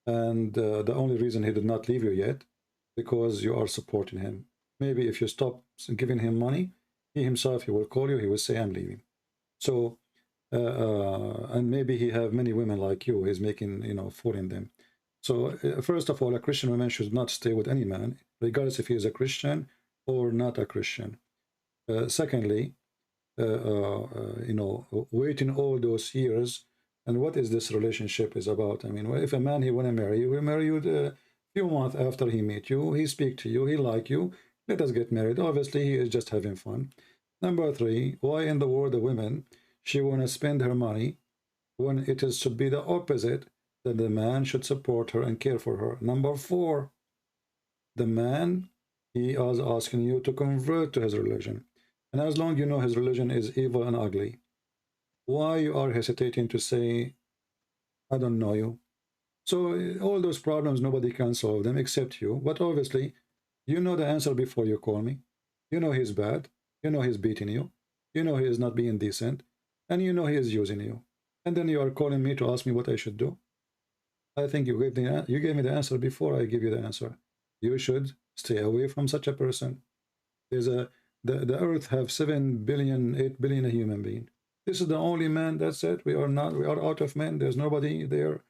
and the only reason he did not leave you yet, because you are supporting him. Maybe if you stop giving him money, he himself, he will call you. He will say, "I'm leaving." So, and maybe he have many women like you. He's making, you know, fooling them. So first of all, a Christian woman should not stay with any man, regardless if he is a Christian or not a Christian. Secondly, you know, waiting all those years, and what is this relationship is about? I mean, if a man he want to marry you, he marry you a few months after he meet you, he speak to you, he like you, let us get married. Obviously, he is just having fun. Number three, why in the world the women, she want to spend her money when it is should be the opposite, that the man should support her and care for her. Number four, the man, he is asking you to convert to his religion. And as long as you know his religion is evil and ugly, why you are hesitating to say, I don't know you? So all those problems, nobody can solve them except you. But obviously, you know the answer before you call me. You know he's bad. You know he's beating you. You know he is not being decent. And you know he is using you. And then you are calling me to ask me what I should do. I think you gave me the answer before I give you the answer. You should stay away from such a person. The earth have 7 billion, 8 billion human beings. This is the only man. That's it. We are out of men. There's nobody there.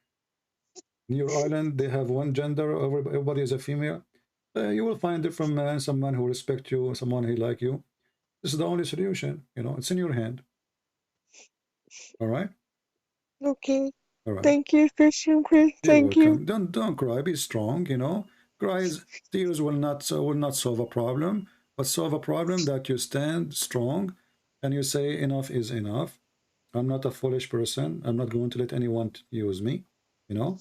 In your island, they have one gender. Everybody is a female. You will find different men, someone who respect you, someone who like you. This is the only solution. You know, it's in your hand. All right. Okay. All right. Thank you, Christian Prince. Thank you. Don't cry. Be strong. You know, tears will not solve a problem, but solve a problem that you stand strong, and you say enough is enough. I'm not a foolish person. I'm not going to let anyone use me. You know,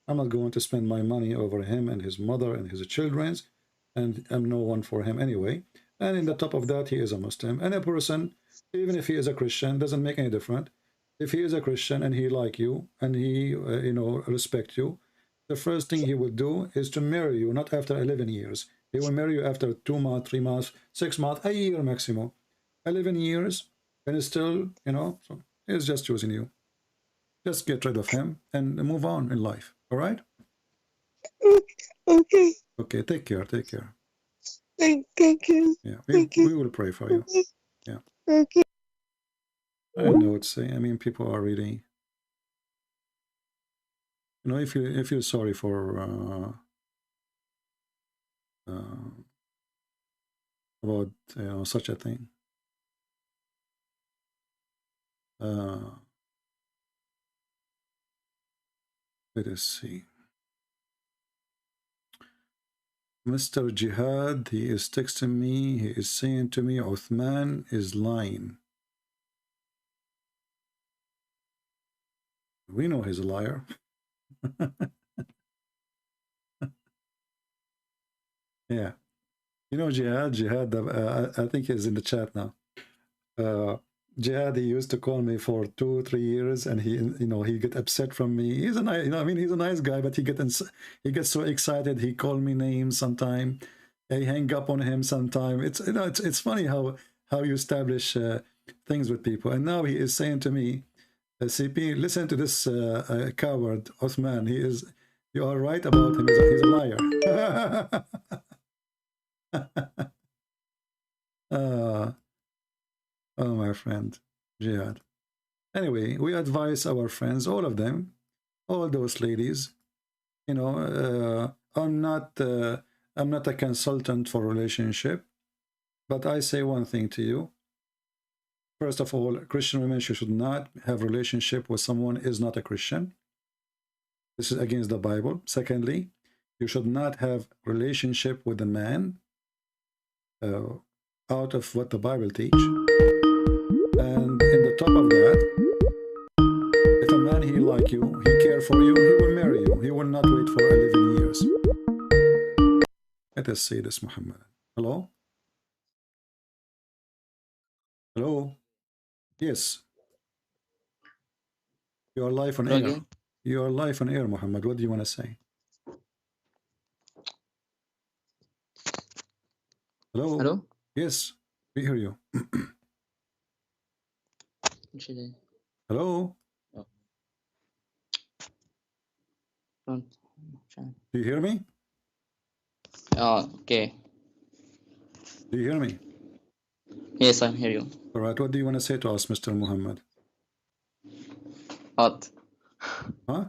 I'm not going to spend my money over him and his mother and his children's, and I'm no one for him anyway. And in the top of that, he is a Muslim. And a person, even if he is a Christian, doesn't make any difference. If he is a Christian and he like you and he, you know, respect you, the first thing he will do is to marry you, not after 11 years. He will marry you after 2 months, 3 months, 6 months, a year maximum. 11 years, and still, you know, so he's just choosing you. Just get rid of him and move on in life. All right? Okay. Okay, take care. Take care. Thank you. Yeah, we will pray for you. Yeah. Okay. I don't know what to say. I mean, people are really, you know, if you're sorry for about, you know, such a thing. Let us see. Mr. Jihad, he is texting me. He is saying to me, Uthman is lying. We know he's a liar. Yeah. You know, Jihad, I think he's in the chat now. Jihad, he used to call me for 2-3 years, and he, you know, he get upset from me. He's a nice, you know, I mean, he's a nice guy, but he gets so excited. He called me names sometime. I hang up on him sometime. It's funny how you establish things with people. And now he is saying to me, CP, listen to this coward Uthman. You are right about him. He's a liar. Oh, my friend, Jihad. Anyway, we advise our friends, all of them, all those ladies. You know, I'm not a consultant for relationship, but I say one thing to you. First of all, Christian women should not have relationship with someone who is not a Christian. This is against the Bible. Secondly, you should not have relationship with a man out of what the Bible teach. And in the top of that, if a man he like you, he care for you, he will marry you. He will not wait for 11 years. Let us say this, Muhammad. Hello? Hello? Yes. You are live on air. You are live on air, Muhammad. What do you want to say? Hello? Hello? Yes, we hear you. Hello? Do you hear me? Okay. Do you hear me? Yes, I hear you. All right. What do you want to say to us, Mr. Muhammad? What? Huh?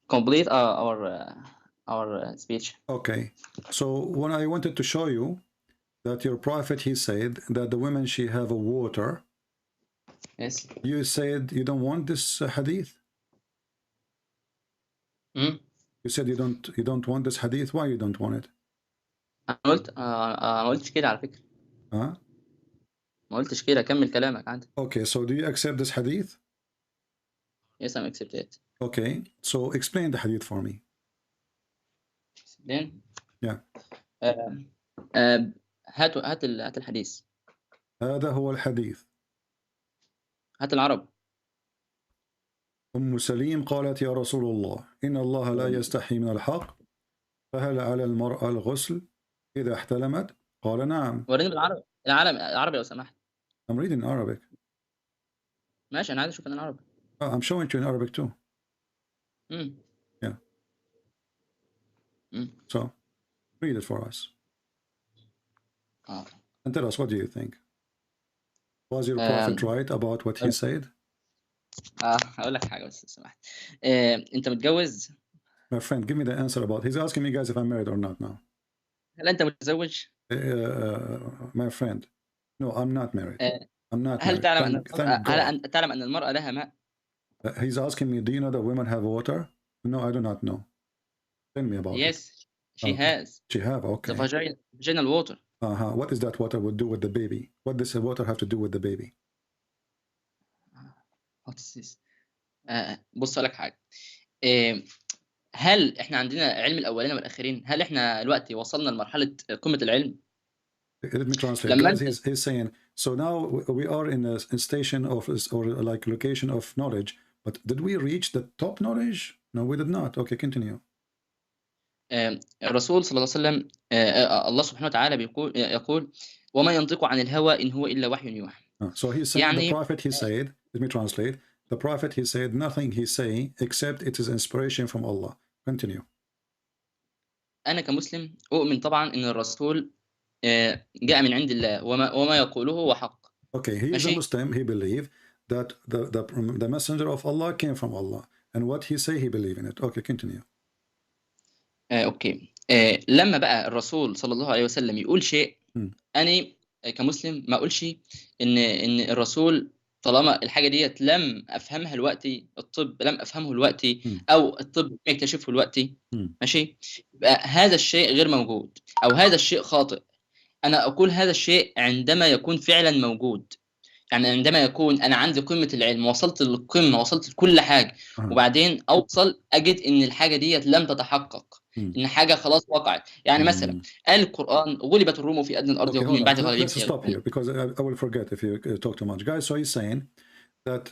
Complete our speech. Okay. So when I wanted to show you that your prophet, he said that the women, she have a water. Yes. You said you don't want this hadith. Hmm? You said you don't want this hadith. Why you don't want it? أنا قلتش كده على فكرة. Huh? ما قلتش كده. كمل كلامك عندي. Okay, so do you accept this hadith? Yes, I accept it. Okay, so explain the hadith for me. Then. Yeah. هات الحديث. هذا هو الحديث. هات العرب. أم سليم قالت يا رسول الله إن الله لا يستحي من الحق فهل على المرأة الغسل إذا احتلمت؟ قال نعم. وريني بالعربي. العربي لو سمحت. I'm reading Arabic. ماشي أنا عايز أشوف العربي. I'm showing you in Arabic too. Yeah. So read it for us. And tell us, what do you think? Was your prophet right about what he said? هقول لك حاجة بس سمحت. أنت متجوز؟ My friend, give me the answer about. He's asking me, guys, if I'm married or not now. هل أنت متزوج؟ My friend, no, I'm not married. I'm not هل married. تعلم أن المرأة لها ماء؟ He's asking me, do you know that women have water? No, I do not know. Tell me about it. Yes, she has. She have, okay. The vaginal water. What is that water would do with the baby? What does the water have to do with the baby? What is this? بص لك حاجة. هل احنا عندنا علم الأولين والآخرين؟ هل احنا دلوقتي وصلنا لمرحلة قمة العلم؟ Let me translate. He's saying, so now we are in a station of, or like location of knowledge, but did we reach the top knowledge? No, we did not. Okay, continue. الرسول صلى الله عليه وسلم الله سبحانه وتعالى يقول وما ينطق عن الهوى إن هو إلا وحي يوحى. So he's saying the prophet, he said, let me translate. The prophet, he said, nothing he say except it is inspiration from Allah. Continue. أنا كمسلم أؤمن طبعا إن الرسول جاء من عند الله وما يقوله هو حق. Okay, he is a Muslim. He believe that the messenger of Allah came from Allah, and what he say he believe in it. Okay, continue. اوكي. لما بقى الرسول صلى الله عليه وسلم يقول شيء أنا كمسلم ما أقولش إن الرسول طالما الحاجة ديت لم أفهمها دلوقتي، الطب لم أفهمه دلوقتي أو الطب يكتشفه دلوقتي، ماشي، يبقى هذا الشيء غير موجود أو هذا الشيء خاطئ. أنا أقول هذا الشيء عندما يكون فعلا موجود، يعني عندما يكون أنا عندي قمة العلم، وصلت للقمة، وصلت لكل حاجة، وبعدين أوصل أجد إن الحاجة ديت لم تتحقق، إن حاجة خلاص وقعت. يعني مثلا قال القرآن غلبت الروم في أدنى الأرض وهم من بعد غلبهم. Let's stop here because I will forget if you talk too much, guys. So he's saying that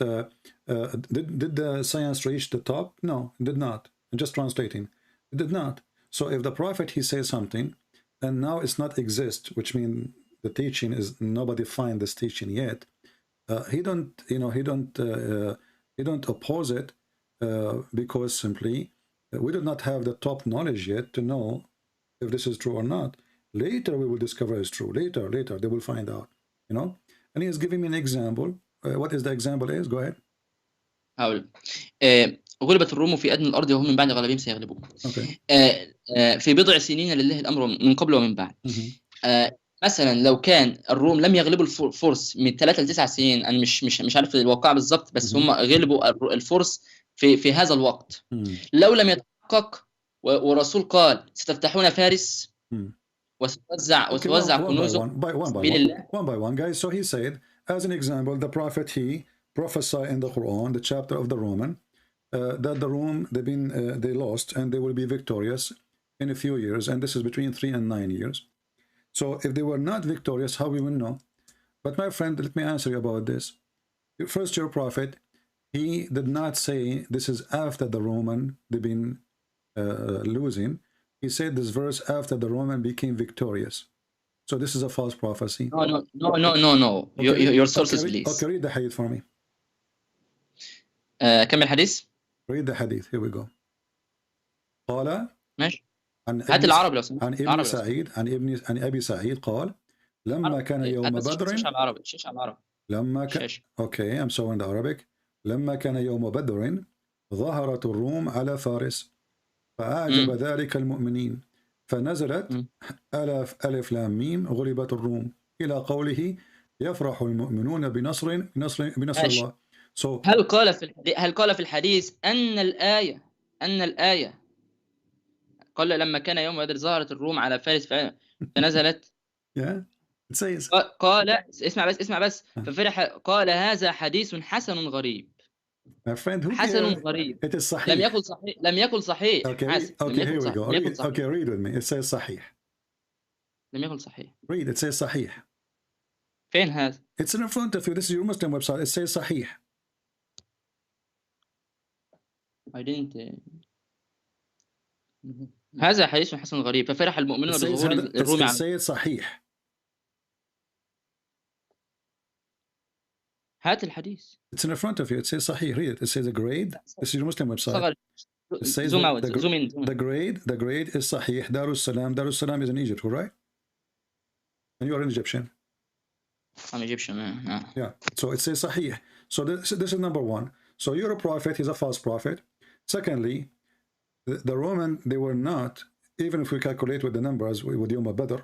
did the science reach the top? No, it did not. I'm just translating. It did not. So if the prophet he says something, and now it's not exist, which means the teaching is nobody find this teaching yet. He don't, you know, he don't oppose it because simply we do not have the top knowledge yet to know if this is true or not. Later we will discover it's true. Later they will find out, you know. And he is giving me an example. What is the example is? Go ahead. هقول غلبت الروم في أدنى الأرض وهم من بعد غلبهم سيغلبون. في بضع سنين لله الأمر من قبل ومن بعد. مثلا لو كان الروم لم يغلبوا الفرس من 3 ل 9 سنين، أنا مش عارف الواقع بالظبط، بس هم غلبوا الفرس في هذا الوقت. لو لم يتحقق ورسول قال ستفتحون فارس وتوزع كنوزه one by one guys. So he said, as an example, the prophet, he prophesied in the Quran, the chapter of the Roman, that the Rome they lost and they will be victorious in a few years, and this is between 3 and 9 years. So if they were not victorious, how we will know? But my friend, let me answer you about this. First, your prophet, he did not say this is after the Roman they've been losing. He said this verse after the Roman became victorious. So this is a false prophecy. No. Okay. Your sources, please. Okay, read the hadith for me. كم الحديث؟ Read the hadith. Here we go. قال ماشي. هات العربي لو سمحت. عن ابن سعيد عن ابي سعيد قال لما كان يوم بدر. شيش على العربي. شيش على العربي. لما كان. Okay, I'm showing the Arabic. لما كان يوم بدر ظهرت الروم على فارس فأعجب ذلك المؤمنين فنزلت ألف لام ميم غلبت الروم إلى قوله يفرح المؤمنون بنصر الله. So هل قال في الحديث أن الآية قال لما كان يوم بدر ظهرت الروم على فارس فنزلت قال اسمع بس ففرح قال هذا حديث حسن غريب. My friend, حسن غريب. It is صحيح. لم يكن صحيح. Okay, here we go. Okay, read with me. It says صحيح. لم يكن صحيح. Read. It says صحيح. فين هذا؟ It's in front of you. This is your Muslim website. It says صحيح. I didn't. هذا حديث حسن غريب ففرح المؤمنون بظهور الروم. It says صحيح. هات الحديث. It's in front of you. It says صحيح. Read it. It says a grade. This is your Muslim website. It says zoom out. Zoom in. The grade is صحيح. Darus Salam is in Egypt, right? And you are an Egyptian. I'm Egyptian, man. Yeah. So it says صحيح. So this is number one. So you're a prophet. He's a false prophet. Secondly, the Roman, they were not, even if we calculate with the numbers with Yom Badr,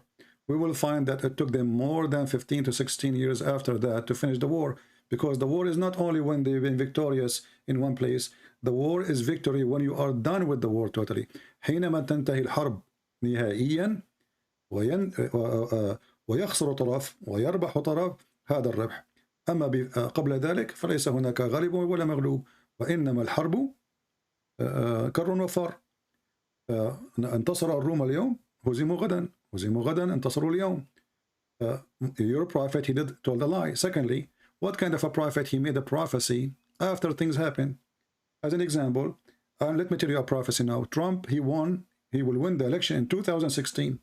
we will find that it took them more than 15 to 16 years after that to finish the war. Because the war is not only when they've been victorious in one place, the war is victory when you are done with the war totally. حينما تنتهي الحرب نهائيا ويخسر طرف ويربح طرف هذا الربح. أما قبل ذلك فليس هناك غالب ولا مغلوب وإنما الحرب كر وفر. انتصر الروم اليوم هزموا غدا انتصروا اليوم. Your prophet, he told a lie. Secondly, what kind of a prophet? He made a prophecy after things happen. As an example, let me tell you a prophecy now. Trump, he will win the election in 2016.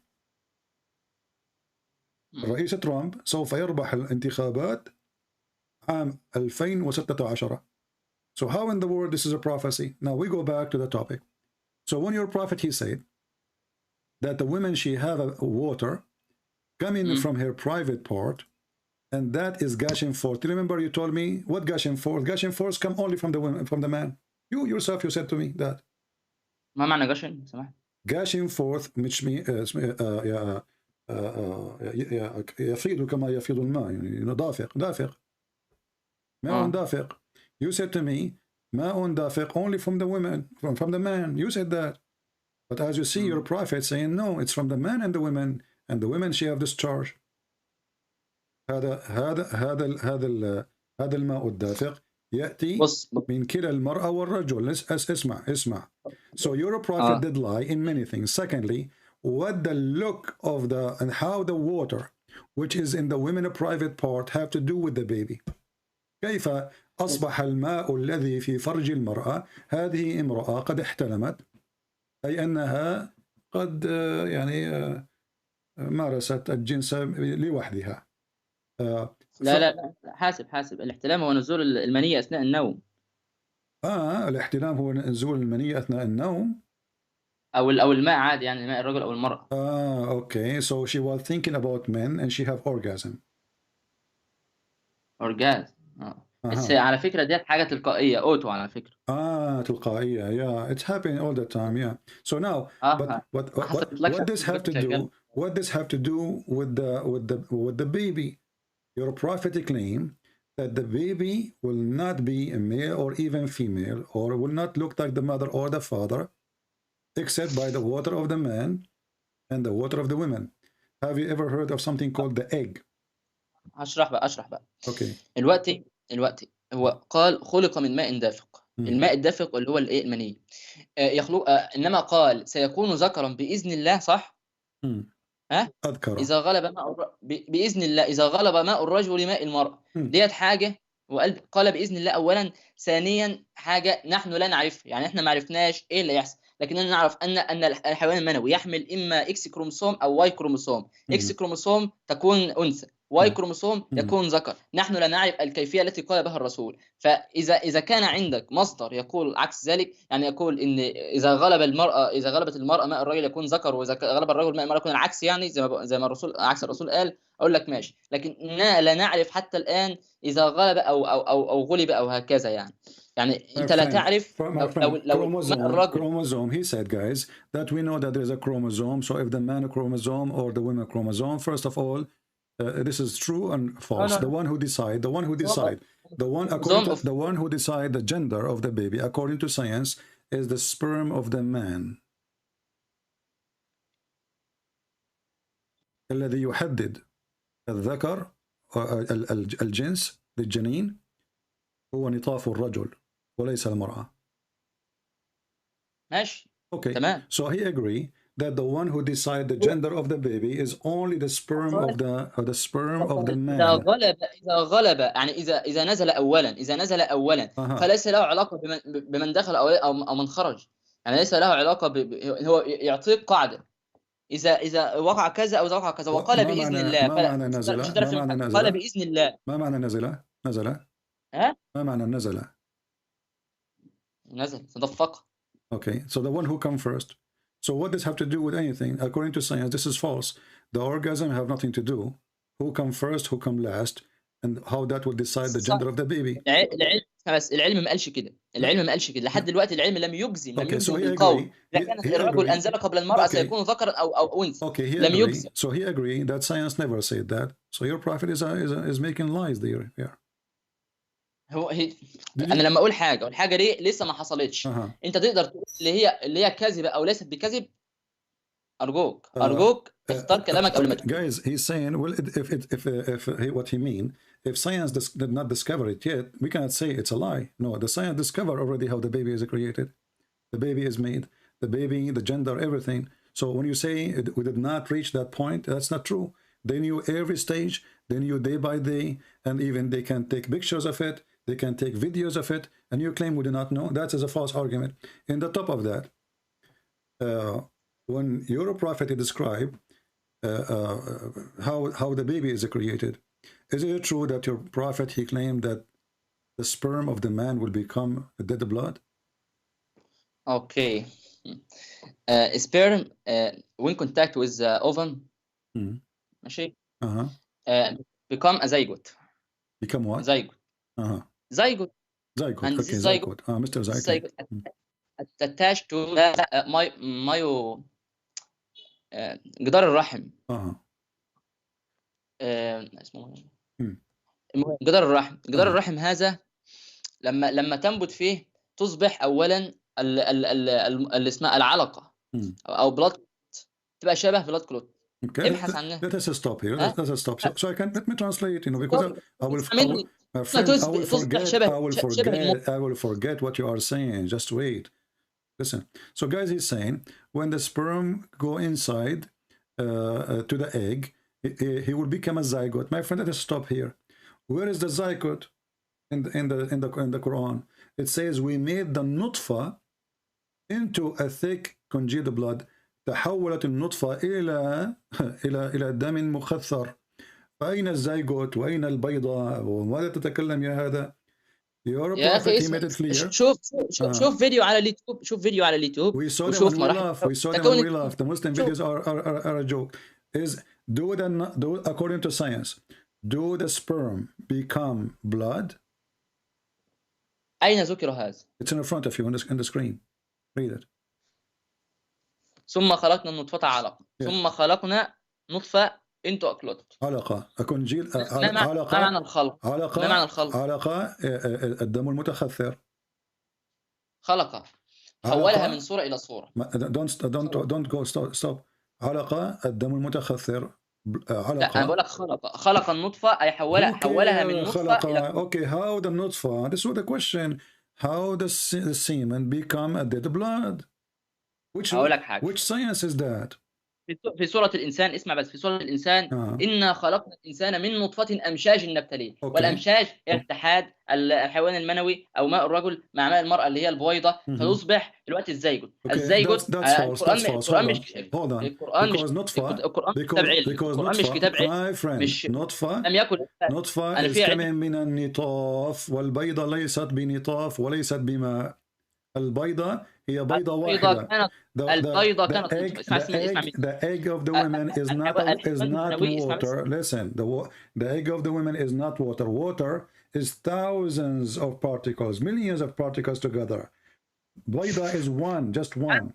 الرئيس ترامب سوف يربح الانتخابات عام 2016. So how in the world this is a prophecy? Now we go back to the topic. So when your prophet, he said that the women, she have a water coming from her private part, and that is gushing forth. Remember you told me what gushing forth? Gushing forth come only from the women, from the man. You yourself, you said to me that. ما معنى gushing؟ سمحت. Gushing forth which means يفيض كما يفيض الماء، يعني دافق ماء دافق. You said to me ماء دافق only from the women, from the man. You said that. But as you see, your prophet saying no, it's from the man and the women, and the women she have discharge. هذا الماء الدافق يأتي من كلا المرأة والرجل. اسمع. So your prophet did lie in many things. Secondly, what the look of the and how the water which is in the women private part have to do with the baby. كيف أصبح الماء الذي في فرج المرأة هذه امرأة قد احتلمت، أي أنها قد يعني مارست الجنس لوحدها. لا حاسب الاحتلام هو نزول المنية أثناء النوم. الاحتلام هو نزول المنية أثناء النوم أو الماء عادي، يعني ماء الرجل أو المرأة. okay, so she was thinking about men and she have orgasm. بس على فكرة ديت حاجة تلقائية، أوتو على فكرة. تلقائية. Yeah, it's happening all the time. Yeah. So now, what this have to do? What this have to do with the baby? Your prophetic claim that the baby will not be a male or even female, or will not look like the mother or the father, except by the water of the man and the water of the women. Have you ever heard of something called the egg? أشرح بقى. Okay. الوقت هو قال خلق من ماء دافق. الماء الدافق اللي هو الايه؟ المني. يخلق انما قال سيكون ذكرا باذن الله، صح؟ أذكر. اذا غلب ماء باذن الله، اذا غلب ماء الرجل ماء المرأة. ديت حاجه، وقال باذن الله اولا. ثانيا حاجه نحن لا نعرفها، يعني احنا ما عرفناش ايه اللي يحصل، لكننا نعرف ان الحيوان المنوي يحمل اما اكس كروموسوم او واي كروموسوم. اكس كروموسوم تكون انثى، واي كروموسوم يكون ذكر. نحن لا نعرف الكيفيه التي قال بها الرسول. فاذا كان عندك مصدر يقول عكس ذلك، يعني يقول ان اذا غلبت المراه ماء الرجل يكون ذكر، واذا غلب الرجل ماء المراه يكون العكس، يعني زي ما الرسول عكس الرسول قال، اقول لك ماشي. لكن لا نعرف حتى الان اذا غلب او غلب او هكذا، يعني انت لا تعرف لو chromosome. He said, guys, that we know that there is a chromosome. So if the man chromosome or the women chromosome, first of all, this is true and false. The one who decide the one who decide the gender of the baby according to science is the sperm of the man. الذي يحدد الذكر الجنس للجنين هو نطاف الرجل وليس المرأة. ماشي. Okay. تمام. So he agree that the one who decide the gender of the baby is only the sperm of the man. إذا غلب يعني إذا نزل أولا فليس له علاقة بمن دخل أو من خرج، يعني ليس له علاقة هو يعطيك قاعدة إذا وقع كذا أو إذا وقع كذا وقال بإذن الله. ما معنى نزل؟ قال بإذن الله. ما معنى نزل؟ ما معنى نزل تدفق. Okay, so the one who come first. So what does have to do with anything? According to science, this is false. The orgasm have nothing to do. Who come first, who come last, and how that will decide the gender of the baby. العلم ما قالش كده. لحد دلوقتي العلم لم يجزم بالقول. لكن الرجل أنزل قبل المرأة سيكون ذكرا أو أنثى. لم يجزم. So he agreed that science never said that. So your prophet is making lies there. Yeah. انا لما اقول حاجه والحاجه دي لسه ما حصلتش، انت تقدر تقول اللي هي كاذبه او ليست بكذب؟ ارجوك اختار كلامك قبل ما تقول. Guys, he's saying, well, if what he mean, if science did not discover it yet, we cannot say it's a lie. No, the science discovered already how the baby is created, the baby is made, the baby, the gender, everything. So when you say we did not reach that point, that's not true. They knew every stage, they knew day by day, and even they can take pictures of it. They can take videos of it, and you claim we do not know. That is a false argument. In the top of that, when your prophet described how the baby is created, is it true that your prophet, he claimed that the sperm of the man will become dead blood? Okay. Sperm when contact with the ovum, ماشي. Become a zygote. Become what? Zygote. Zygote. And okay, zygote. Mr. Zygote. Attached to جدار الرحم. اسمه جدار الرحم هذا لما تنبت فيه تصبح اولا اللي اسمها العلقه او بلاد، تبقى شبه بلاد كلوت. Okay, let us stop here. Let us stop. So let me translate, because I will forget what you are saying. Just wait. Listen. So guys, he's saying when the sperm go inside to the egg, he will become a zygote. My friend, let us stop here. Where is the zygote in the Quran? It says we made the nutfa into a thick congealed blood. تحولت النطفة إلى دم مخثر. فأين الزيجوت وأين البيضة وماذا تتكلم يا هذا؟ يا أخي شوف فيديو على اليوتيوب، شوف فيديو على اليوتيوب We saw them when we laugh. We saw them when we laugh. The Muslim videos are a joke. According to science, do the sperm become blood? أين ذكر هذا؟ It's in front of you on the screen. Read it. ثم خلقنا النطفة علقة. ثم خلقنا نطفة into a clot. علقة. أكون جيل. ما معنى الخلق؟ علقة. ما معنى الخلق؟ علقة الدم المتخثر. خلقة. حولها من صورة إلى صورة. Don't go stop. علقة الدم المتخثر. علقة. لا أنا بقول لك خلق النطفة أي حولها من نطفة إلى. Okay, how the نطفة? This was the question. How the semen become a dead blood? Which science is that? في سورة الإنسان، اسمع بس، في سورة الإنسان إنا خلقنا الإنسان من نطفة أمشاج نبتليه. والأمشاج هي اتحاد الحيوان المنوي أو ماء الرجل مع ماء المرأة اللي هي البويضة فيصبح دلوقتي الزيجوت. الزيجوت القرآن مش كتاب علم. مش نطفة لم يكن نطفة is coming من النطاف، والبيضة ليست بنطاف وليست بماء. البيضة هي بيضة واحدة. البيضة كانت the egg of the women is not water. Listen, the egg of the women is not water. Water is thousands of particles, millions of particles together. بيضة is one, just one.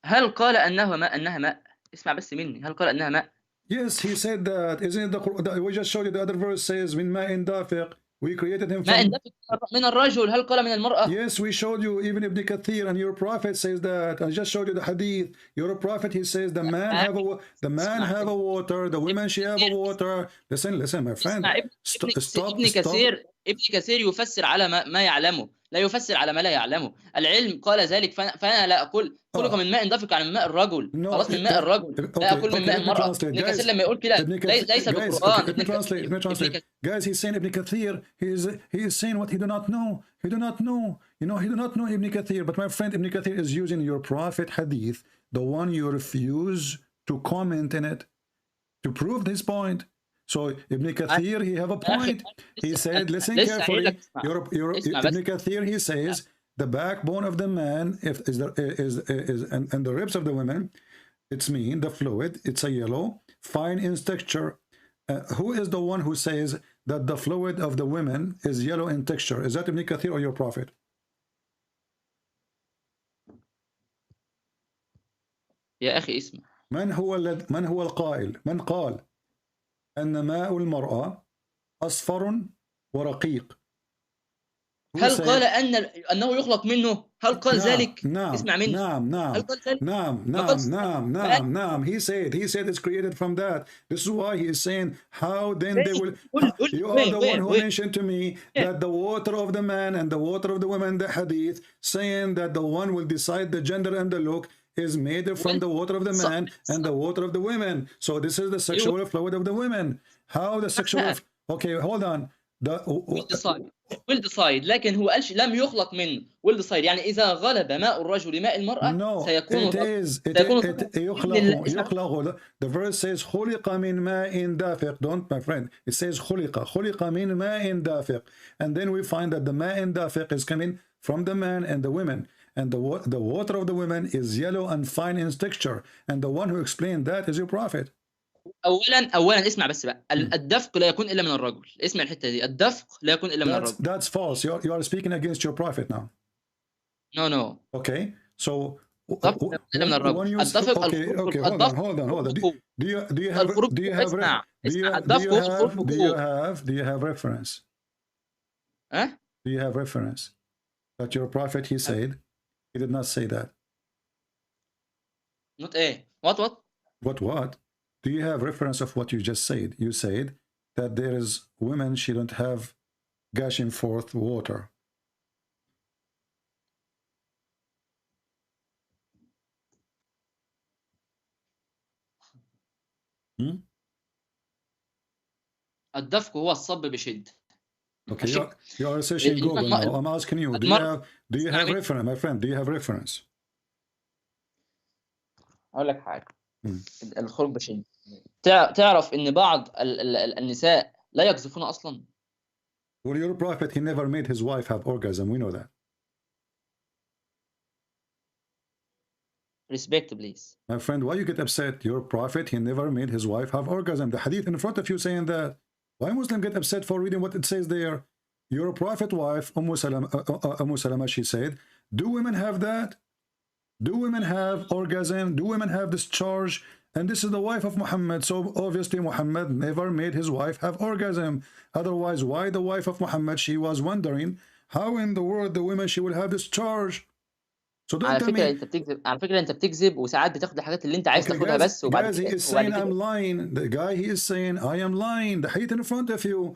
هل قال أنها ماء؟ اسمع بس مني، هل قال أنها ماء؟ Yes, he said that. Isn't it the Quran? We just showed you the other verse says من ماء دافق. We created him from... من الرجل. هل قال من المرأة؟ Yes, we showed you even Ibn Kathir, and your prophet says that. I just showed you the hadith. Your prophet, he says the man have a water, the women she have a water. Listen, my friend. Stop. ابن كثير يفسر على ما يعلمه، لا يفسر على ما لا يعلمه. العلم قال ذلك، فأنا لا أقول خلق من ماء دافق عن ماء الرجل. خلاص من ماء الرجل، لا أقول من ماء المرأة. ابن كثير لما يقول كده ليس بالقرآن. Guys, he's saying Ibn Kathir, he is saying what he do not know. He do not know. You know, he do not know Ibn Kathir. But my friend, Ibn Kathir is using your prophet hadith, the one you refuse to comment in it, to prove this point. So Ibn Kathir, he have a point. He said, listen carefully. Ibn Kathir, he says the backbone of the man and the ribs of the women, it's mean the fluid. It's a yellow, fine in texture. Who is the one who says that the fluid of the women is yellow in texture? Is that Ibn Kathir or your prophet? يا أخي اسمع. من هو القائل؟ من قال أن ماء المرأة أصفر ورقيق؟ هل قال أنه يخلق منه؟ هل قال ذلك؟ نعم. اسمع مني. نعم. He said it's created from that. This is why he is saying how then they will. You are the one who mentioned to me that the water of the man and the water of the women, the hadith, saying that the one will decide the gender and the look is made from the water of the man and the water of the women. So this is the sexual fluid of the women. How the sexual... Okay, hold on. will decide. لكن هو قالش لم يخلق منه. will decide يعني إذا غلب ماء الرجل ماء المرأة سيكون يخلق. The verse says خلق من ماء دافق. Don't, my friend. It says خلق من ماء دافق. And then we find that the ماء دافق is coming from the man and the women. And the water of the women is yellow and fine in texture. And the one who explained that is your prophet. أولا اسمع بس بقى. الدفق لا يكون إلا من الرجل. اسمع الحتة دي. الدفق لا يكون إلا من الرجل. That's false. You are speaking against your prophet now. No. Okay. So الدفق إلا من الرجل. الدفق. Okay. Hold on. Do you have reference? Huh? Do you have reference that your prophet he said? He did not say that. Not a. What? Do you have reference of what you just said? You said that there is women she don't have gushing forth water. الدفق هو الصب بشد. Okay, you are searching Google now. I'm asking you, do you have reference, my friend? Do you have reference? اقول لك حاجه. الخروج بشيء. تعرف ان بعض النساء لا يقذفون اصلا. Well, your prophet, he never made his wife have orgasm. We know that. Respect, please. My friend, why you get upset? Your prophet, he never made his wife have orgasm. The hadith in front of you saying that. Why Muslim get upset for reading what it says there? Your prophet wife, Umm Salama, she said, do women have that? Do women have orgasm? Do women have discharge? And this is the wife of Muhammad. So obviously Muhammad never made his wife have orgasm. Otherwise, why the wife of Muhammad? She was wondering how in the world the women she will have discharge. So don't tell me. على فكرة انت بتكذب وساعات بتاخد الحاجات اللي انت عايز تاخدها بس وبعد كده. Guys, he is saying I'm lying. The guy, he is saying I am lying. The hadith in front of you.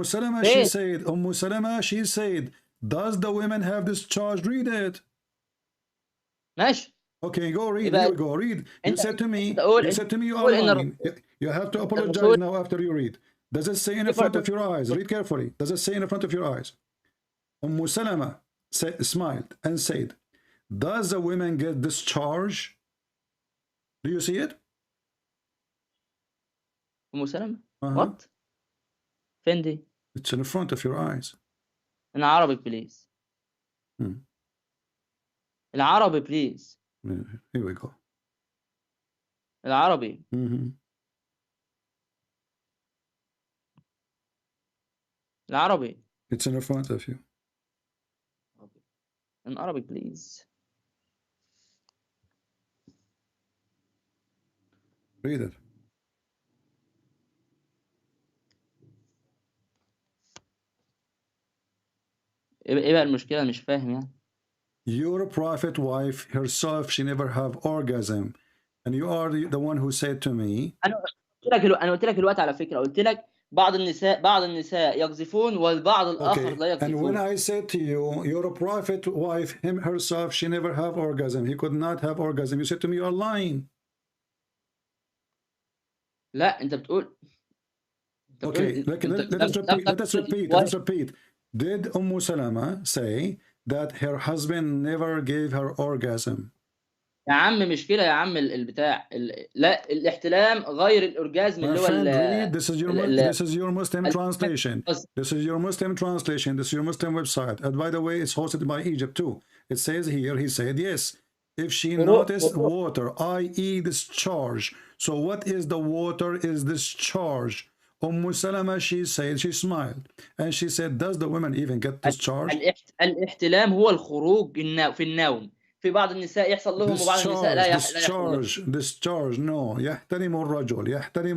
Salama, she said. Salama, she said. Does the women have discharge? Read it. ماشي. Okay, go read. Here we go. Read. You said to me. You said to me you are lying. You have to apologize now after you read. Does it say in front of your eyes? Read carefully. Does it say in front of your eyes? Salama smiled and said, does a woman get discharge? Do you see it? Salama? What? Fendi? It's in front of your eyes. In Arabic, please. In Arabic, please. Here we go. In Arabic. In Arabic. It's in front of you. In Arabic, please. Read it. ايه بقى المشكلة؟ مش فاهم يعني. Your prophet wife herself, she never have orgasm, and you are the one who said to me. أنا قلت لك الوقت على فكرة، قلت لك بعض النساء يقذفون والبعض الآخر لا يقذفون. And when I said to you, your prophet wife herself, she never have orgasm, he could not have orgasm, you said to me you are lying. لا أنت بتقول. Okay, let us repeat. Did Salama say that her husband never gave her orgasm? يا عم مش كده يا عم البتاع لا الاحتلام غير الأورجازم اللي هو This is your Muslim translation. This is your Muslim translation. This is your Muslim website. And by the way, it's hosted by Egypt too. It says here, he said, yes, if she noticed water, i.e. discharge. So what is the water is discharge? Salama, she said, she smiled. And she said, does the woman even get discharge? الاحتلام هو الخروج في النوم. في بعض النساء يحصل لهم وبعض النساء لا يحصل. Discharge, no. يحترم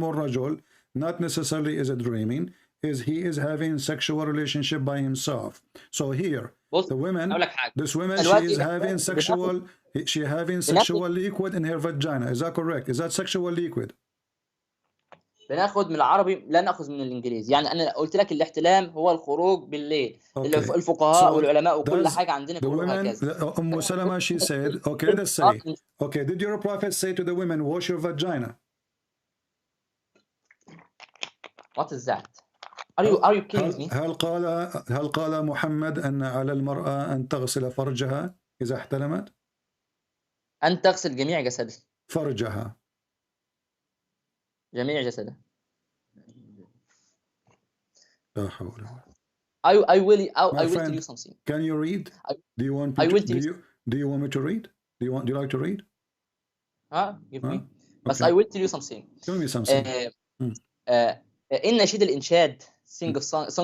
الرجل. Not necessarily is it dreaming. He is having sexual relationship by himself. So here, the women, this woman, she is having sexual liquid in her vagina. Is that correct? Is that sexual liquid? بناخد من العربي لا ناخذ من الانجليزي. يعني انا قلت لك الاحتلام هو الخروج بالليل. الفقهاء والعلماء وكل حاجه عندنا بيقولوا هكذا. Salama, she said, okay, let's say, okay, did your prophet say to the women, wash your vagina? What is that? Are you kidding me? هل قال محمد أن على المرأة أن تغسل فرجها إذا احتلمت؟ أن تغسل جميع جسدها. فرجها. جميع جسدها. لا حول ولا قوة. I will tell you something. Can you read? Do you want me to read? Do you like to read? Give me. But I will tell you something. Tell me something. In نشيد الإنشاد, Song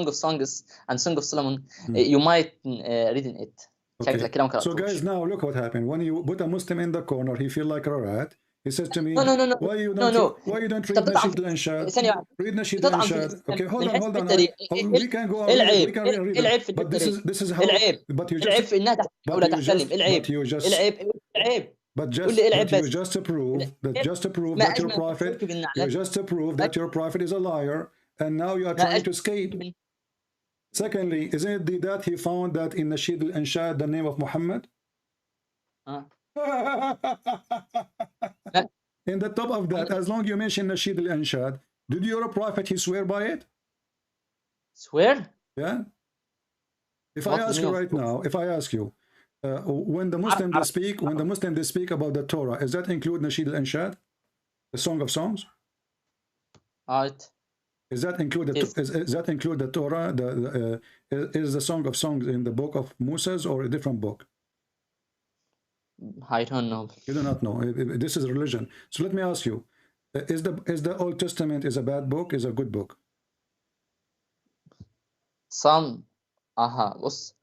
of Songs and Song of Solomon, you might read in it. Okay. So guys, now look what happened. When you put a Muslim in the corner, he feel like a rat. He says to me, no. Why you don't read Nasheed al-Anshad? Read Nasheed al-Anshad. Okay, hold on. We can go on. We can read it. But this is how. But you just. to prove that your prophet. Just to prove that your prophet is a liar, and now you are trying to escape. Secondly, isn't it that he found that in Nasheed al-Anshad the name of Muhammad? In the top of that, as long you mention Nasheed al-Anshad, did your prophet he swear by it? Swear? Yeah. If I ask you right now, when the Muslim they speak, about the Torah, does that include Nasheed al-Anshad, the Song of Songs? Right. Is that include the is that include the Torah? Is the Song of Songs in the book of Moses or a different book? I don't know. You do not know. This is religion. So let me ask you: is the Old Testament is a bad book? Is a good book? Some. بص.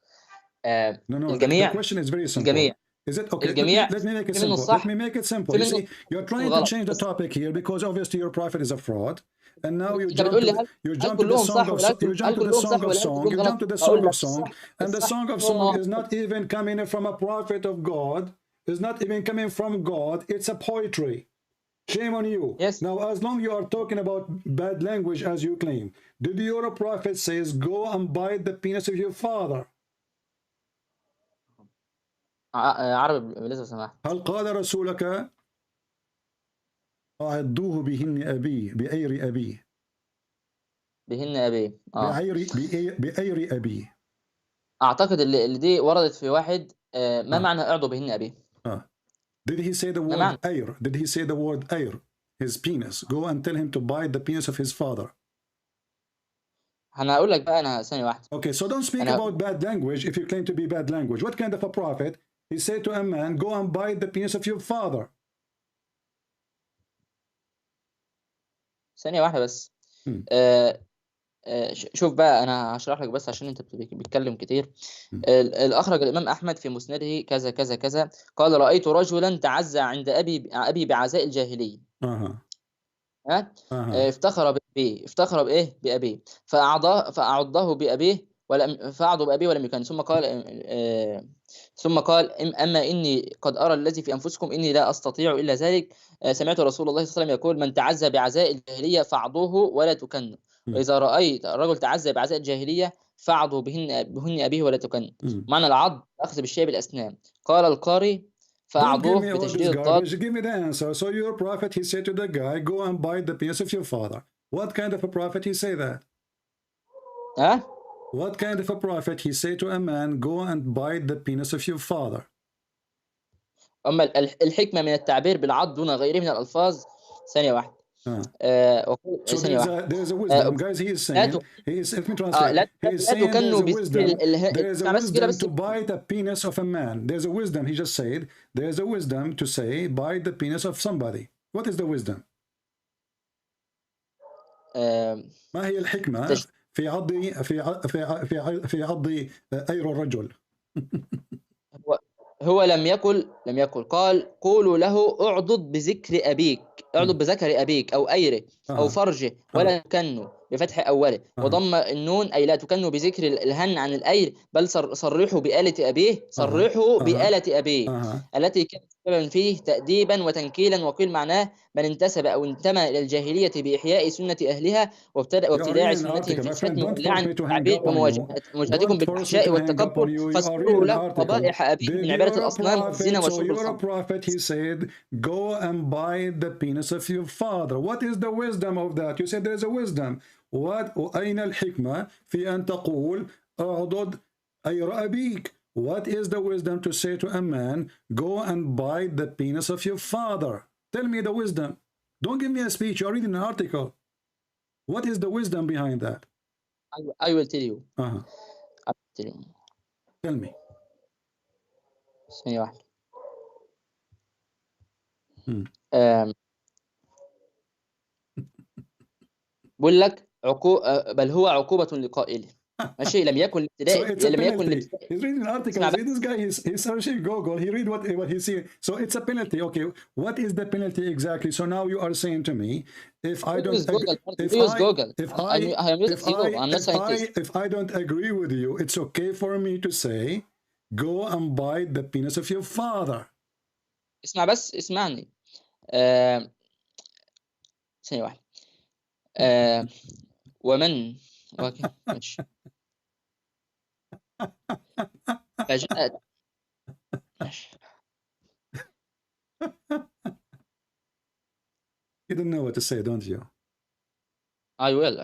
No. الجميع. The question is very simple. الجميع. Is it okay? الجميع. Let me make it simple. Let me make it simple. You see, you're trying to change the topic here because obviously your prophet is a fraud, and now you jump to the Song of Song, and the Song of Song is not even coming from a prophet of God. It's not even coming from God. It's a poetry. Shame on you. Yes. Now, as long you are talking about bad language as you claim, did your prophet says, "Go and bite the penis of your father"? عربي لازم سمحت. هل قال رسولك أعضوه بهن أبيه بأير أبيه؟ بهن أبيه. بأير أبيه. أعتقد اللي دي وردت في واحد ما معنى أعضو بهن أبيه؟ Did he say the word أير? Did he say the word أير? His penis. Go and tell him to bite the penis of his father. أنا هقول لك بقى أنا ثانية واحدة. Okay, so don't speak about bad language if you claim to be bad language. What kind of a prophet? He said to a man, go and bite the penis of your father. ثانية واحدة بس. شوف بقى أنا هشرح لك بس عشان أنت بتتكلم كتير. الأخرج الإمام أحمد في مسنده كذا كذا كذا قال رأيت رجلا تعزى عند أبي بعزاء الجاهلية. افتخر بإيه؟ بأبيه فأعضه بأبيه ولم يكن ثم قال أما إني قد أرى الذي في أنفسكم إني لا أستطيع إلا ذلك. سمعت رسول الله صلى الله عليه وسلم يقول من تعزى بعزاء الجاهلية فاعضوه ولا تكن. وإذا رأيت الرجل تعزى بعزاء الجاهلية فاعضه بهن أبيه ولا تكن. معنى العض أخذ بالشيء بالأسنان. قال القاري فأعضوه بتشديد الضاد. Give me the answer. So your prophet, he said to the guy, go and bite the penis of your father. What kind of a prophet he say that? What kind of a prophet he say to a man, go and bite the penis of your father? أما الحكمة من التعبير بالعض دون غيره من الألفاظ. ثانية واحدة. So there's a wisdom, guys. He is saying, let me translate. He is saying there is a wisdom to bite the penis of a man. There's a wisdom. He just said there's a wisdom to say bite the penis of somebody. What is the wisdom? ما هي الحكمة في عض أير الرجل؟ هو لم يقل قال قولوا له اعضد بذكر أبيك، اعضد بذكر أبيك أو أيره أو فرجه ولا تكنوا بفتح أوله وضم النون أي لا تكنوا بذكر الهن عن الأير بل صرحوا بآلة أبيه بآلة أبيه التي كانت سببا فيه تأديبا وتنكيلا. وقيل معناه من انتسب أو انتمى إلى الجاهلية بإحياء سنة أهلها وابتداع سنتهم في الشتم واللعن والتعبير ومواجهتكم بالفحشاء والتكبر فاذكروا له قبائح أبيه من عبادة الأصنام والزنا وشرب الخمر. He said, go and bite the penis of your father. What is the wisdom of that? You said there is a wisdom. أين الحكمة في أن تقول أعضد أير أبيك? What is the wisdom to say to a man, go and bite the penis of your father? Tell me the wisdom. Don't give me a speech. You're reading an article. What is the wisdom behind that? I will tell you. I will tell you. Tell me. ثانية واحدة. بقول لك بل هو عقوبة لقائله. ماشي لم يكن الابتداء لم يكن الابتداء. He's reading an article. This guy he's searching Google. He read what he's seeing. So it's a penalty. Okay, what is the penalty exactly? So now you are saying to me, if I don't if I don't agree with you, it's okay for me to say, go and bite the penis of your father. اسمع بس اسمعني. ثانية واحدة. ومن ماشي فجاءت You don't know what to say, don't you? I will.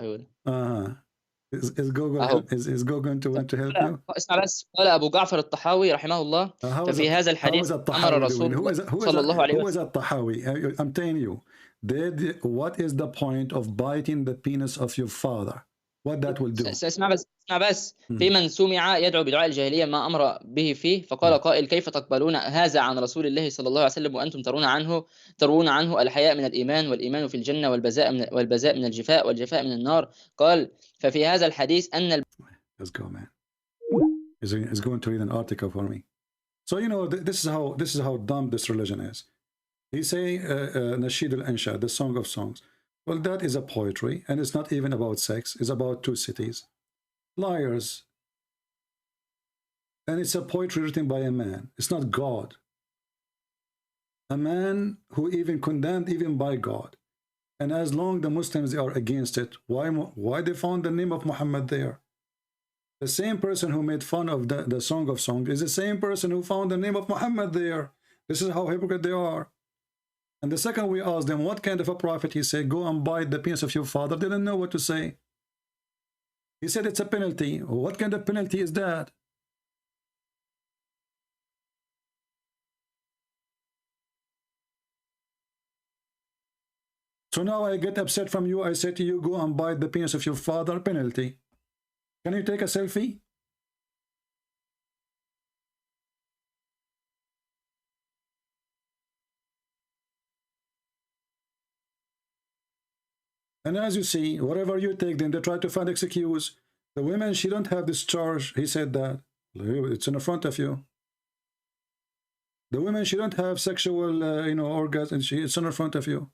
Is Google going to help you? اسمع بس، قال أبو جعفر الطحاوي رحمه الله ففي هذا الحديث أمر رسول الله صلى الله عليه وسلم. Who is الطحاوي? I'm telling you, what is the point of biting the penis of your father? What that will do? اسمع بس في من سمع يدعو بدعاء الجاهلية ما أمر به فيه، فقال قائل: كيف تقبلون هذا عن رسول الله صلى الله عليه وسلم وأنتم ترون عنه الحياء من الإيمان، والإيمان في الجنة، والبذاء من الجفاء، والجفاء من النار. قال: ففي هذا الحديث أن Let's go, man. He's going to read an article for me. So you know, this is how dumb this religion is. He say Nasheed al-Ansha, the Song of Songs. Well, that is a poetry, and it's not even about sex. It's about two cities. Liars. And it's a poetry written by a man. It's not God. A man who even condemned even by God. And as long the Muslims are against it, why they found the name of Muhammad there? The same person who made fun of the Song of Songs is the same person who found the name of Muhammad there. This is how hypocrite they are. And the second we asked them, what kind of a prophet? He said, go and bite the penis of your father. They didn't know what to say. He said it's a penalty. What kind of penalty is that? So now I get upset from you. I say to you, go and bite the penis of your father. Penalty. Can you take a selfie? And as you see, wherever you take them, they try to find excuse. The women, she don't have this charge. He said that. It's in front of you. The women, she don't have sexual, orgasm. It's in front of you.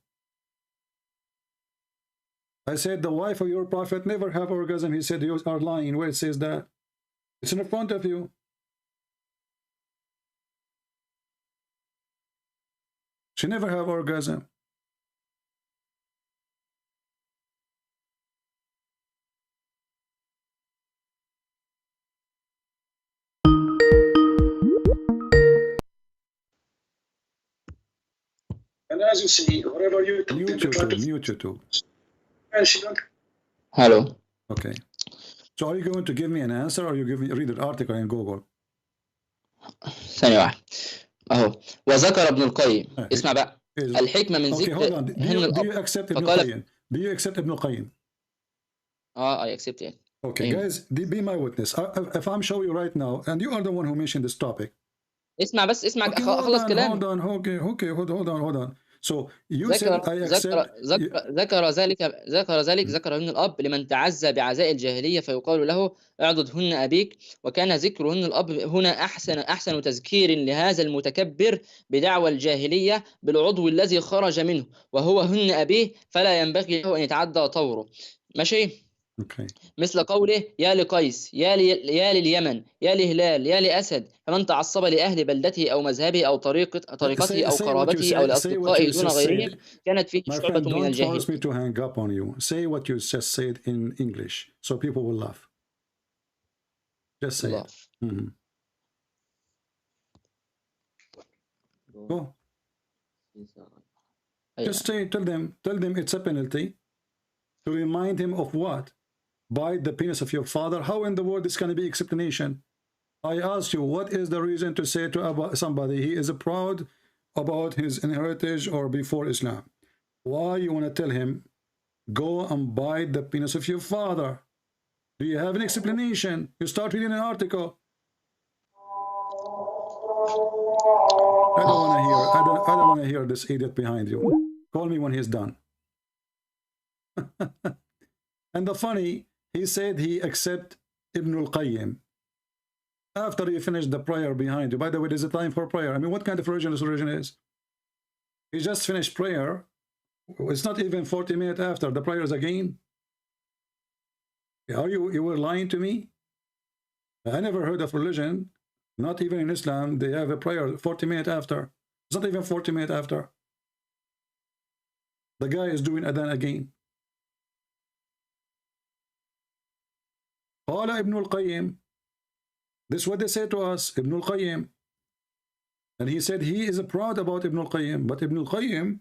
I said the wife of your prophet never have orgasm. He said you are lying. Where it says that? It's in front of you. She never have orgasm. And as you see, wherever you mute YouTube. Hello. Okay. So are you going to give me an answer, or you read the article in Google? ثانية واحدة. أهو وذكر ابن القيم. اسمع بقى. الحكمة من ذكر. Okay, hold on. Do you accept Ibn al-Qayyim? Do you accept Ibn al-Qayyim? I accept it. Okay, guys, be my witness. If I'm showing you right now, and you are the one who mentioned this topic. اسمع بس اسمع خلص كلام. Hold on. So you said I accept. ذكر ابن الأب لمن تعزى بعزاء الجاهلية فيقال له اعضدهن أبيك، وكان ذكرهن الأب هنا أحسن تذكير لهذا المتكبر بدعوى الجاهلية بالعضو الذي خرج منه وهو هن أبيه، فلا ينبغي له أن يتعدى طوره. ماشي؟ Okay. مثل قوله يا لقيس، يا لليمن، يا لهلال، يا لأسد، فمن تعصب لأهل بلدته أو مذهبه أو طريقته أو قرابته أو لأصدقائه دون غيرهم كانت فيه شعبة من الجاهلية. Don't force me to hang up on you. Say what you just said in English, so people will laugh. Just say it. Mm-hmm. Go. Just say, tell them it's a penalty. To remind him of what? Bite the penis of your father. How in the world is going to be explanation? I asked you, what is the reason to say to somebody he is proud about his heritage or before Islam? Why you want to tell him, go and bite the penis of your father? Do you have an explanation? You start reading an article. I don't want to hear this idiot behind you. Call me when he's done. And the funny, he said he accept Ibn al-Qayyim after he finished the prayer behind you. By the way, there's a time for prayer. I mean, what kind of religion this religion is? He just finished prayer. It's not even 40 minutes after the prayers again. Are you were lying to me? I never heard of religion, not even in Islam, they have a prayer 40 minutes after. It's not even 40 minutes after. The guy is doing adhan again. Qala Ibn al-Qayyim. This is what they say to us, Ibn al-Qayyim. And he said he is proud about Ibn al-Qayyim, but Ibn al-Qayyim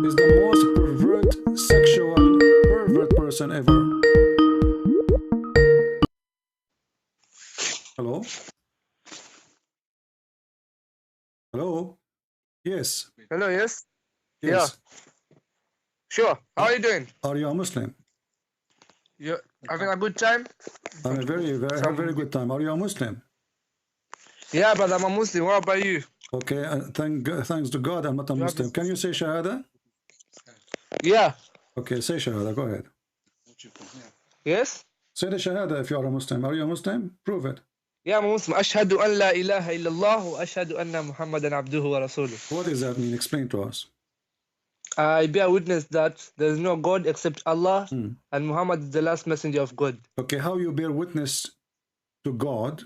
is the most sexual pervert person ever. Hello? Hello? Yes. Hello, yes? Yes. Yeah. Sure. How are you doing? Are you a Muslim? You having a good time? I'm a very good time. Are you a Muslim? Yeah, but I'm a Muslim. What about you? Okay, thanks to God, I'm not a Muslim. Can you say Shahada? Yeah. Okay, say Shahada. Go ahead. Yes? Say the Shahada if you are a Muslim. Are you a Muslim? Prove it. Yeah, I'm a Muslim. أشهد أن لا إله إلا الله وأشهد أن محمدا عبده ورسوله. What does that mean? Explain to us. I bear witness that there is no God except Allah, and Muhammad is the last messenger of God. Okay, how you bear witness to God,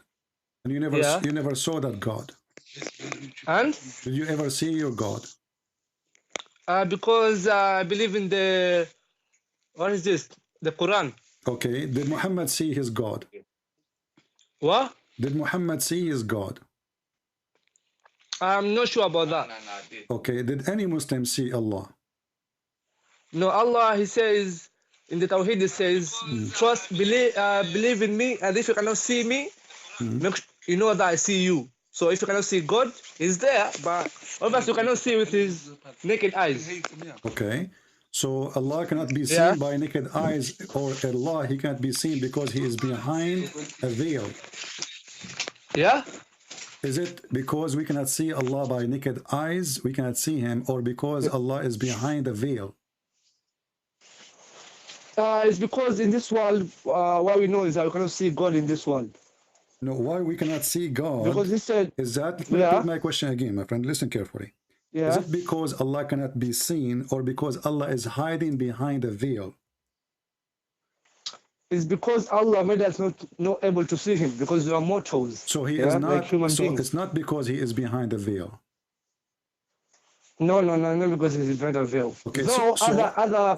and you never saw that God? And did you ever see your God? Because I believe in the the Quran. Okay, did Muhammad see his God? What? Did Muhammad see his God? I'm not sure about that. Okay, did any Muslim see Allah? No, Allah, he says in the Tawheed, he says, trust, believe in me, and if you cannot see me, you know that I see you. So if you cannot see God, he's there, but obviously you cannot see with his naked eyes. Okay, so Allah cannot be seen by naked eyes, or Allah, he cannot be seen because he is behind a veil. Yeah? Is it because we cannot see Allah by naked eyes, we cannot see him, or because Allah is behind a veil? It's because in this world, what we know is that we cannot see God in this world. No, why we cannot see God? Because he said, is that, let me repeat my question again, my friend, listen carefully. Yeah. Is it because Allah cannot be seen, or because Allah is hiding behind a veil? It's because Allah made us not able to see him, because we are mortals. So he is not, like human so beings. it's not because he is behind a veil. No, because he's behind a veil. Okay, no, other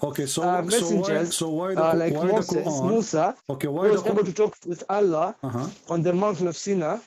messengers, so why like why Moses, the Quran? Musa, okay, why was the able to talk with Allah on the mountain of Sinai.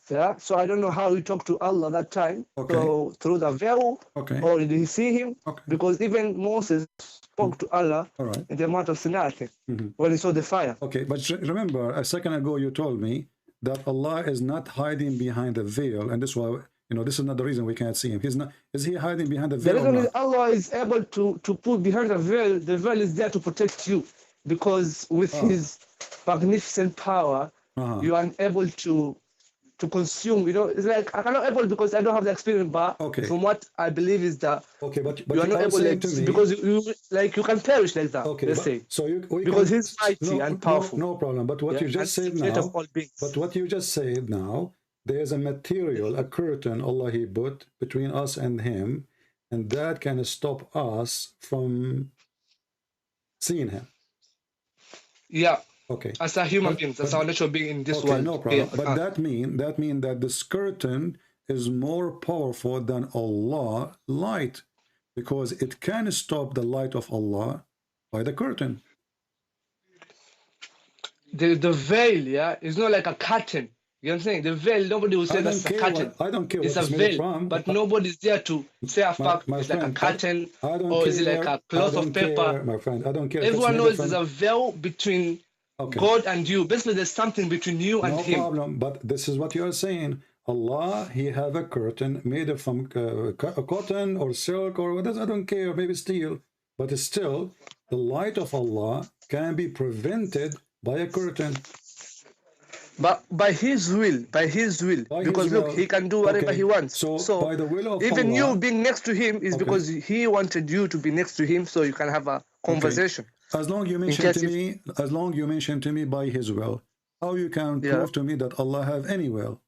Yeah, so I don't know how he talked to Allah that time. Okay. So through the veil, okay, or did he see him? Okay. Because even Moses spoke to Allah in the mountain of Sinai, I think, when he saw the fire. Okay, but remember, a second ago you told me that Allah is not hiding behind a veil, and this is why, you know, this is not the reason we can't see him. He's not. Is he hiding behind the veil? The reason is Allah is able to put behind the veil is there to protect you, because with his magnificent power, you are unable to consume. You know, it's like I cannot able because I don't have the experience, but from what I believe is that but you are not able because you can perish like that. Okay, let's say so because he's mighty and powerful. No problem. But what you just said now. But what you just said now. There's a material, a curtain Allah he put between us and him, and that can stop us from seeing him. Yeah. Okay. As a human being, as our natural being in this world. No problem. But that mean that this curtain is more powerful than Allah light, because it can stop the light of Allah by the curtain. The veil, is not like a curtain. You know what I'm saying? The veil, nobody will say that's a curtain. I don't care. It's a veil, but nobody's there to say a fact. It's like a curtain, or is it like a cloth of paper? My friend, I don't care. Everyone knows there's a veil between God and you. Basically, there's something between you and him. No problem. But this is what you are saying. Allah, he have a curtain made from cotton or silk or whatever. I don't care. Maybe steel. But still, the light of Allah can be prevented by a curtain. But by his will, because look, he can do whatever he wants. So by the will of even Allah, you being next to him is because he wanted you to be next to him, so you can have a conversation. As long you mention to me, by his will, how you can prove to me that Allah have any will?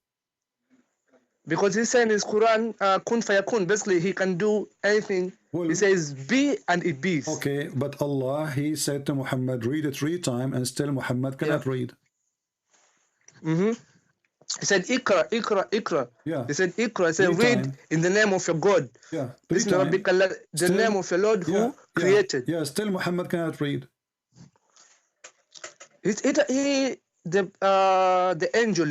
Because he said in his Quran, kun fayakun. Basically, he can do anything. Well, he says be and it be. Okay, but Allah, he said to Muhammad, read it 3 times, and still Muhammad cannot read. He said, Ikra. Yeah. He said, Ikra. He said, read in the name of your God. Yeah. The name of your Lord who created. Yeah, still Muhammad cannot read. The angel,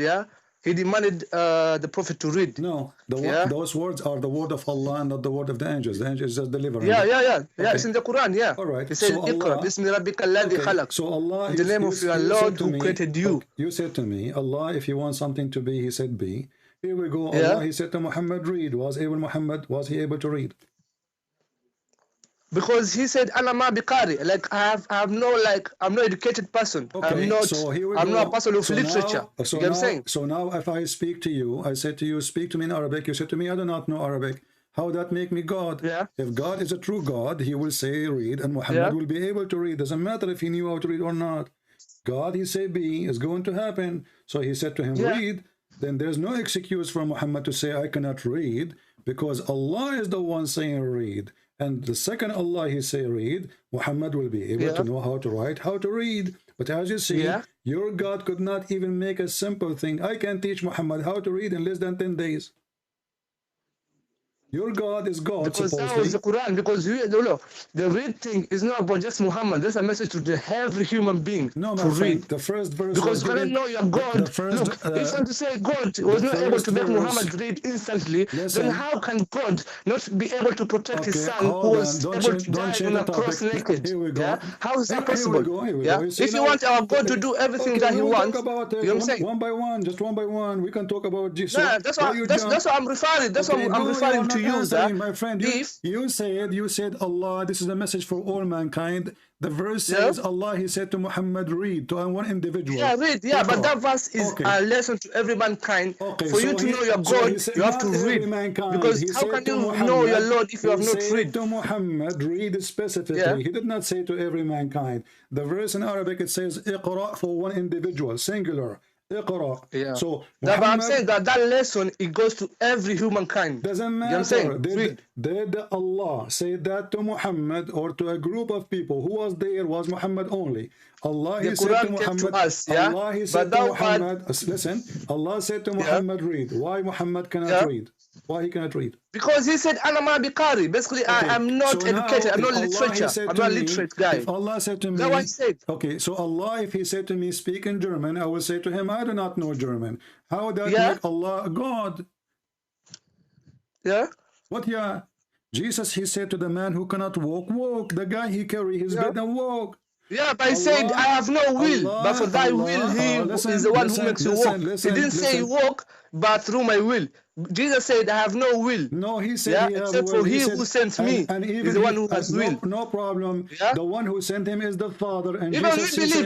he demanded the Prophet to read. No, those words are the word of Allah and not the word of the angels. The angels just deliver. Yeah, it's in the Quran, yeah. All right. It says, Iqra, Bismi Rabbika alladhi khalaq. So Allah, in the name of your Lord who created you. You said to me, Allah, if you want something to be, he said be. Here we go. Allah, he said to Muhammad, read. Was he able to read? Because he said, "Ana ma biqari," like I'm no educated person. Okay, I'm not a person of literature. Now, you know what I'm saying? So now, if I speak to you, I said to you, speak to me in Arabic. You said to me, I do not know Arabic. How that make me God? Yeah. If God is a true God, he will say read, and Muhammad will be able to read. Doesn't matter if he knew how to read or not. God, he said be, is going to happen. So he said to him, read. Then there's no excuse for Muhammad to say I cannot read, because Allah is the one saying read. And the second Allah he say read, Muhammad will be able to know how to write, how to read. But as you see, your God could not even make a simple thing. I can teach Muhammad how to read in less than 10 days. Your God is God, because supposedly. that was the Quran. Because the read thing is not about just Muhammad. That's a message to every human being to read. The first verse. Because when I know you're God, look, if you want to say God was not able to make Muhammad read instantly, then how can God not be able to protect his son who was able to die on a cross naked? Here we go. How is that possible? Here we go. If you want our God to do everything that he wants, you know what I'm saying? One by one, just one by one. We can talk about Jesus. Yeah, that's what I'm referring. That's what I'm referring to. My friend, you said Allah, this is a message for all mankind. The verse says Allah, he said to Muhammad, read to one individual. Yeah, read. Yeah, but that verse is a lesson to every mankind. For you to know your God, you have to read. Because how can you know your Lord if you have not read? To Muhammad, read specifically. He did not say to every mankind. The verse in Arabic, it says Iqra for one individual, singular. Yeah. So but I'm saying that lesson, it goes to every humankind. Doesn't matter. You know what I'm saying? Did Allah say that to Muhammad or to a group of people? Who was there? Was Muhammad only? Allah, he said to Muhammad. Allah, he said to Muhammad. Listen, Allah said to Muhammad, read. Why Muhammad cannot read? Why he cannot read? Because he said, "Ana ma biqari." Basically, I'm not educated. I'm not literature. I'm not a literate guy. If Allah said to me, that's what I said. Okay, so Allah, if he said to me, speak in German, I will say to him, I do not know German. How does that make Allah God? Yeah. What? Yeah. Jesus, he said to the man who cannot walk. The guy, he carry his bed and walk. Yeah, but he said, I have no will, but for thy will, he is the one who makes you walk. He didn't say walk, but through my will. Jesus said, I have no will. No, he said, except for he who sent me is the one who has will. No problem. The one who sent him is the Father. And even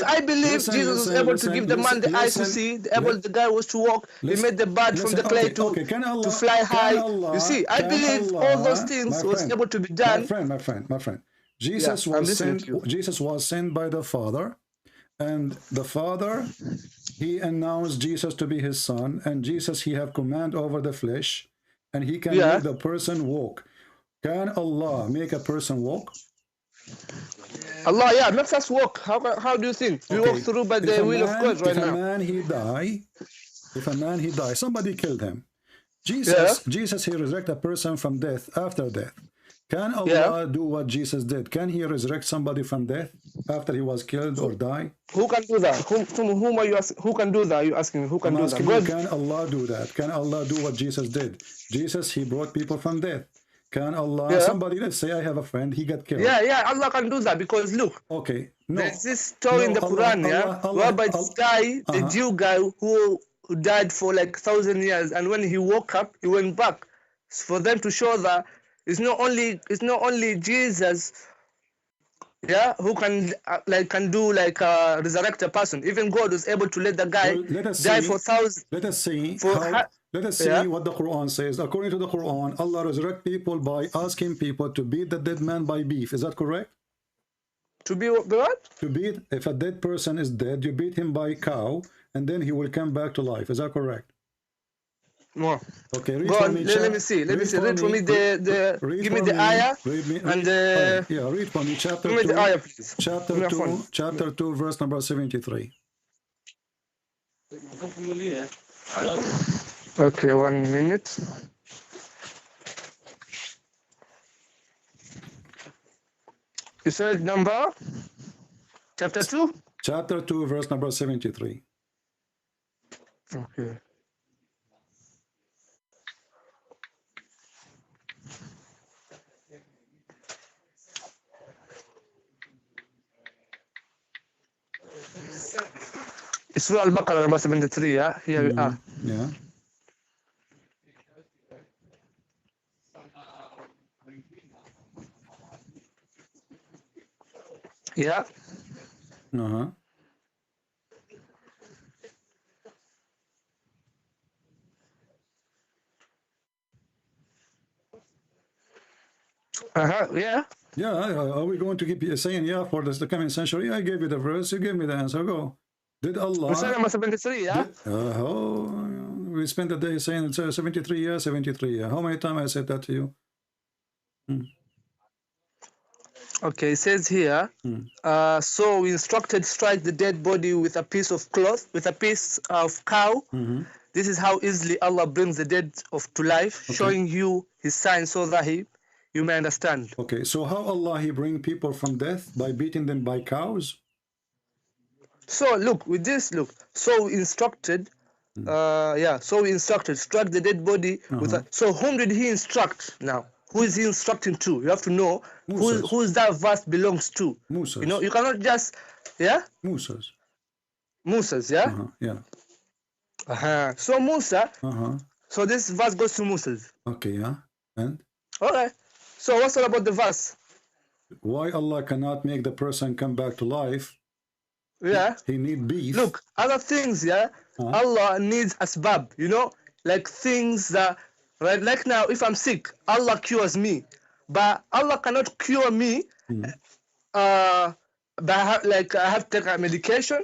I believe Jesus was able to give the man the eyes to see, the guy was to walk. He made the bird from the clay to fly high. You see, I believe all those things was able to be done. My friend. Jesus was sent by the Father, and the Father, he announced Jesus to be his son, and Jesus, he have command over the flesh, and he can make the person walk. Can Allah make a person walk? Allah, makes us walk. How do you think? We walk through by the will of God right now. If a man he die, somebody killed him. Jesus, he resurrect a person from death after death. Can Allah do what Jesus did? Can he resurrect somebody from death after he was killed or die? Who can do that? Whom are you asking? Who can do that? Are you asking me? Who can do that? God. Can Allah do that? Can Allah do what Jesus did? Jesus, he brought people from death. Can Allah, somebody, let's say I have a friend, he got killed. Allah can do that because look. Okay. There's this story in the Quran, whereby this guy, the Jew guy who died for like 1,000 years, and when he woke up, he went back. For them to show that it's not only Jesus, who can resurrect a person. Even God was able to let the guy die for thousands. Let us see what the Quran says. According to the Quran, Allah resurrect people by asking people to beat the dead man by beef. Is that correct? To be what? To beat, if a dead person is dead, you beat him by cow, and then he will come back to life. Is that correct? No. Okay, read go for on, me. Let me see. Read for me give me the ayah. Read for me chapter 2. Give me the ayah, please. Chapter 2, verse number 73. Okay, 1 minute. You said number? Chapter 2? Chapter 2, verse number 73. Okay. Surah Al-Baqarah number 73, yeah? Here we are. Yeah. Yeah. Uh-huh. Yeah. Yeah, are we going to keep saying yeah for the coming century? I gave you the verse, you gave me the answer. Go. Did Allah? Surah number 73, yeah? We spent the day saying it's 73 years, 73 years. How many times I said that to you? Okay, it says here, so we instructed strike the dead body with a piece of cloth, with a piece of cow. This is how easily Allah brings the dead to life, showing you his sign so that you may understand. Okay, so how Allah he bring people from death? By beating them by cows? So look, with this, look, so we instructed, so we instructed, struck the dead body with a, so whom did he instruct now? Who is he instructing to? You have to know who that verse belongs to. Musas. You know, you cannot just, yeah? Musas. Musas, yeah? Yeah. So Musa, so this verse goes to Musas. Okay, yeah. And? Okay. So what's all about the verse? Why Allah cannot make the person come back to life? Yeah. He need beef. Look, other things, yeah? Allah needs asbab, you know? Like things that, right? Like now, if I'm sick, Allah cures me. But Allah cannot cure me but I have to take a medication,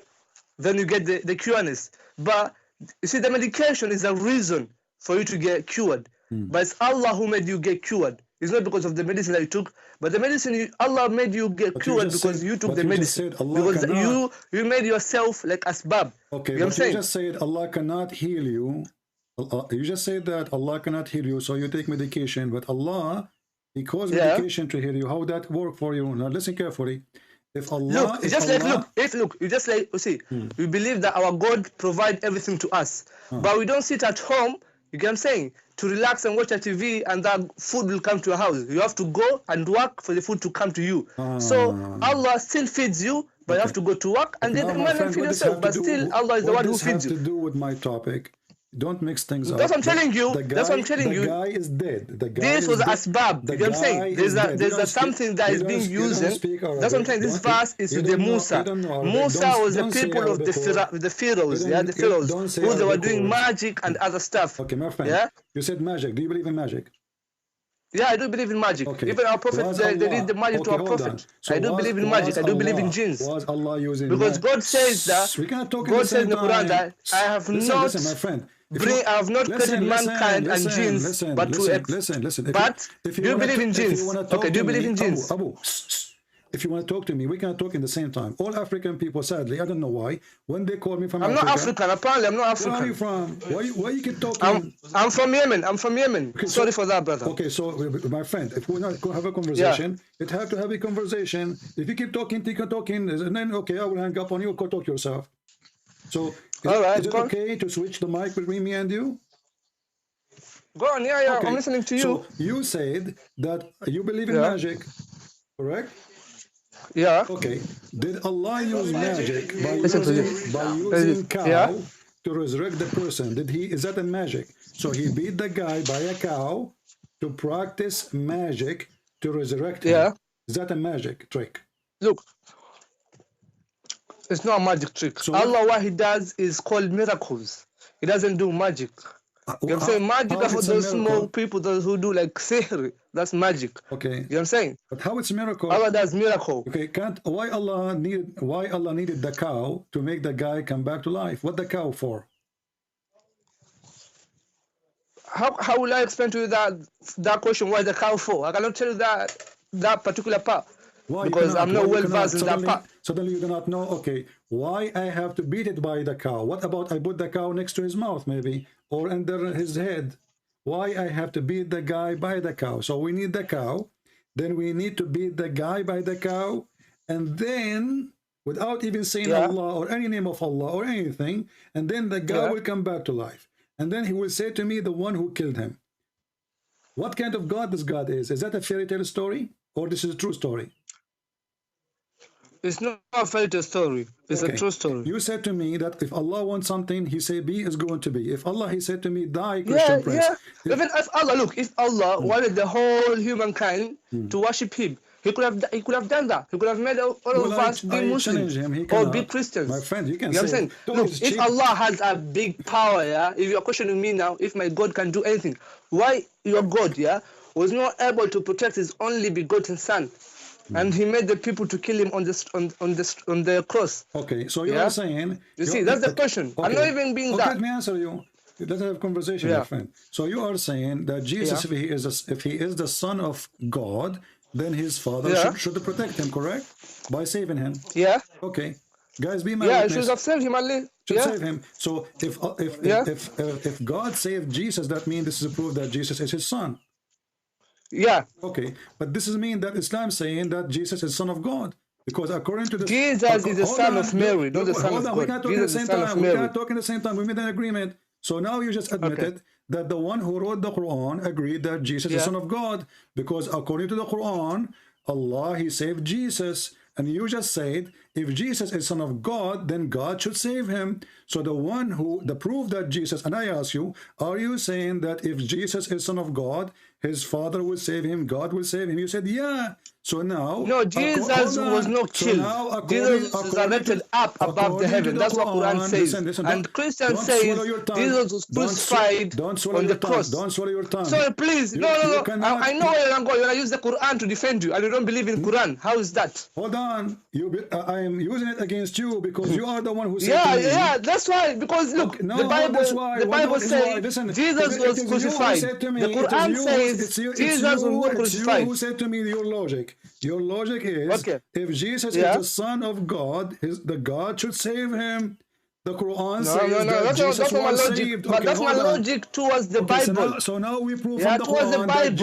then you get the cureness. But you see, the medication is a reason for you to get cured. But it's Allah who made you get cured. It's not because of the medicine that you took, but the medicine Allah made you get cured because you took the medicine. Because you made yourself like asbab. Okay, you know but you just said Allah cannot heal you. You just said that Allah cannot heal you, so you take medication. But Allah, He caused medication to heal you. How would that work for you? Now listen carefully. If Allah, we believe that our God provide everything to us, but we don't sit at home. You get what I'm saying? To relax and watch a TV and that food will come to your house. You have to go and work for the food to come to you. So Allah still feeds you, but you have to go to work and then feed yourself. But still, Allah is the one who feeds you. What does this have to do with my topic? Don't mix things up. That's what I'm telling you. That's what I'm telling you. The guy is dead. This was asbab. You know what I'm saying? There's something that is being used. That's what I'm saying. This verse is with the Musa. Musa was the people of the pharaohs. Yeah, the pharaohs who they were doing magic and other stuff. Okay, my friend. Yeah. You said magic. Do you believe in magic? Yeah, I do believe in magic. Okay. Even our prophet, they did the magic to our prophet. So I do believe in magic. I do believe in jinns. Was Allah using because God says that. We cannot talk God says in the Quran that I have listen, my friend. I have not created mankind and jinns, but to listen. But do you believe in jinns? Okay, do you believe in jinns? Abu, if you want to talk to me, we cannot talk in the same time. All African people, sadly, I don't know why, when they call me from Africa... I'm not African, apparently I'm not African. Where are you from? Why you keep talking? I'm from Yemen. I'm from Yemen. Okay, sorry for that, brother. Okay, so my friend, if we're not going to have a conversation, it have to have a conversation. If you keep talking, and then, okay, I will hang up on you, go talk yourself. So, is it okay to switch the mic between me and you? Go on, yeah, okay. I'm listening to you. So, you said that you believe in magic, correct? Yeah. Okay. Did Allah use magic by using cow to resurrect the person? Is that a magic? So he beat the guy by a cow to practice magic to resurrect him. Yeah. Is that a magic trick? Look, it's not a magic trick. So Allah, what he does is called miracles. He doesn't do magic. You know what I'm saying? Magic are for those small people, those who do like sihr. That's magic. Okay. You know what I'm saying? But how it's miracle? Allah does miracle. Okay, why Allah needed the cow to make the guy come back to life? What the cow for? How will I explain to you that question? Why the cow for? I cannot tell you that particular part. Why? Because I'm not well versed in that part. Suddenly you do not know, okay, why I have to beat it by the cow? What about I put the cow next to his mouth maybe, or under his head? Why I have to beat the guy by the cow? So we need the cow, then we need to beat the guy by the cow, and then, without even saying Allah or any name of Allah or anything, and then the guy will come back to life. And then he will say to me, the one who killed him. What kind of God this God is? Is that a fairy tale story? Or this is a true story? It's not a fairy tale story. It's a true story. You said to me that if Allah wants something, He say be is going to be. If Allah, He said to me, die, Christian Prince. Yeah. Even if Allah, look, if Allah wanted the whole humankind to worship Him, He could have done that. He could have made all of us be Muslims or be Christians. My friend, you can know what I'm saying? Look, if Allah has a big power, if you're questioning me now, if my God can do anything, why your God, was not able to protect His only begotten Son? And He made the people to kill Him on the cross. Okay, so you are saying... You see, that's the question. I'm not even being that. Let me answer you. Let's have a conversation, my friend. So you are saying that Jesus, if he is the Son of God, then His Father should protect Him, correct? By saving Him. Yeah. Okay. Guys, be my witness. He should have saved Him, Ali. Should save Him. So if God saved Jesus, that means this is a proof that Jesus is His Son. Yeah. Okay, but this is mean that Islam is saying that Jesus is Son of God, because according to the Jesus is the Son of Mary, not the Son of God. We can't talk at the same time. We can't talk at the same time. We made an agreement. So now you just admitted that the one who wrote the Quran agreed that Jesus is Son of God, because according to the Quran, Allah, He saved Jesus. And you just said, if Jesus is Son of God, then God should save Him. So the proof that Jesus, and I ask you, are you saying that if Jesus is Son of God, His Father will save Him, God will save Him? You said, yeah. So now... No, Jesus was not killed. So Jesus is resurrected up above the heaven. That's what Quran says. Listen, and Christians say Jesus was crucified on the cross. Don't swallow your tongue. Sorry, please. No. I know where you're going. You're going to use the Quran to defend you, and you don't believe in Quran. How is that? Hold on. I am using it against you because you are the one who said Yeah, that's why. Because look, the Bible says Jesus was crucified. The Quran says Jesus was not crucified. Who said to me your logic? Your logic is if Jesus is the Son of God, the God should save Him. The Quran says that Jesus was saved. But that's my logic towards the Bible. So now we prove from the towards Quran the Bible.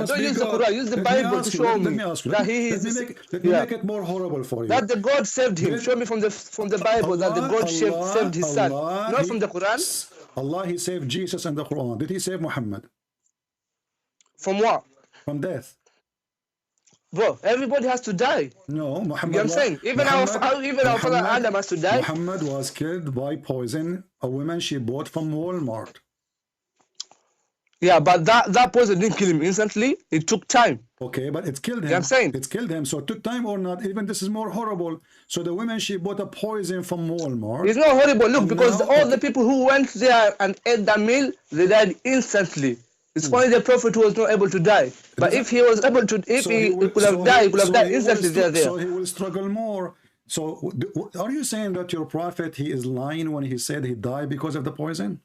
Don't use the Quran. Use the Bible to show me that He is. Let me make it more horrible for you. That the God saved Him. Show me from the Bible that the God saved His Son, not from the Quran. Allah, He saved Jesus in the Quran. Did He save Muhammad? From what? From death. Bro, everybody has to die. No, Muhammad. You know what I'm saying? Even our father Adam has to die. Muhammad was killed by poison. A woman she bought from Walmart. Yeah, but that poison didn't kill him instantly. It took time. Okay, but it's killed him. You know what I'm saying? It's killed him. So it took time or not, even this is more horrible. So the woman, she bought a poison from Walmart. It's not horrible. Look, because all the people who went there and ate that meal, they died instantly. It's only the Prophet who was not able to die. But if he was able to, if he could have died, he could have died instantly there. So he will struggle more. So are you saying that your Prophet, he is lying when he said he died because of the poison?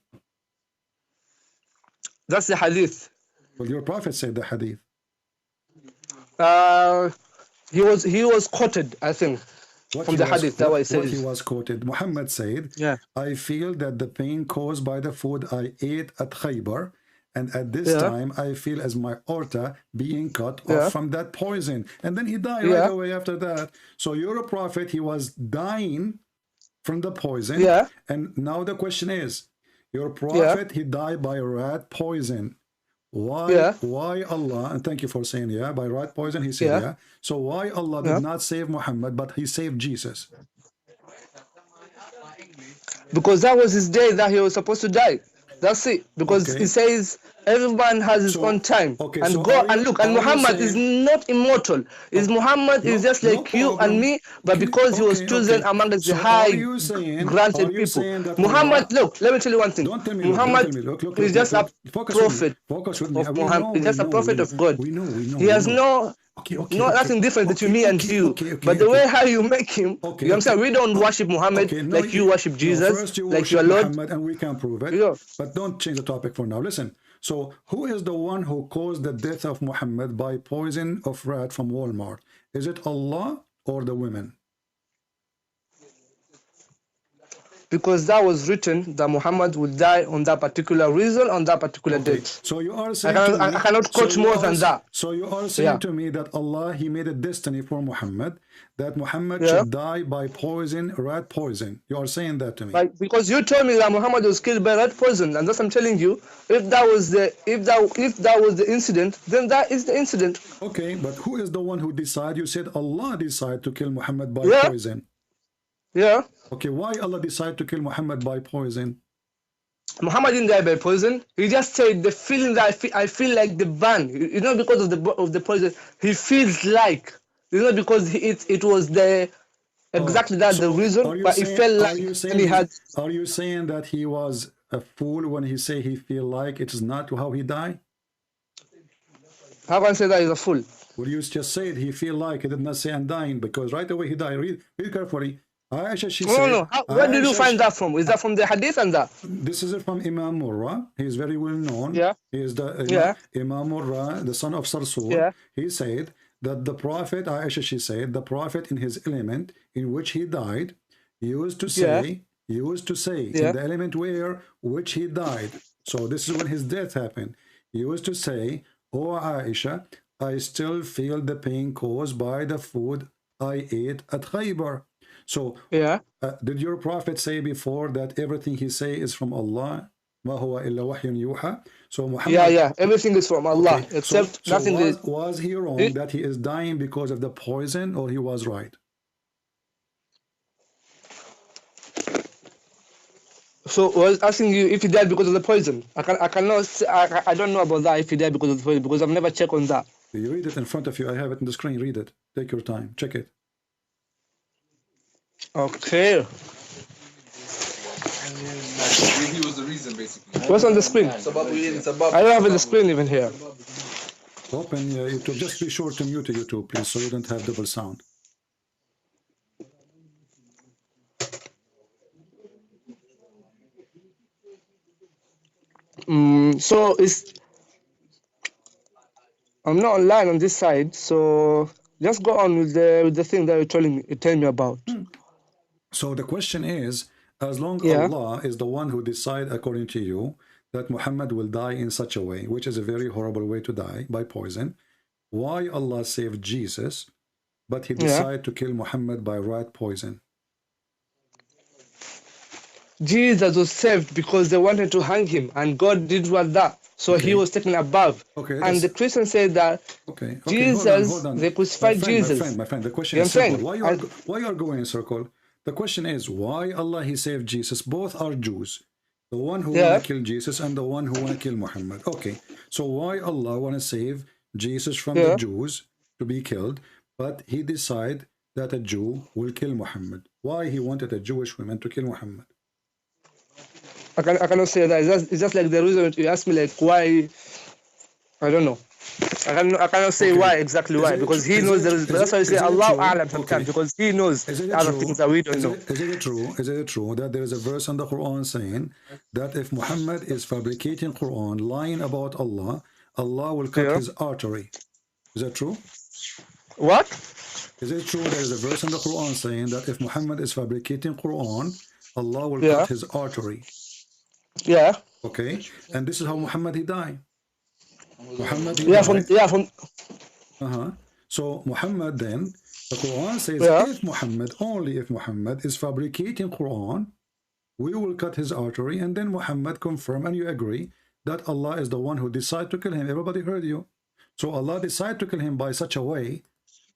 That's the hadith. Well, your Prophet said the hadith. He was quoted, I think, from the hadith. That's what he said. He was quoted. Muhammad said, I feel that the pain caused by the food I ate at Khaybar, and at this time, I feel as my aorta being cut off from that poison. And then he died right away after that. So you're a prophet. He was dying from the poison. And now the question is, your prophet, he died by rat poison. Why? Why Allah? And thank you for saying by rat poison. He said So why Allah did not save Muhammad, but He saved Jesus? Because that was his day that he was supposed to die. That's it. Because it says everyone has his own time. And God and look, and Muhammad is not immortal. Muhammad is just like you and me, but because he was chosen among the high granted people. Muhammad, look, let me tell you one thing. Muhammad is just a prophet of Muhammad. He's just a prophet of God. He has nothing different between me and you. But the way how you make him, you know what I'm saying? We don't worship Muhammad like you worship Jesus, like your Lord. Muhammad, and we can prove it. But don't change the topic for now. Listen. So who is the one who caused the death of Muhammad by poison of rat from Walmart? Is it Allah or the women? because that was written that Muhammad would die on that particular reason on that particular date. So you are saying I cannot quote more than that. So you are saying to me that Allah, He made a destiny for Muhammad, that Muhammad should die by poison, rat poison. You are saying that to me. Like, because you told me that Muhammad was killed by rat poison, and thus I'm telling you, if that was the incident, then that is the incident. Okay, but who is the one who decided? You said Allah decided to kill Muhammad by poison. Yeah. Okay, why Allah decided to kill Muhammad by poison? Muhammad didn't die by poison. He just said the feeling that I feel like the burn. You know, because of the poison, he feels like. You know, because it was the exactly that's the reason. But he felt like he had. Are you saying that he was a fool when he say he feel like it is not how he died? How can I say that he's a fool? Well, you just said he feel like he did not say I'm dying because right away he died. Read carefully. Aisha, she said, no. Where did you find that from? Is that from the hadith and that? This is from Imam Murrah. He is very well known. Yeah. He is the Imam Murrah, the son of Sarsul. Yeah. He said that the Prophet, Aisha, she said, the Prophet in his element in which he died, used to say in the element which he died. So this is when his death happened. He used to say, "Oh Aisha, I still feel the pain caused by the food I ate at Khaybar." So, did your Prophet say before that everything he say is from Allah? مَا هُوَ إِلَّا وَحْيٌ يُوحَى. So Muhammad, everything is from Allah, except nothing. Was he wrong that he is dying because of the poison, or he was right? So I was asking you if he died because of the poison. I don't know about that if he died because of the poison, because I've never checked on that. You read it in front of you. I have it on the screen. Read it. Take your time. Check it. Okay. He was the reason, basically. What's on the screen? I don't have the screen even here. Open YouTube. Just be sure to mute YouTube, please, so you don't have double sound. So I'm not online on this side, so just go on with the thing that you're telling me about. So the question is, as long as Allah is the one who decides according to you that Muhammad will die in such a way, which is a very horrible way to die, by poison, why Allah saved Jesus, but he decided to kill Muhammad by rat poison? Jesus was saved because they wanted to hang him, and God did what that. So he was taken above. And the Christians say that Jesus, hold on. They crucified Jesus. My friend, the question is simple. Why you are going in circle? The question is, why Allah he saved Jesus? Both are Jews. The one who want to kill Jesus and the one who want to kill Muhammad. Okay, so why Allah want to save Jesus from the Jews to be killed, but he decide that a Jew will kill Muhammad? Why he wanted a Jewish woman to kill Muhammad? I cannot say that. It's just like the reason you ask me, like, why. I don't know. I cannot say why exactly why, because he knows there is. That's why I say Allah A'lam sometimes, because he knows other things that we don't know. Is it true that there is a verse in the Quran saying that if Muhammad is fabricating Quran, lying about Allah, Allah will cut his artery? Is that true? What? Is it true there is a verse in the Quran saying that if Muhammad is fabricating Quran, Allah will cut his artery? Yeah. Okay. And this is how Muhammad he died. Muhammad he died. So Muhammad then, the Quran says only if Muhammad is fabricating Quran, we will cut his artery, and then Muhammad confirm, and you agree that Allah is the one who decided to kill him. Everybody heard you. So Allah decided to kill him by such a way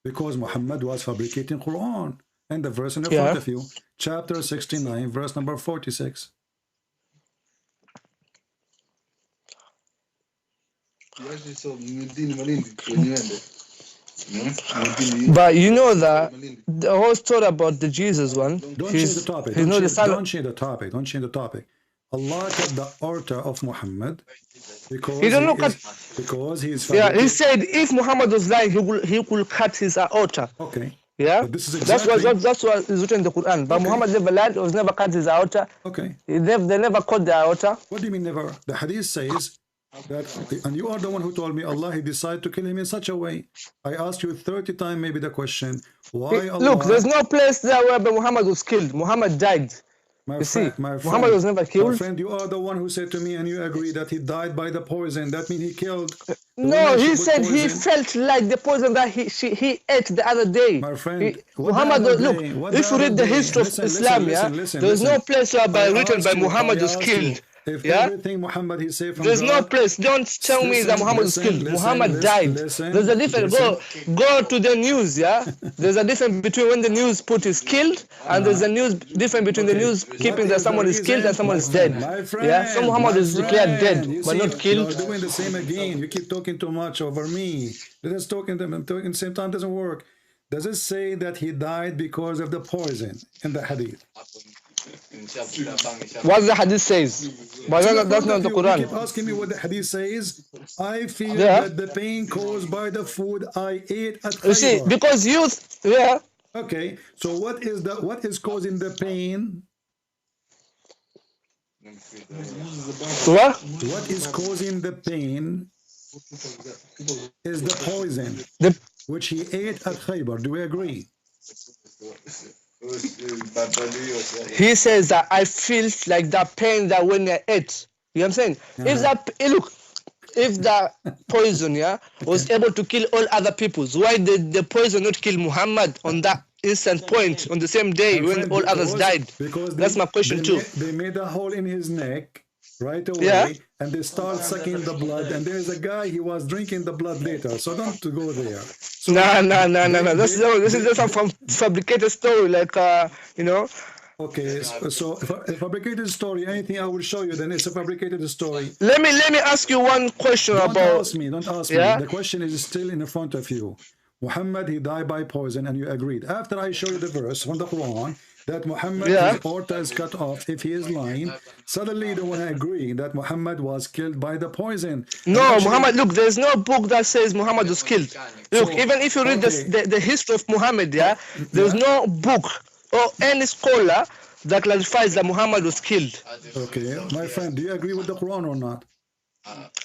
because Muhammad was fabricating Quran. And the verse in front of you, chapter 69, verse number 46. But you know that the whole story about the Jesus one. Don't change the topic. Don't change the topic. Don't change the topic. Allah cut the aorta of Muhammad because he is. Yeah, he said if Muhammad was lying, he will cut his aorta. Okay. Yeah, but this is exactly, that's what is written in the Quran. But Muhammad never lied, was never cut his aorta. Okay. They never cut the aorta. What do you mean never? The hadith says that, and you are the one who told me Allah he decided to kill him in such a way. I asked you 30 times maybe the question, why Allah? Look, there's no place there where Muhammad was killed. Muhammad died. You see, Muhammad was never killed. My friend, you are the one who said to me, and you agree that he died by the poison. That means he killed. No, he said he felt like the poison that he ate the other day. My friend, Muhammad, look, if you read the history of Islam, there's no place where written by Muhammad was killed. If everything Muhammad he said from there's God, no place. Don't tell me that Muhammad was killed. Muhammad died. There's a difference. Go to the news. There's a difference between when the news put is killed, and there's a difference between the news keeping that someone is killed and someone is dead. So Muhammad is declared dead, but not killed. You're doing the same again. You keep talking too much over me. Let us talk in the same time. Doesn't work. Does it say that he died because of the poison in the hadith? What the hadith says, but that's not the Quran. You keep asking me what the hadith says. I feel that the pain caused by the food I ate at Khaybar. You see, because you, Okay, so what is causing the pain? What is causing the pain is the poison which he ate at Khaybar. Do we agree? He says that I feel like that pain that when I ate. You know what I'm saying? If the poison was able to kill all other peoples, why did the poison not kill Muhammad on that instant point on the same day when all others died? That's my question too. They made a hole in his neck right away, and they start sucking the blood, and there's a guy, he was drinking the blood later, so don't go there. So no. This is just a fabricated story, like, you know. Okay, so a fabricated story, anything I will show you, then it's a fabricated story. Let me ask you one question about... Don't ask me. The question is still in front of you. Muhammad, he died by poison, and you agreed. After I show you the verse from the Quran, that Muhammad, his aorta is cut off if he is lying, suddenly you don't want to agree that Muhammad was killed by the poison. No, Muhammad, look, there's no book that says Muhammad was killed. Look, even if you read the history of Muhammad, there's no book or any scholar that clarifies that Muhammad was killed. Okay, my friend, do you agree with the Quran or not?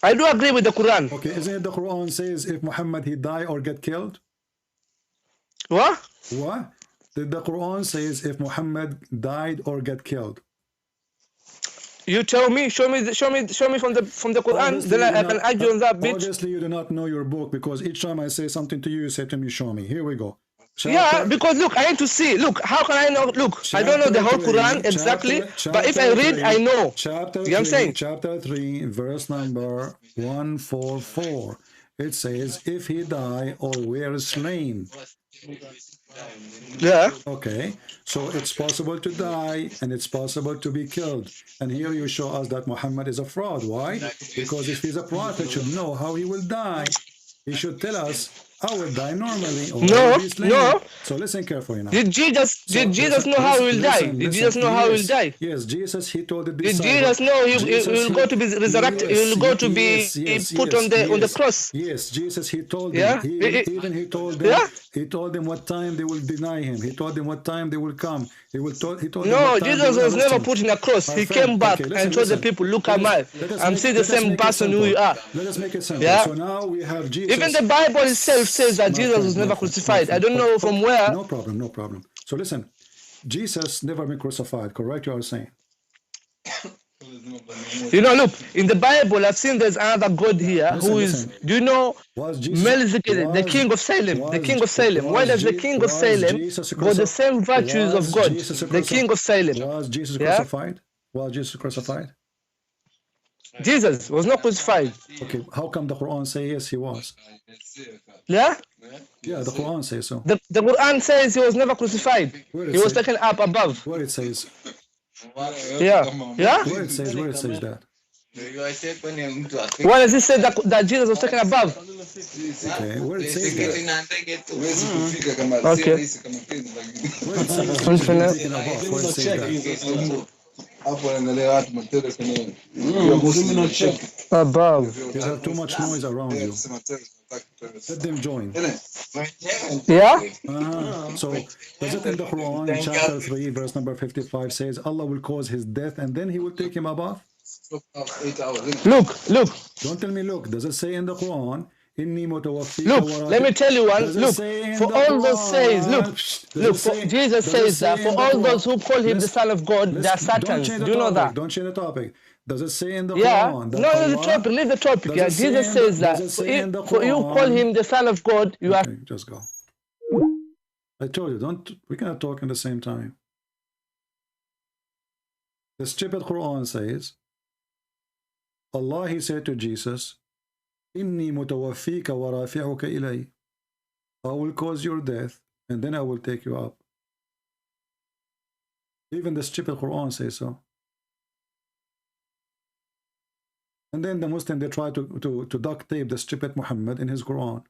I do agree with the Quran. Okay, isn't it the Quran says if Muhammad he die or get killed? What? What? The Quran says if Muhammad died or get killed. You tell me, show me from the Quran, Obviously, then I can argue on that bit. Obviously, you do not know your book, because each time I say something to you, you say to me, show me. Here we go. Because look, I need to see. Look, how can I know? Look, I don't know the whole Quran exactly, but if I read, I know. Chapter 3, you know what I'm saying? Chapter 3, verse number 144. It says, if he die or were slain. Okay, so it's possible to die and it's possible to be killed. And here you show us that Muhammad is a fraud. Why? Because if he's a prophet, should know how he will die. He should tell us, I will die normally. Or no. So listen carefully now. Did Jesus know how he will die? Did Jesus know how he will die? Yes, Jesus, he told the disciples. Did Jesus know he will go to be resurrected? He will go to be put on the cross. Yes, Jesus, he told them. He told them. He told them what time they will deny him. He told them what time they will come. He told them Jesus was never put in a cross. He came back and told the people, look at me. I'm still the same person who you are. Let us make it simple. So now we have Jesus. Even the Bible itself says that Jesus was never crucified. I don't know from where. No problem. So listen, Jesus never been crucified, correct? You are saying. You know, look, in the Bible, I've seen there's another God here who is, do you know, Melchizedek, the king of Salem, the king of Salem. Why does the king of Salem got the same virtues of God, the king of Salem? Was Jesus crucified? Was Jesus crucified? Jesus was not crucified. Okay, how come the Quran say yes, he was? Yeah, the Quran says so. The Quran says he was never crucified. He was taken up above. Where it says? Yeah. Where it says that? Why does it say that Jesus was taken above? Okay, where it says that? Okay. Where it says that? Above. You have too much noise around you. Let them join. Yeah? So, does it in the Quran, chapter 3, verse number 55, says Allah will cause his death and then he will take him above? Look. Don't tell me look. Does it say in the Quran, Look, let me tell you one. Look, for all those says, look, Jesus says that for all those who call him the Son of God, they are Satans. Do you know that? Don't change the topic. Does it say in the yeah, Quran? No, leave the topic. Yeah, Jesus says that for you call him the Son of God, you are. Just go. I told you, we cannot talk at the same time. The stupid Quran says, Allah, he said to Jesus, Inni mutawaffika wa rafi'uka ilay. I will cause your death and then I will take you up. Even the stupid Quran says so. And then the Muslim, they try to duct tape the stupid Muhammad in his Quran.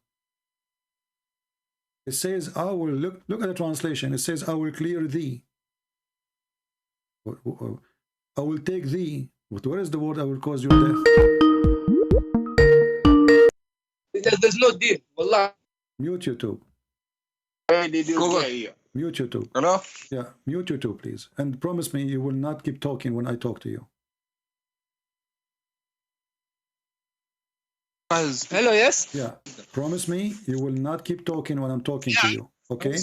It says, I will, look at the translation. It says, I will clear thee. I will take thee. But where is the word I will cause your death? There's no deal. Wallah. Mute YouTube. Mute YouTube. Hello? Yeah, mute YouTube, please. And promise me you will not keep talking when I talk to you. Hello, yes? Yeah. Promise me you will not keep talking when I'm talking to you. Okay?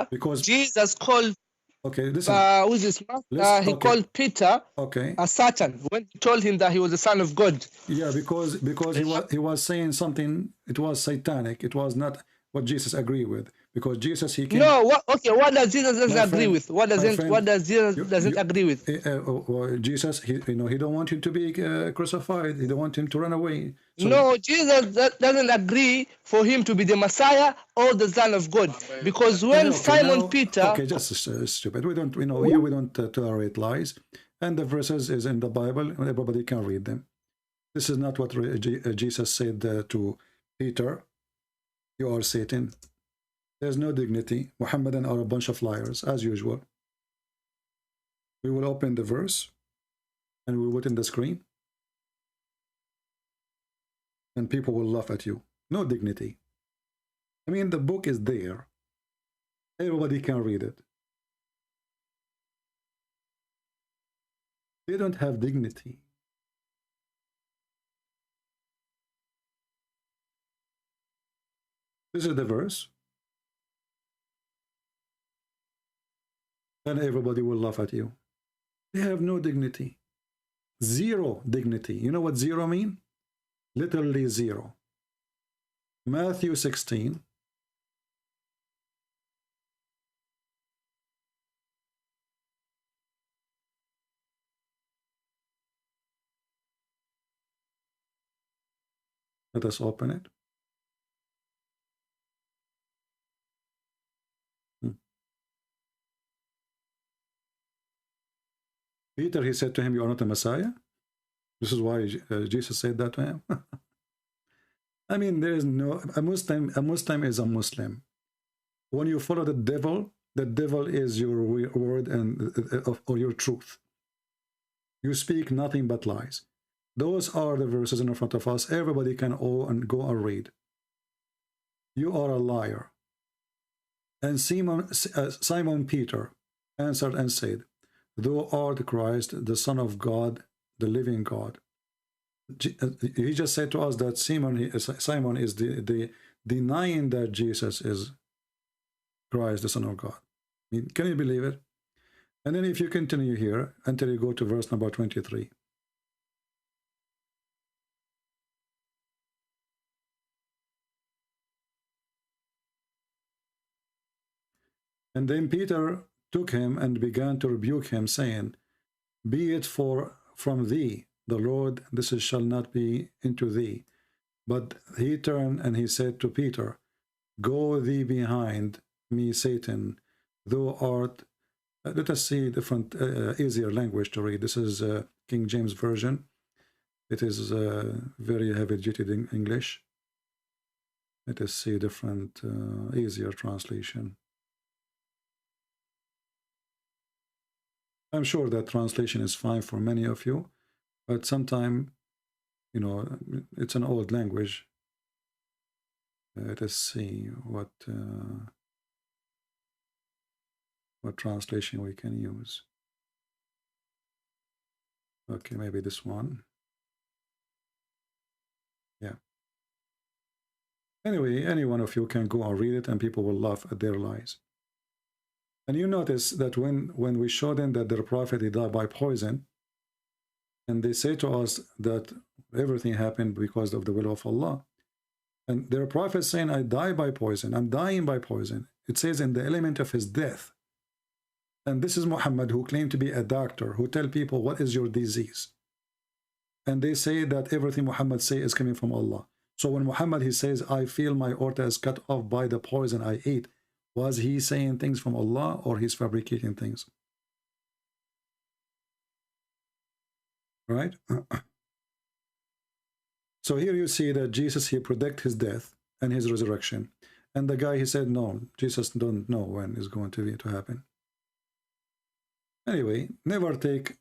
Because Jesus called listen. Who's his master? He called Peter a Satan when he told him that he was the Son of God. Yeah, because he was saying something, it was satanic. It was not what Jesus agreed with. Because Jesus, he came. No, what does Jesus doesn't agree with? What does Jesus doesn't agree with? Jesus, he don't want him to be crucified. He don't want him to run away. So no, Jesus doesn't agree for him to be the Messiah or the Son of God. Because when Simon Peter. Okay, just stupid. We don't, here we don't tolerate lies. And the verses is in the Bible. Everybody can read them. This is not what Jesus said to Peter. You are Satan. There's no dignity. Muhammadan are a bunch of liars, as usual. We will open the verse and we will put in the screen. And people will laugh at you. No dignity. I mean, the book is there. Everybody can read it. They don't have dignity. This is the verse. And everybody will laugh at you. They have no dignity. Zero dignity. You know what zero mean? Literally zero. Matthew 16. Let us open it. Peter, he said to him, you are not a Messiah. This is why Jesus said that to him. I mean, there is no, a Muslim is a Muslim. When you follow the devil is your word and or your truth. You speak nothing but lies. Those are the verses in front of us. Everybody can go and read. You are a liar. And Simon Peter answered and said, Thou art Christ, the Son of God, the living God. He just said to us that Simon is the denying that Jesus is Christ, the Son of God. I mean, can you believe it? And then if you continue here until you go to verse number 23. And then Peter took him and began to rebuke him, saying, Be it from thee, the Lord, this shall not be into thee. But he turned and he said to Peter, Go thee behind me, Satan, thou art. Let us see different, easier language to read. This is King James Version. It is very heavy-duty in English. Let us see different, easier translation. I'm sure that translation is fine for many of you, but sometimes, it's an old language. Let us see what translation we can use. Okay, maybe this one. Yeah. Anyway, any one of you can go and read it, and people will laugh at their lies. And you notice that when we show them that their prophet he died by poison, and they say to us that everything happened because of the will of Allah, and their prophet saying, I die by poison, I'm dying by poison. It says in the element of his death. And this is Muhammad, who claimed to be a doctor, who tell people what is your disease. And they say that everything Muhammad say is coming from Allah. So when Muhammad he says, I feel my aorta is cut off by the poison I ate, was he saying things from Allah or he's fabricating things? Right? So here you see that Jesus, he predict his death and his resurrection. And the guy, he said, no, Jesus don't know when it's going to happen. Anyway, never take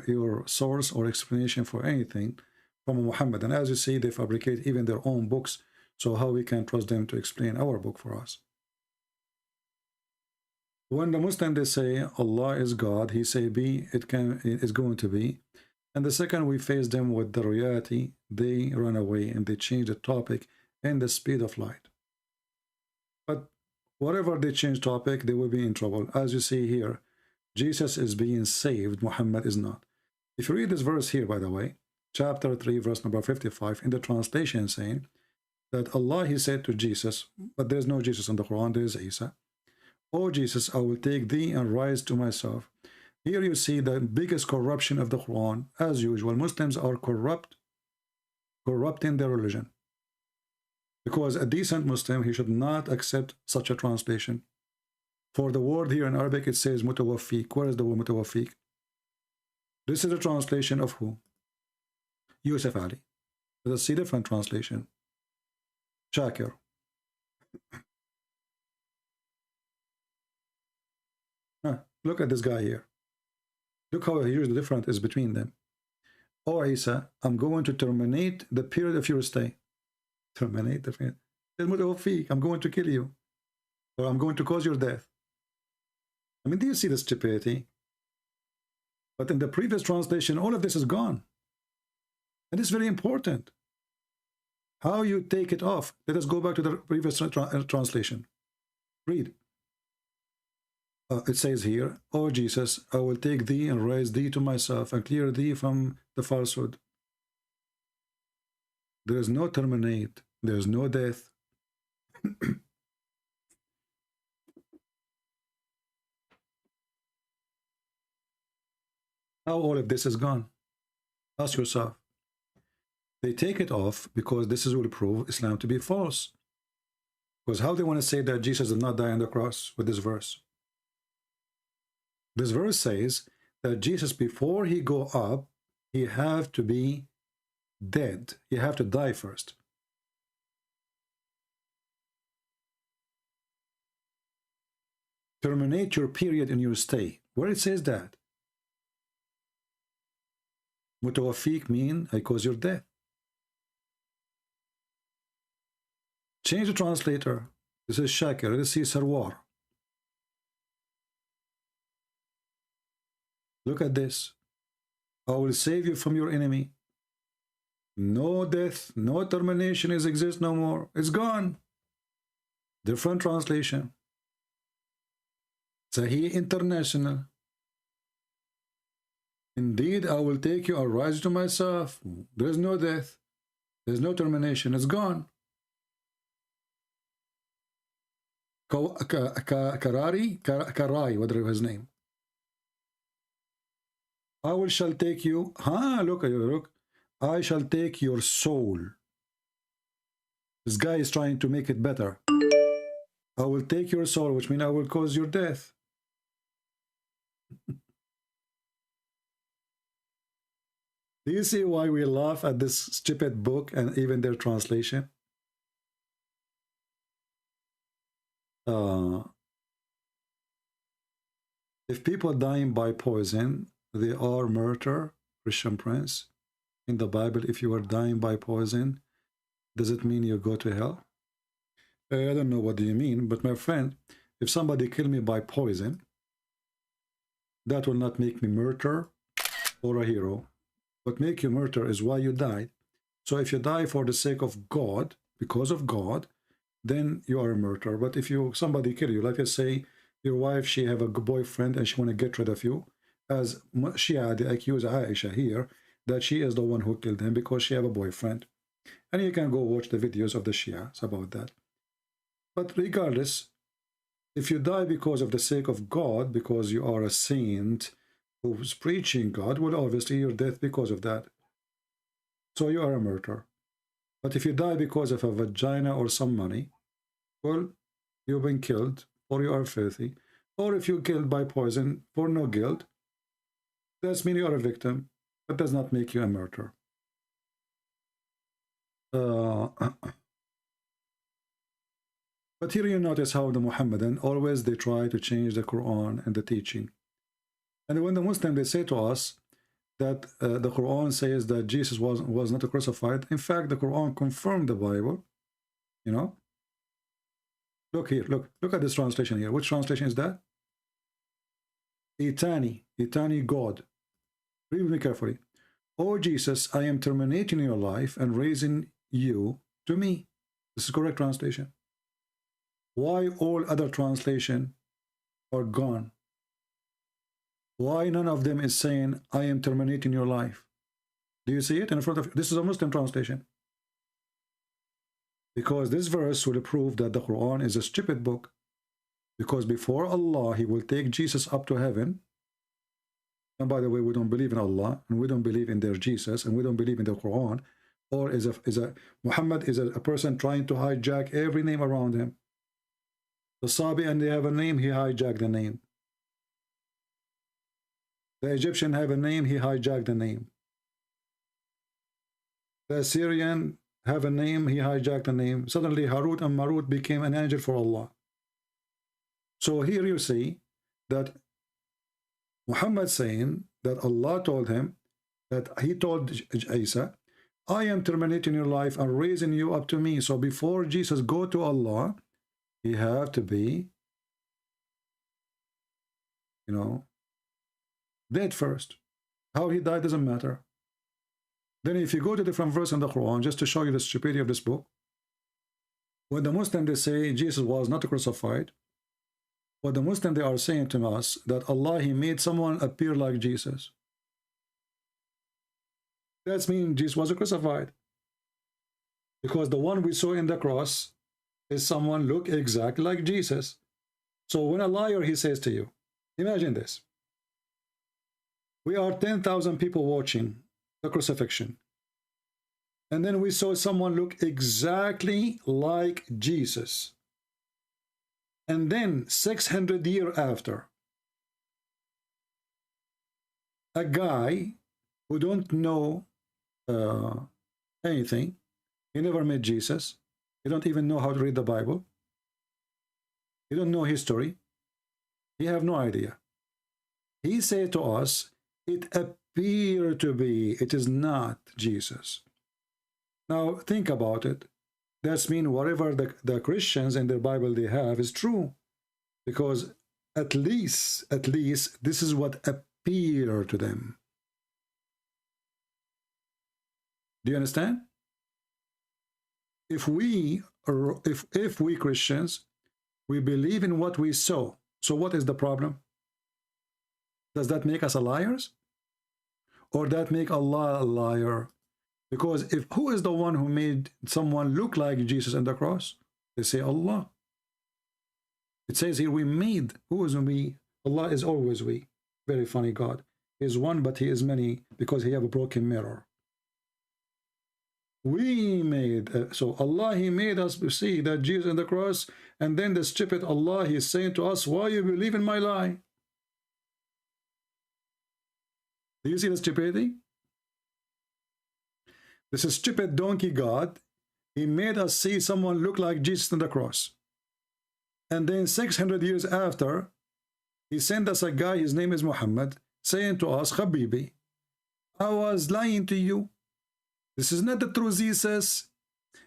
your source or explanation for anything from Muhammad. And as you see, they fabricate even their own books. So how we can trust them to explain our book for us? When the Muslim they say Allah is God, he say be, it's going to be. And the second we face them with the reality, they run away and they change the topic and the speed of light. But whatever they change topic, they will be in trouble. As you see here, Jesus is being saved, Muhammad is not. If you read this verse here, by the way, chapter 3, verse number 55, in the translation saying that Allah, he said to Jesus, but there's no Jesus in the Quran, there is Isa. Oh Jesus, I will take thee and rise to myself. Here you see the biggest corruption of the Quran. As usual, Muslims are corrupting their religion. Because a decent Muslim, he should not accept such a translation. For the word here in Arabic, it says mutawaffiq. Where is the word mutawaffiq? This is a translation of who? Yusuf Ali. Let us see different translation. Shakir. Look at this guy here. Look how huge the difference is between them. Oh Isa, I'm going to terminate the period of your stay. Terminate the period. I'm going to kill you. Or I'm going to cause your death. I mean, do you see the stupidity? But in the previous translation, all of this is gone. And it's very important. How you take it off. Let us go back to the previous translation. Read. It says here, oh Jesus, I will take thee and raise thee to myself and clear thee from the falsehood. There is no terminate. There is no death. How all of this is gone? Ask yourself. They take it off because this will prove Islam to be false. Because how they want to say that Jesus did not die on the cross with this verse? This verse says that Jesus, before he go up, he have to be dead. He have to die first. Terminate your period in your stay. Where it says that? Mutawaffiq mean I cause your death. Change the translator. This is Shakir. Let's see Sarwar. Look at this. I will save you from your enemy. No death, no termination is exist no more. It's gone. Different translation. Sahih International. Indeed, I will take you and rise to myself. There is no death. There is no termination. It's gone. Karai, whatever his name. I shall take you. Look. I shall take your soul. This guy is trying to make it better. I will take your soul, which means I will cause your death. Do you see why we laugh at this stupid book and even their translation? If people dying by poison, they are murder, Christian Prince. In the Bible, if you are dying by poison, does it mean you go to hell? I don't know what do you mean, but my friend, if somebody kill me by poison, that will not make me murderer or a hero. What make you murder is why you died. So if you die for the sake of God, because of God, then you are a murderer. But if somebody kill you, like I say, your wife, she have a boyfriend and she want to get rid of you, as Shia, they accuse Aisha here, that she is the one who killed him because she have a boyfriend. And you can go watch the videos of the Shias about that. But regardless, if you die because of the sake of God, because you are a saint who's preaching God, well, obviously you're dead because of that. So you are a murderer. But if you die because of a vagina or some money, well, you've been killed, or you are filthy. Or if you're killed by poison for no guilt, that's mean you are a victim. That does not make you a murderer. But here you notice how the Muhammadan, always they try to change the Quran and the teaching. And when the Muslim, they say to us that the Quran says that Jesus was not crucified. In fact, the Quran confirmed the Bible. You know? Look here, look at this translation here. Which translation is that? Etani God. Read with me carefully. Oh Jesus, I am terminating your life and raising you to me. This is correct translation. Why all other translation are gone? Why none of them is saying, I am terminating your life? Do you see it in front of you? This is a Muslim translation. Because this verse will prove that the Quran is a stupid book. Because before Allah, He will take Jesus up to heaven. And by the way, we don't believe in Allah, and we don't believe in their Jesus, and we don't believe in the Quran. Or Muhammad is a person trying to hijack every name around him. The Sabi, and they have a name, he hijacked the name. The Egyptian have a name, he hijacked the name. The Assyrian have a name, he hijacked the name. Suddenly Harut and Marut became an angel for Allah. So here you see that Muhammad saying that Allah told him, that he told Isa, I am terminating your life and raising you up to me. So before Jesus go to Allah, he have to be, you know, dead first. How he died doesn't matter. Then if you go to different verse in the Quran, just to show you the stupidity of this book, when the Muslims, they say Jesus was not crucified, what the Muslims, they are saying to us, that Allah, He made someone appear like Jesus. That means Jesus was crucified. Because the one we saw in the cross is someone look exactly like Jesus. So when a liar, he says to you, imagine this. We are 10,000 people watching the crucifixion. And then we saw someone look exactly like Jesus. And then 600 years after, a guy who don't know anything, he never met Jesus, he don't even know how to read the Bible, he don't know history, he have no idea. He said to us, it appeared to be, it is not Jesus. Now think about it. That's mean whatever the Christians in their Bible they have is true. Because at least this is what appeared to them. Do you understand? If we Christians, we believe in what we saw, so what is the problem? Does that make us a liars? Or that make Allah a liar? Because who is the one who made someone look like Jesus on the cross? They say Allah. It says here we made. Who is we? Allah is always we. Very funny God. He is one, but He is many because He have a broken mirror. We made. So Allah, He made us see that Jesus on the cross, and then the stupid Allah, He is saying to us, why you believe in my lie? Do you see the stupidity? This is stupid donkey God. He made us see someone look like Jesus on the cross. And then 600 years after, He sent us a guy, his name is Muhammad, saying to us, Habibi, I was lying to you. This is not the true Jesus.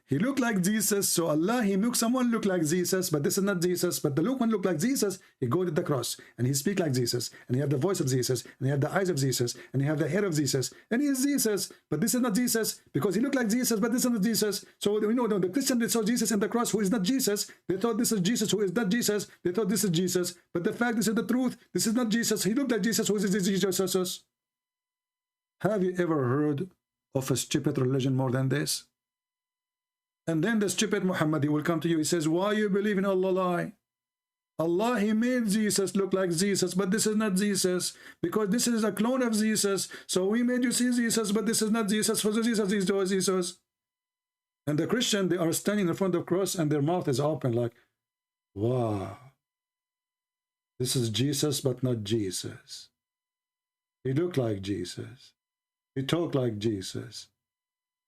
he looked like Jesus, so Allah, he makes someone look like Jesus, but this is not Jesus. But the look one look like Jesus, he go to the cross, and he speak like Jesus, and he have the voice of Jesus, and he have the eyes of Jesus, and he have the hair of Jesus, and he is Jesus, but this is not Jesus, because he looked like Jesus, but this is not Jesus. So we know the Christian, they saw Jesus in the cross, who is not Jesus. They thought this is Jesus, who is not Jesus. They thought this is Jesus, but the fact, this is the truth. This is not Jesus. He looked like Jesus, who is Jesus. Have you ever heard of a stupid religion more than this? And then the stupid Muhammad, he will come to you. He says, why you believe in Allah lie? Allah, he made Jesus look like Jesus, but this is not Jesus, because this is a clone of Jesus. So we made you see Jesus, but this is not Jesus. For Jesus is Jesus. And the Christian, they are standing in front of the cross, and their mouth is open like, wow, this is Jesus, but not Jesus. He looked like Jesus. He talked like Jesus.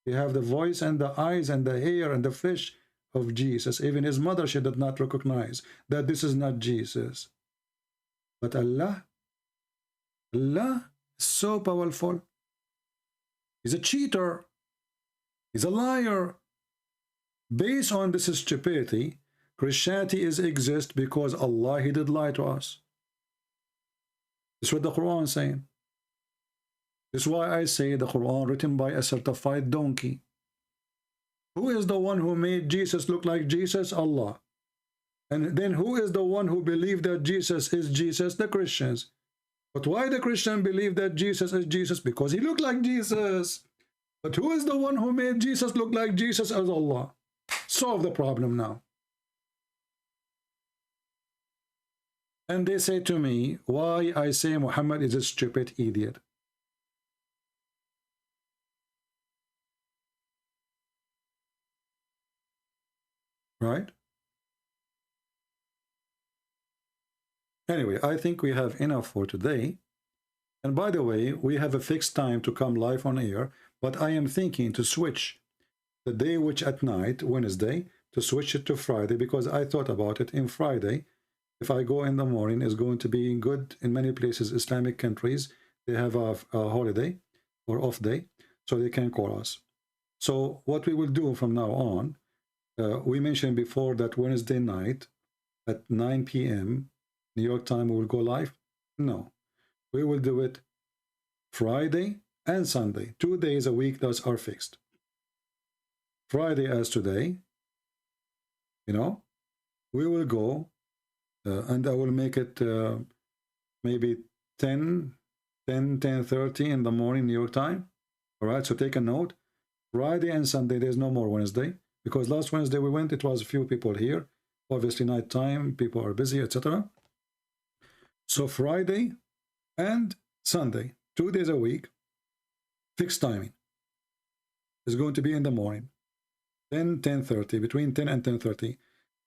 He have the voice and the eyes and the hair and the flesh of Jesus. Even his mother, she did not recognize that this is not Jesus. But Allah is so powerful. He's a cheater. He's a liar. Based on this stupidity, Christianity exists because Allah, he did lie to us. This is what the Quran is saying. This is why I say the Quran written by a certified donkey. Who is the one who made Jesus look like Jesus? Allah. And then who is the one who believed that Jesus is Jesus? The Christians. But why the Christian believe that Jesus is Jesus? Because he looked like Jesus. But who is the one who made Jesus look like Jesus? As Allah. Solve the problem now. And they say to me, why I say Muhammad is a stupid idiot. Right? Anyway, I think we have enough for today. And by the way, we have a fixed time to come live on air, but I am thinking to switch the day which at night, Wednesday, to switch it to Friday, because I thought about it. In Friday, if I go in the morning, is going to be good in many places. Islamic countries, they have a holiday or off day, so they can call us. So what we will do from now on, we mentioned before that Wednesday night at 9 p.m. New York time, we will go live. No, we will do it Friday and Sunday. 2 days a week, those are fixed. Friday as today, you know, we will go and I will make it maybe 10:30 in the morning New York time. All right, so take a note. Friday and Sunday, there's no more Wednesday. Because last Wednesday we went, it was a few people here. Obviously night time, people are busy, etc. So Friday and Sunday, 2 days a week, fixed timing. It's going to be in the morning, 10:30, between 10 and 10:30.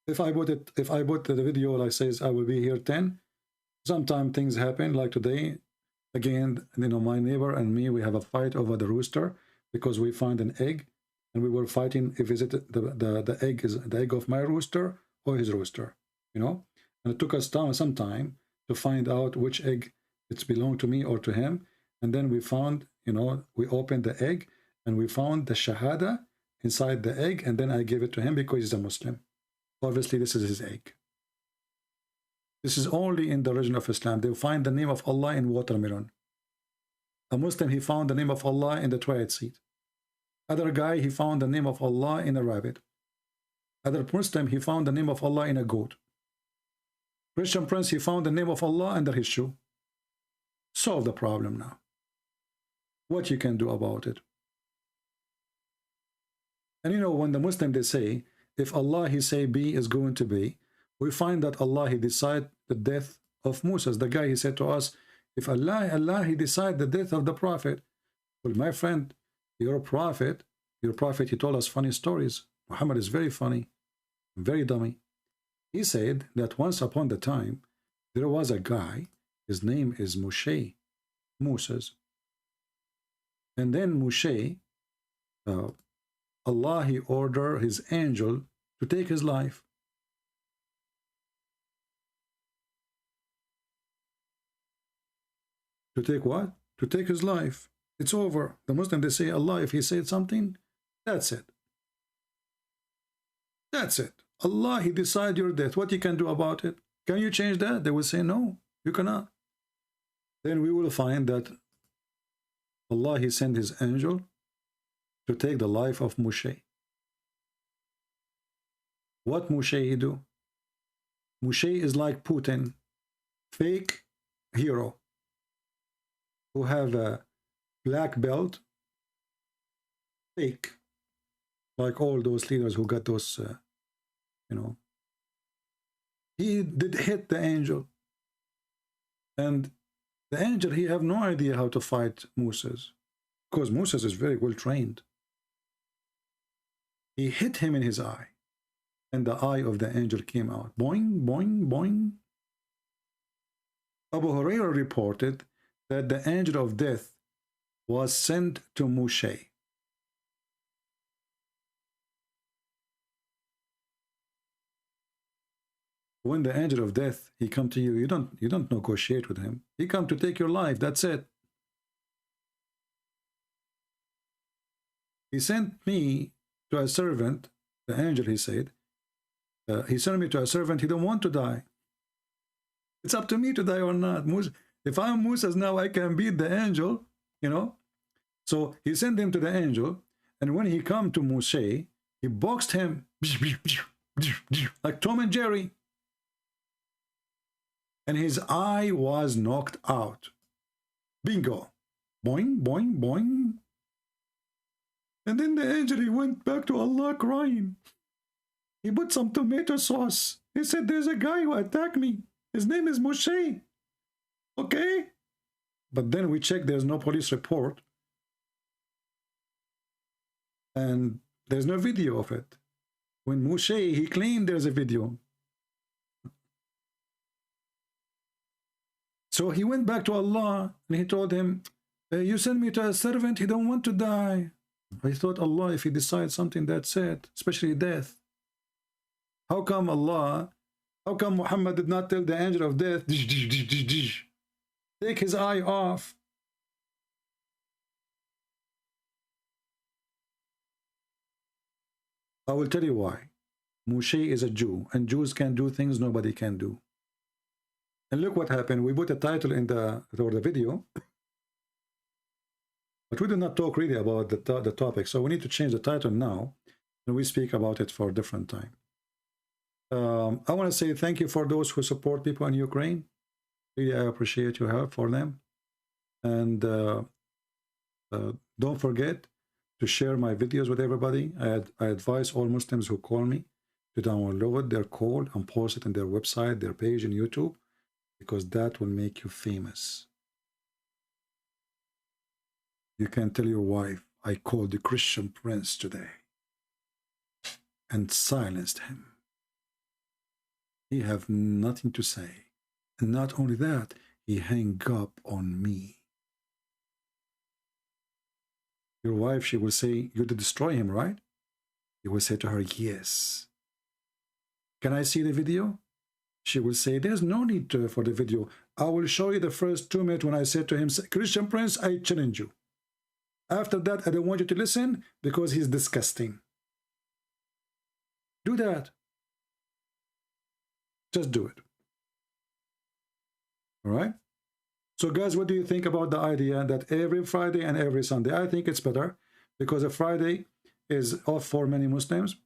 If I put the video like says I will be here 10, sometimes things happen like today. Again, you know, my neighbor and me, we have a fight over the rooster because we find an egg. And we were fighting if is it the egg is the egg of my rooster or his rooster, you know. And it took us some time to find out which egg it's belonged to me or to him. And then we found, you know, we opened the egg and we found the shahada inside the egg. And then I gave it to him because he's a Muslim. Obviously, this is his egg. This is only in the religion of Islam. They find the name of Allah in watermelon. A Muslim, he found the name of Allah in the toilet seat. Other guy, he found the name of Allah in a rabbit. Other Muslim, he found the name of Allah in a goat. Christian prince, he found the name of Allah under his shoe. Solve the problem now. What you can do about it. And you know, when the Muslim, they say, if Allah, he say be is going to be, we find that Allah, he decide the death of Moses. The guy, he said to us, if Allah, he decide the death of the prophet. Well, my friend, your prophet, he told us funny stories. Muhammad is very funny, very dummy. He said that once upon the time, there was a guy, his name is Moshe, Moses. And then Moshe, Allah, he ordered his angel to take his life. To take what? To take his life. It's over. The Muslim, they say Allah, if he said something, that's it. That's it. Allah, He decide your death. What you can do about it? Can you change that? They will say, no, you cannot. Then we will find that Allah, He sent His angel to take the life of Moshe. What Moshe he do? Moshe is like Putin, fake hero, who have a black belt, fake, like all those leaders who got those, you know. He did hit the angel, and the angel, he have no idea how to fight Moses, because Moses is very well trained. He hit him in his eye, and the eye of the angel came out. Boing, boing, boing. Abu Hurairah reported that the angel of death was sent to Moshe. When the angel of death, he come to you, you don't negotiate with him. He come to take your life. That's it. He sent me to a servant, the angel, he said. He sent me to a servant. He don't want to die. It's up to me to die or not. If I'm Moses now, I can beat the angel, you know. So he sent him to the angel, and when he come to Moshe, he boxed him like Tom and Jerry. And his eye was knocked out. Bingo. Boing, boing, boing. And then the angel, he went back to Allah crying. He put some tomato sauce. He said, there's a guy who attacked me. His name is Moshe. Okay? But then we checked, there's no police report. And there's no video of it. When Moshe, he claimed there's a video. So he went back to Allah and he told him, you send me to a servant, he don't want to die. I thought, Allah, if he decides something, that's it, especially death. How come Muhammad did not tell the angel of death, take his eye off? I will tell you why. Moshe is a Jew, and Jews can do things nobody can do. And look what happened. We put a title in the video, but we did not talk really about the topic. So we need to change the title now, and we speak about it for a different time. I want to say thank you for those who support people in Ukraine. Really, I appreciate your help for them. And don't forget to share my videos with everybody. I advise all Muslims who call me to download their call and post it on their website, their page in YouTube, because that will make you famous. You can tell your wife, I called the Christian prince today and silenced him. He have nothing to say. And not only that, he hang up on me. Your wife, she will say, you did destroy him, right? You will say to her, yes. Can I see the video? She will say, there's no need for the video. I will show you the first 2 minutes when I said to him, Christian prince, I challenge you. After that, I don't want you to listen because he's disgusting. Do that. Just do it. All right? So guys, what do you think about the idea that every Friday and every Sunday? I think it's better because a Friday is off for many Muslims.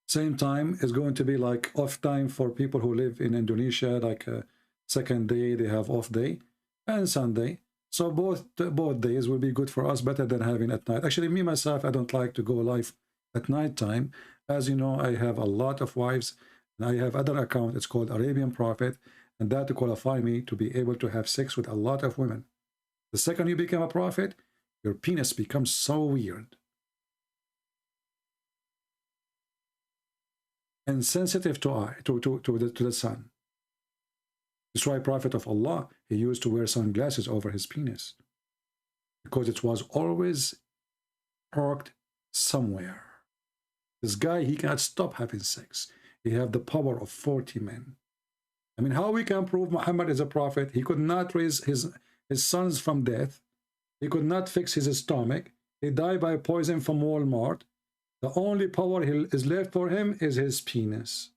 Same time is going to be like off time for people who live in Indonesia, like a second day, they have off day, and Sunday. So both days will be good for us, better than having at night. Actually, me, myself, I don't like to go live at night time. As you know, I have a lot of wives, and I have other account. It's called Arabian Prophet, and that to qualify me to be able to have sex with a lot of women. The second you become a prophet, your penis becomes so weird and sensitive to the sun. That's why Prophet of Allah, he used to wear sunglasses over his penis, because it was always parked somewhere. This guy, he cannot stop having sex. He have the power of 40 men. I mean, how we can prove Muhammad is a prophet? He could not raise his sons from death. He could not fix his stomach. He died by poison from Walmart. The only power is left for him is his penis.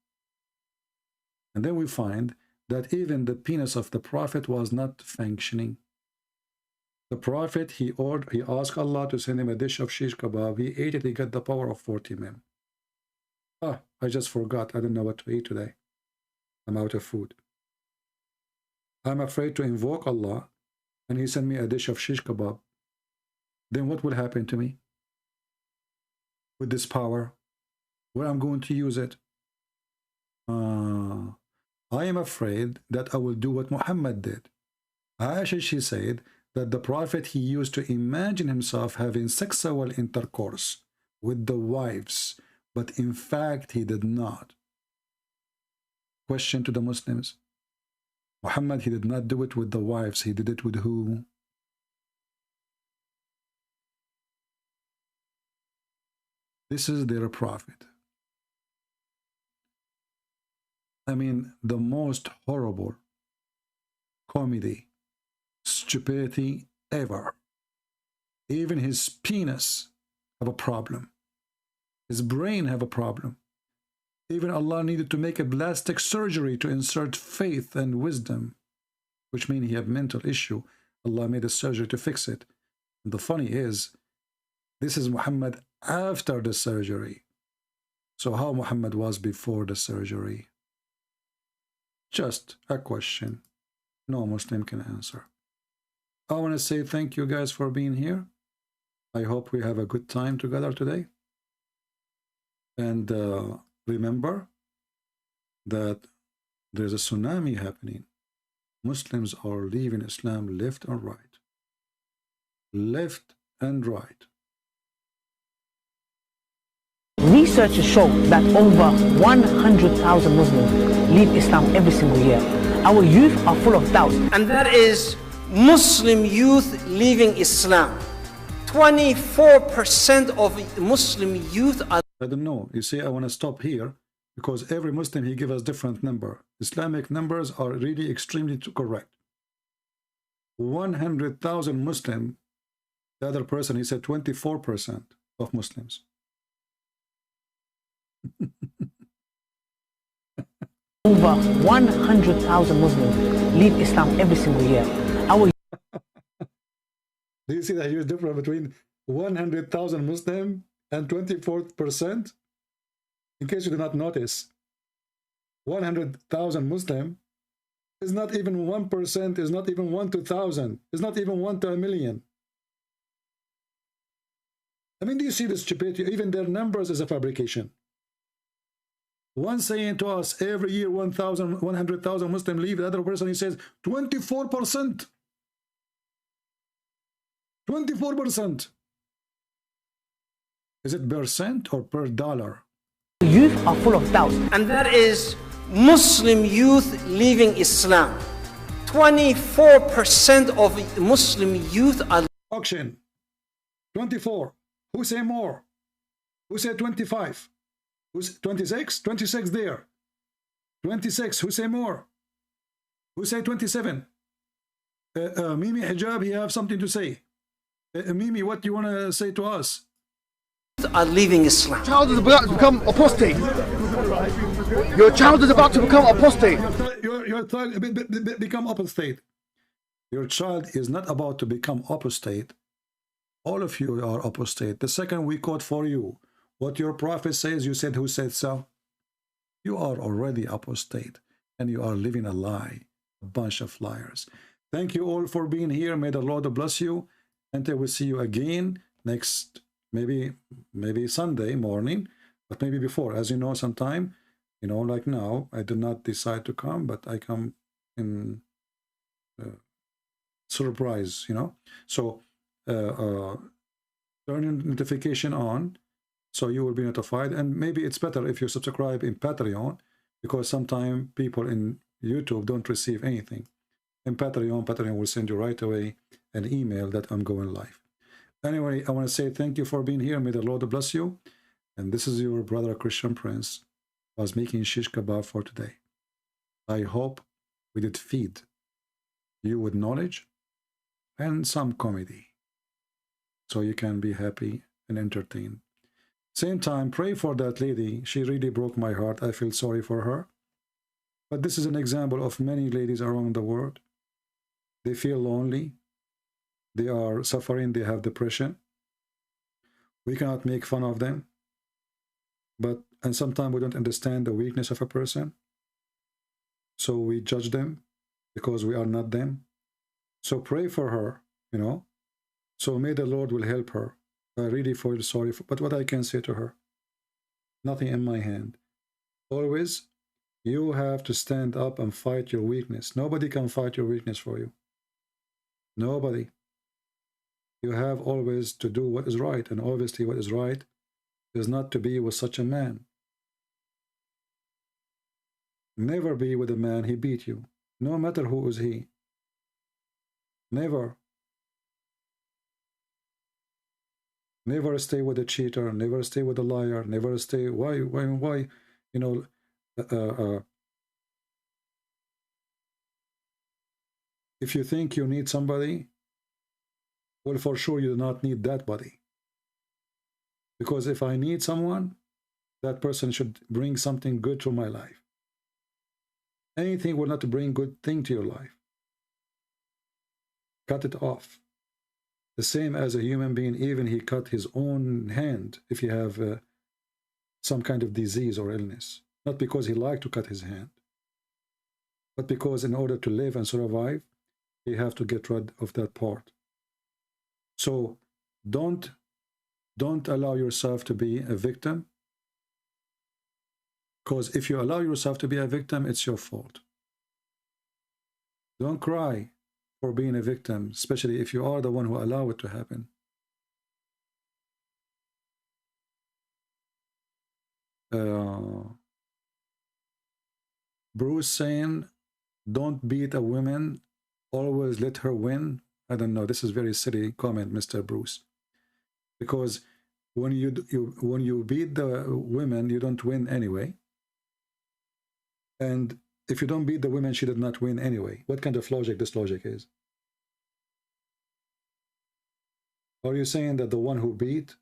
And then we find that even the penis of the Prophet was not functioning. The Prophet, he asked Allah to send him a dish of shish kebab. He ate it, he got the power of 40 men. Ah, I just forgot. I don't know what to eat today. I'm out of food. I'm afraid to invoke Allah, and he sent me a dish of shish kebab. Then what will happen to me with this power? Where I'm going to use it? I am afraid that I will do what Muhammad did. Aisha, she said that the Prophet, he used to imagine himself having sexual intercourse with the wives, but in fact he did not. Question to the Muslims. Muhammad, he did not do it with the wives. He did it with who? This is their Prophet. I mean, the most horrible comedy, stupidity ever. Even his penis have a problem. His brain have a problem. Even Allah needed to make a plastic surgery to insert faith and wisdom, which means he had mental issue. Allah made a surgery to fix it. And the funny is, this is Muhammad after the surgery. So how Muhammad was before the surgery? Just a question no Muslim can answer. I want to say thank you guys for being here. I hope we have a good time together today. And remember that there's a tsunami happening. Muslims are leaving Islam left and right. Left and right. Researchers show that over 100,000 Muslims leave Islam every single year. Our youth are full of doubts. And that is Muslim youth leaving Islam. 24% of Muslim youth are... I don't know. You see, I want to stop here because every Muslim, he gives us different number. Islamic numbers are really extremely correct. 100,000 Muslim, the other person, he said 24% of Muslims. Over 100,000 Muslims leave Islam every single year. Our Do you see the huge difference between 100,000 Muslim and 24%? In case you do not notice, 100,000 Muslim is not even 1%, is not even 1 to 1,000, is not even 1 to 1,000,000. I mean, do you see the stupidity? Even their numbers is a fabrication. One saying to us every year 100,000 Muslims leave, the other person he says 24%. 24%. Is it percent or per dollar? youth are full of doubts. And that is Muslim youth leaving Islam. 24% of Muslim youth are... Auction. 24. Who say more? Who say 25? Who's 26? 26 there. 26. Who say more? Who say 27? Mimi Hijab, you have something to say. Mimi, what do you want to say to us? Are leaving Islam. Your child is about to become apostate. Your child is about to become apostate. Your child become apostate. Your child is not about to become apostate. All of you are apostate. The second we quote for you what your prophet says, you said, who said so? You are already apostate and you are living a lie, a bunch of liars. Thank you all for being here. May the Lord bless you. Until we see you again next, maybe Sunday morning, but maybe before. As you know, sometime, you know, like now, I did not decide to come, but I come in surprise, you know. So turn your notification on so you will be notified. And maybe it's better if you subscribe in Patreon, because sometimes people in YouTube don't receive anything. In Patreon will send you right away an email that I'm going live. Anyway, I want to say thank you for being here. May the Lord bless you. And this is your brother Christian Prince. I was making shish kebab for today. I hope we did feed you with knowledge and some comedy, so you can be happy and entertained. Same time, pray for that lady. She really broke my heart. I feel sorry for her. But this is an example of many ladies around the world. They feel lonely. They are suffering. They have depression. We cannot make fun of them. And sometimes we don't understand the weakness of a person. So we judge them because we are not them. So pray for her, you know. So may the Lord will help her. I really feel sorry for, but what I can say to her, nothing in my hand. Always, you have to stand up and fight your weakness. Nobody can fight your weakness for you. Nobody. You have always to do what is right, and obviously what is right is not to be with such a man. Never be with a man he beat you, no matter who is he. Never. Never stay with a cheater, never stay with a liar, never stay, why, you know, if you think you need somebody, well, for sure you do not need that body. Because if I need someone, that person should bring something good to my life. Anything will not bring good thing to your life. Cut it off. The same as a human being, even he cut his own hand if he have some kind of disease or illness. Not because he liked to cut his hand, but because in order to live and survive, he have to get rid of that part. So don't allow yourself to be a victim, because if you allow yourself to be a victim, it's your fault. Don't cry for being a victim, especially if you are the one who allow it to happen. Bruce saying, don't beat a woman, always let her win. I don't know, this is very silly comment, Mr. Bruce. Because when you beat the women, you don't win anyway. And if you don't beat the women, she did not win anyway. What kind of logic this logic is? Are you saying that the one who beat,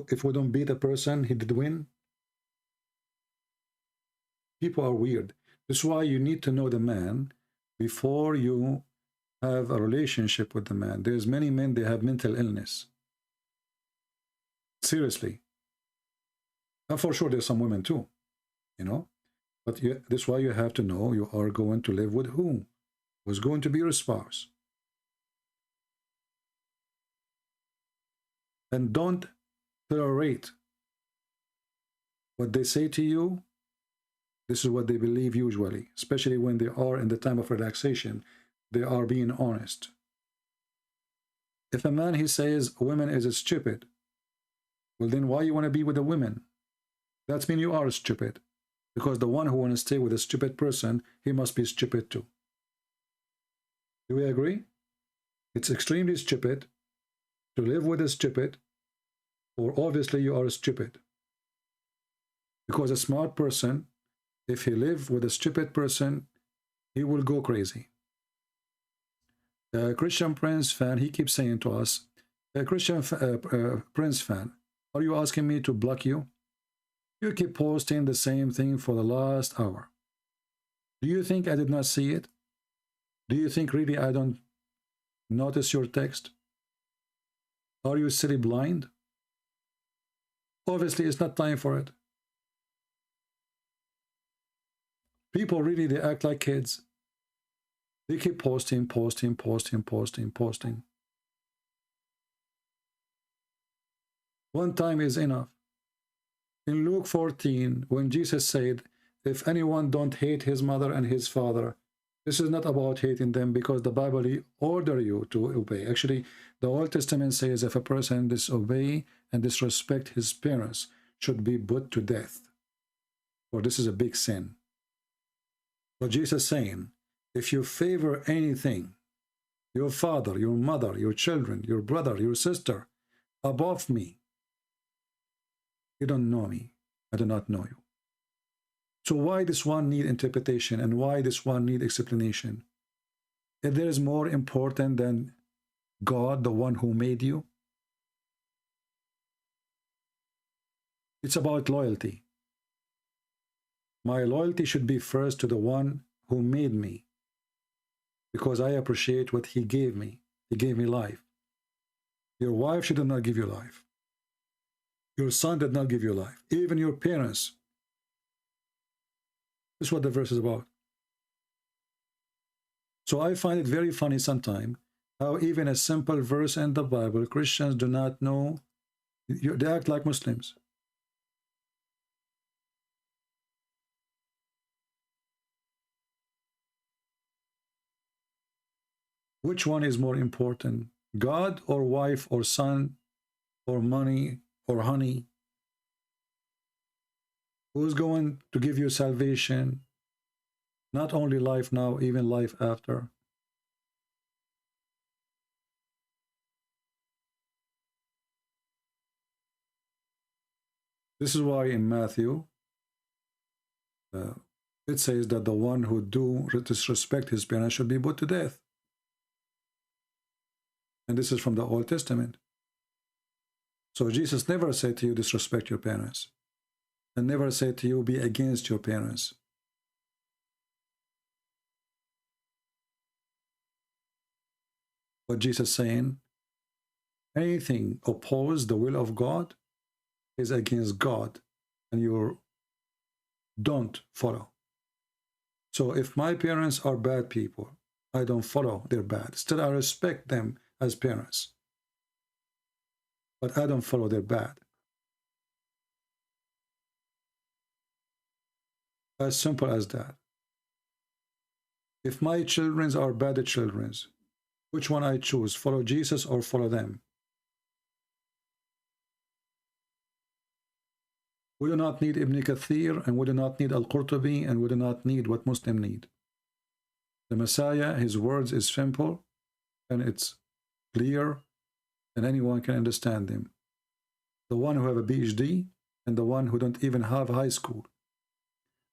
if we don't beat a person, he did win? People are weird. That's why you need to know the man before you have a relationship with the man. There's many men, they have mental illness. Seriously. And for sure there's some women too, you know. But that's why you have to know you are going to live with whom? Who's going to be your spouse? And don't tolerate what they say to you. This is what they believe usually, especially when they are in the time of relaxation. They are being honest. If a man, he says, women is stupid, well then why you want to be with a woman? That means you are stupid. Because the one who wants to stay with a stupid person, he must be stupid too. Do we agree? It's extremely stupid to live with a stupid, or obviously you are stupid. Because a smart person, if he lives with a stupid person, he will go crazy. The Christian Prince fan, he keeps saying to us, Christian Prince fan, are you asking me to block you? You keep posting the same thing for the last hour. Do you think I did not see it? Do you think really I don't notice your text? Are you silly blind? Obviously, it's not time for it. People really, they act like kids. They keep posting. One time is enough. In Luke 14, when Jesus said, if anyone don't hate his mother and his father, this is not about hating them, because the Bible order you to obey. Actually, the Old Testament says if a person disobey and disrespect his parents, should be put to death. For this is a big sin. But Jesus is saying, if you favor anything, your father, your mother, your children, your brother, your sister, above me, you don't know me. I do not know you. So why this one need interpretation, and why this one need explanation? If there is more important than God, the one who made you? It's about loyalty. My loyalty should be first to the one who made me, because I appreciate what he gave me. He gave me life. Your wife should not give you life. Your son did not give you life. Even your parents. This is what the verse is about. So I find it very funny sometimes how even a simple verse in the Bible, Christians do not know. They act like Muslims. Which one is more important? God or wife or son or money or honey? Who's going to give you salvation? Not only life now, even life after. This is why in Matthew, it says that the one who do disrespect his parents should be put to death. And this is from the Old Testament. So Jesus never said to you, disrespect your parents. And never said to you, be against your parents. What Jesus is saying, anything oppose the will of God is against God, and you don't follow. So if my parents are bad people, I don't follow their bad. Still, I respect them as parents, but I don't follow their bad. As simple as that. If my children are bad children, which one I choose? Follow Jesus or follow them? We do not need Ibn Kathir, and we do not need Al-Qurtubi, and we do not need what Muslims need. The Messiah, his words is simple, and it's clear, and anyone can understand them. The one who have a PhD, and the one who don't even have high school.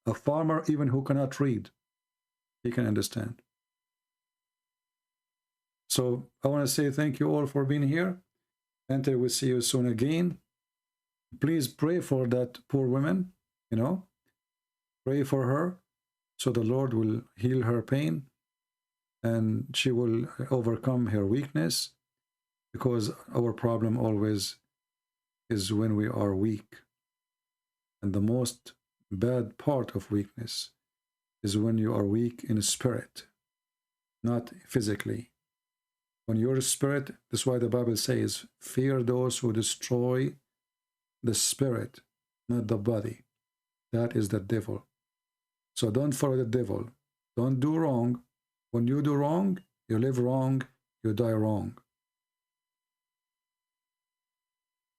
A farmer, even who cannot read, he can understand. So I want to say thank you all for being here, and I will see you soon again. Please pray for that poor woman, you know. Pray for her, so the Lord will heal her pain, and she will overcome her weakness, because our problem always is when we are weak. And the most bad part of weakness is when you are weak in spirit, not physically. When your spirit, that's why the Bible says, fear those who destroy the spirit, not the body. That is the devil. So don't follow the devil. Don't do wrong. When you do wrong, you live wrong, you die wrong.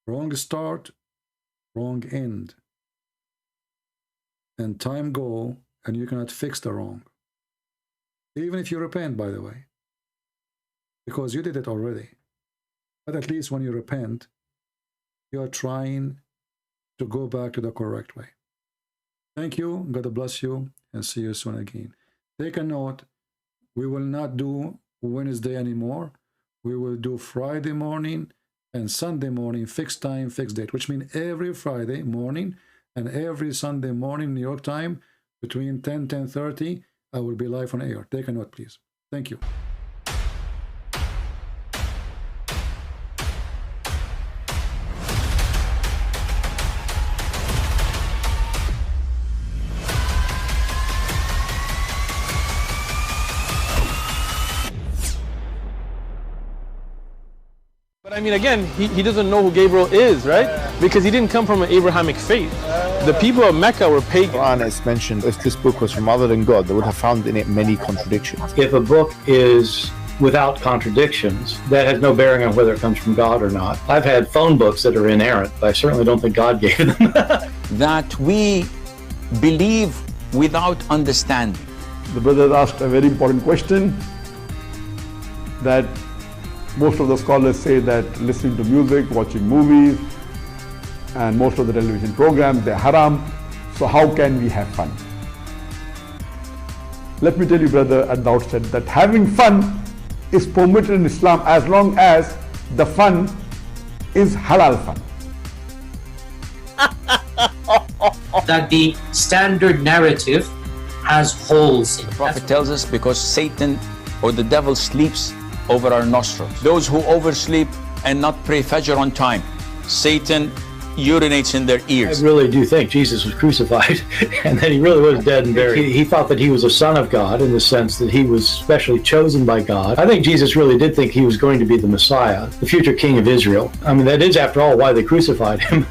Wrong start, wrong end. And time go, and you cannot fix the wrong. Even if you repent, by the way. Because you did it already. But at least when you repent, you are trying to go back to the correct way. Thank you. God bless you, and see you soon again. Take a note. We will not do Wednesday anymore. We will do Friday morning and Sunday morning, fixed time, fixed date, which means every Friday morning and every Sunday morning, New York time, between 10 and 10:30, I will be live on air. Take a note, please. Thank you. But I mean, again, he doesn't know who Gabriel is, right? Because he didn't come from an Abrahamic faith. The people of Mecca were pagan. Quran is mentioned. If this book was from other than God, they would have found in it many contradictions. If a book is without contradictions, that has no bearing on whether it comes from God or not. I've had phone books that are inerrant, but I certainly don't think God gave them. That we believe without understanding. The brother asked a very important question, that most of the scholars say that listening to music, watching movies, and most of the television programs, they're haram. So how can we have fun? Let me tell you, brother, at the outset, that having fun is permitted in Islam as long as the fun is halal fun. that the standard narrative has holes in it. The Prophet tells us because Satan or the devil sleeps over our nostrils. Those who oversleep and not pray Fajr on time, Satan urinates in their ears. I really do think Jesus was crucified and that he really was dead and buried. He thought that he was a son of God in the sense that he was specially chosen by God. I think Jesus really did think he was going to be the Messiah, the future king of Israel. I mean, that is, after all, why they crucified him,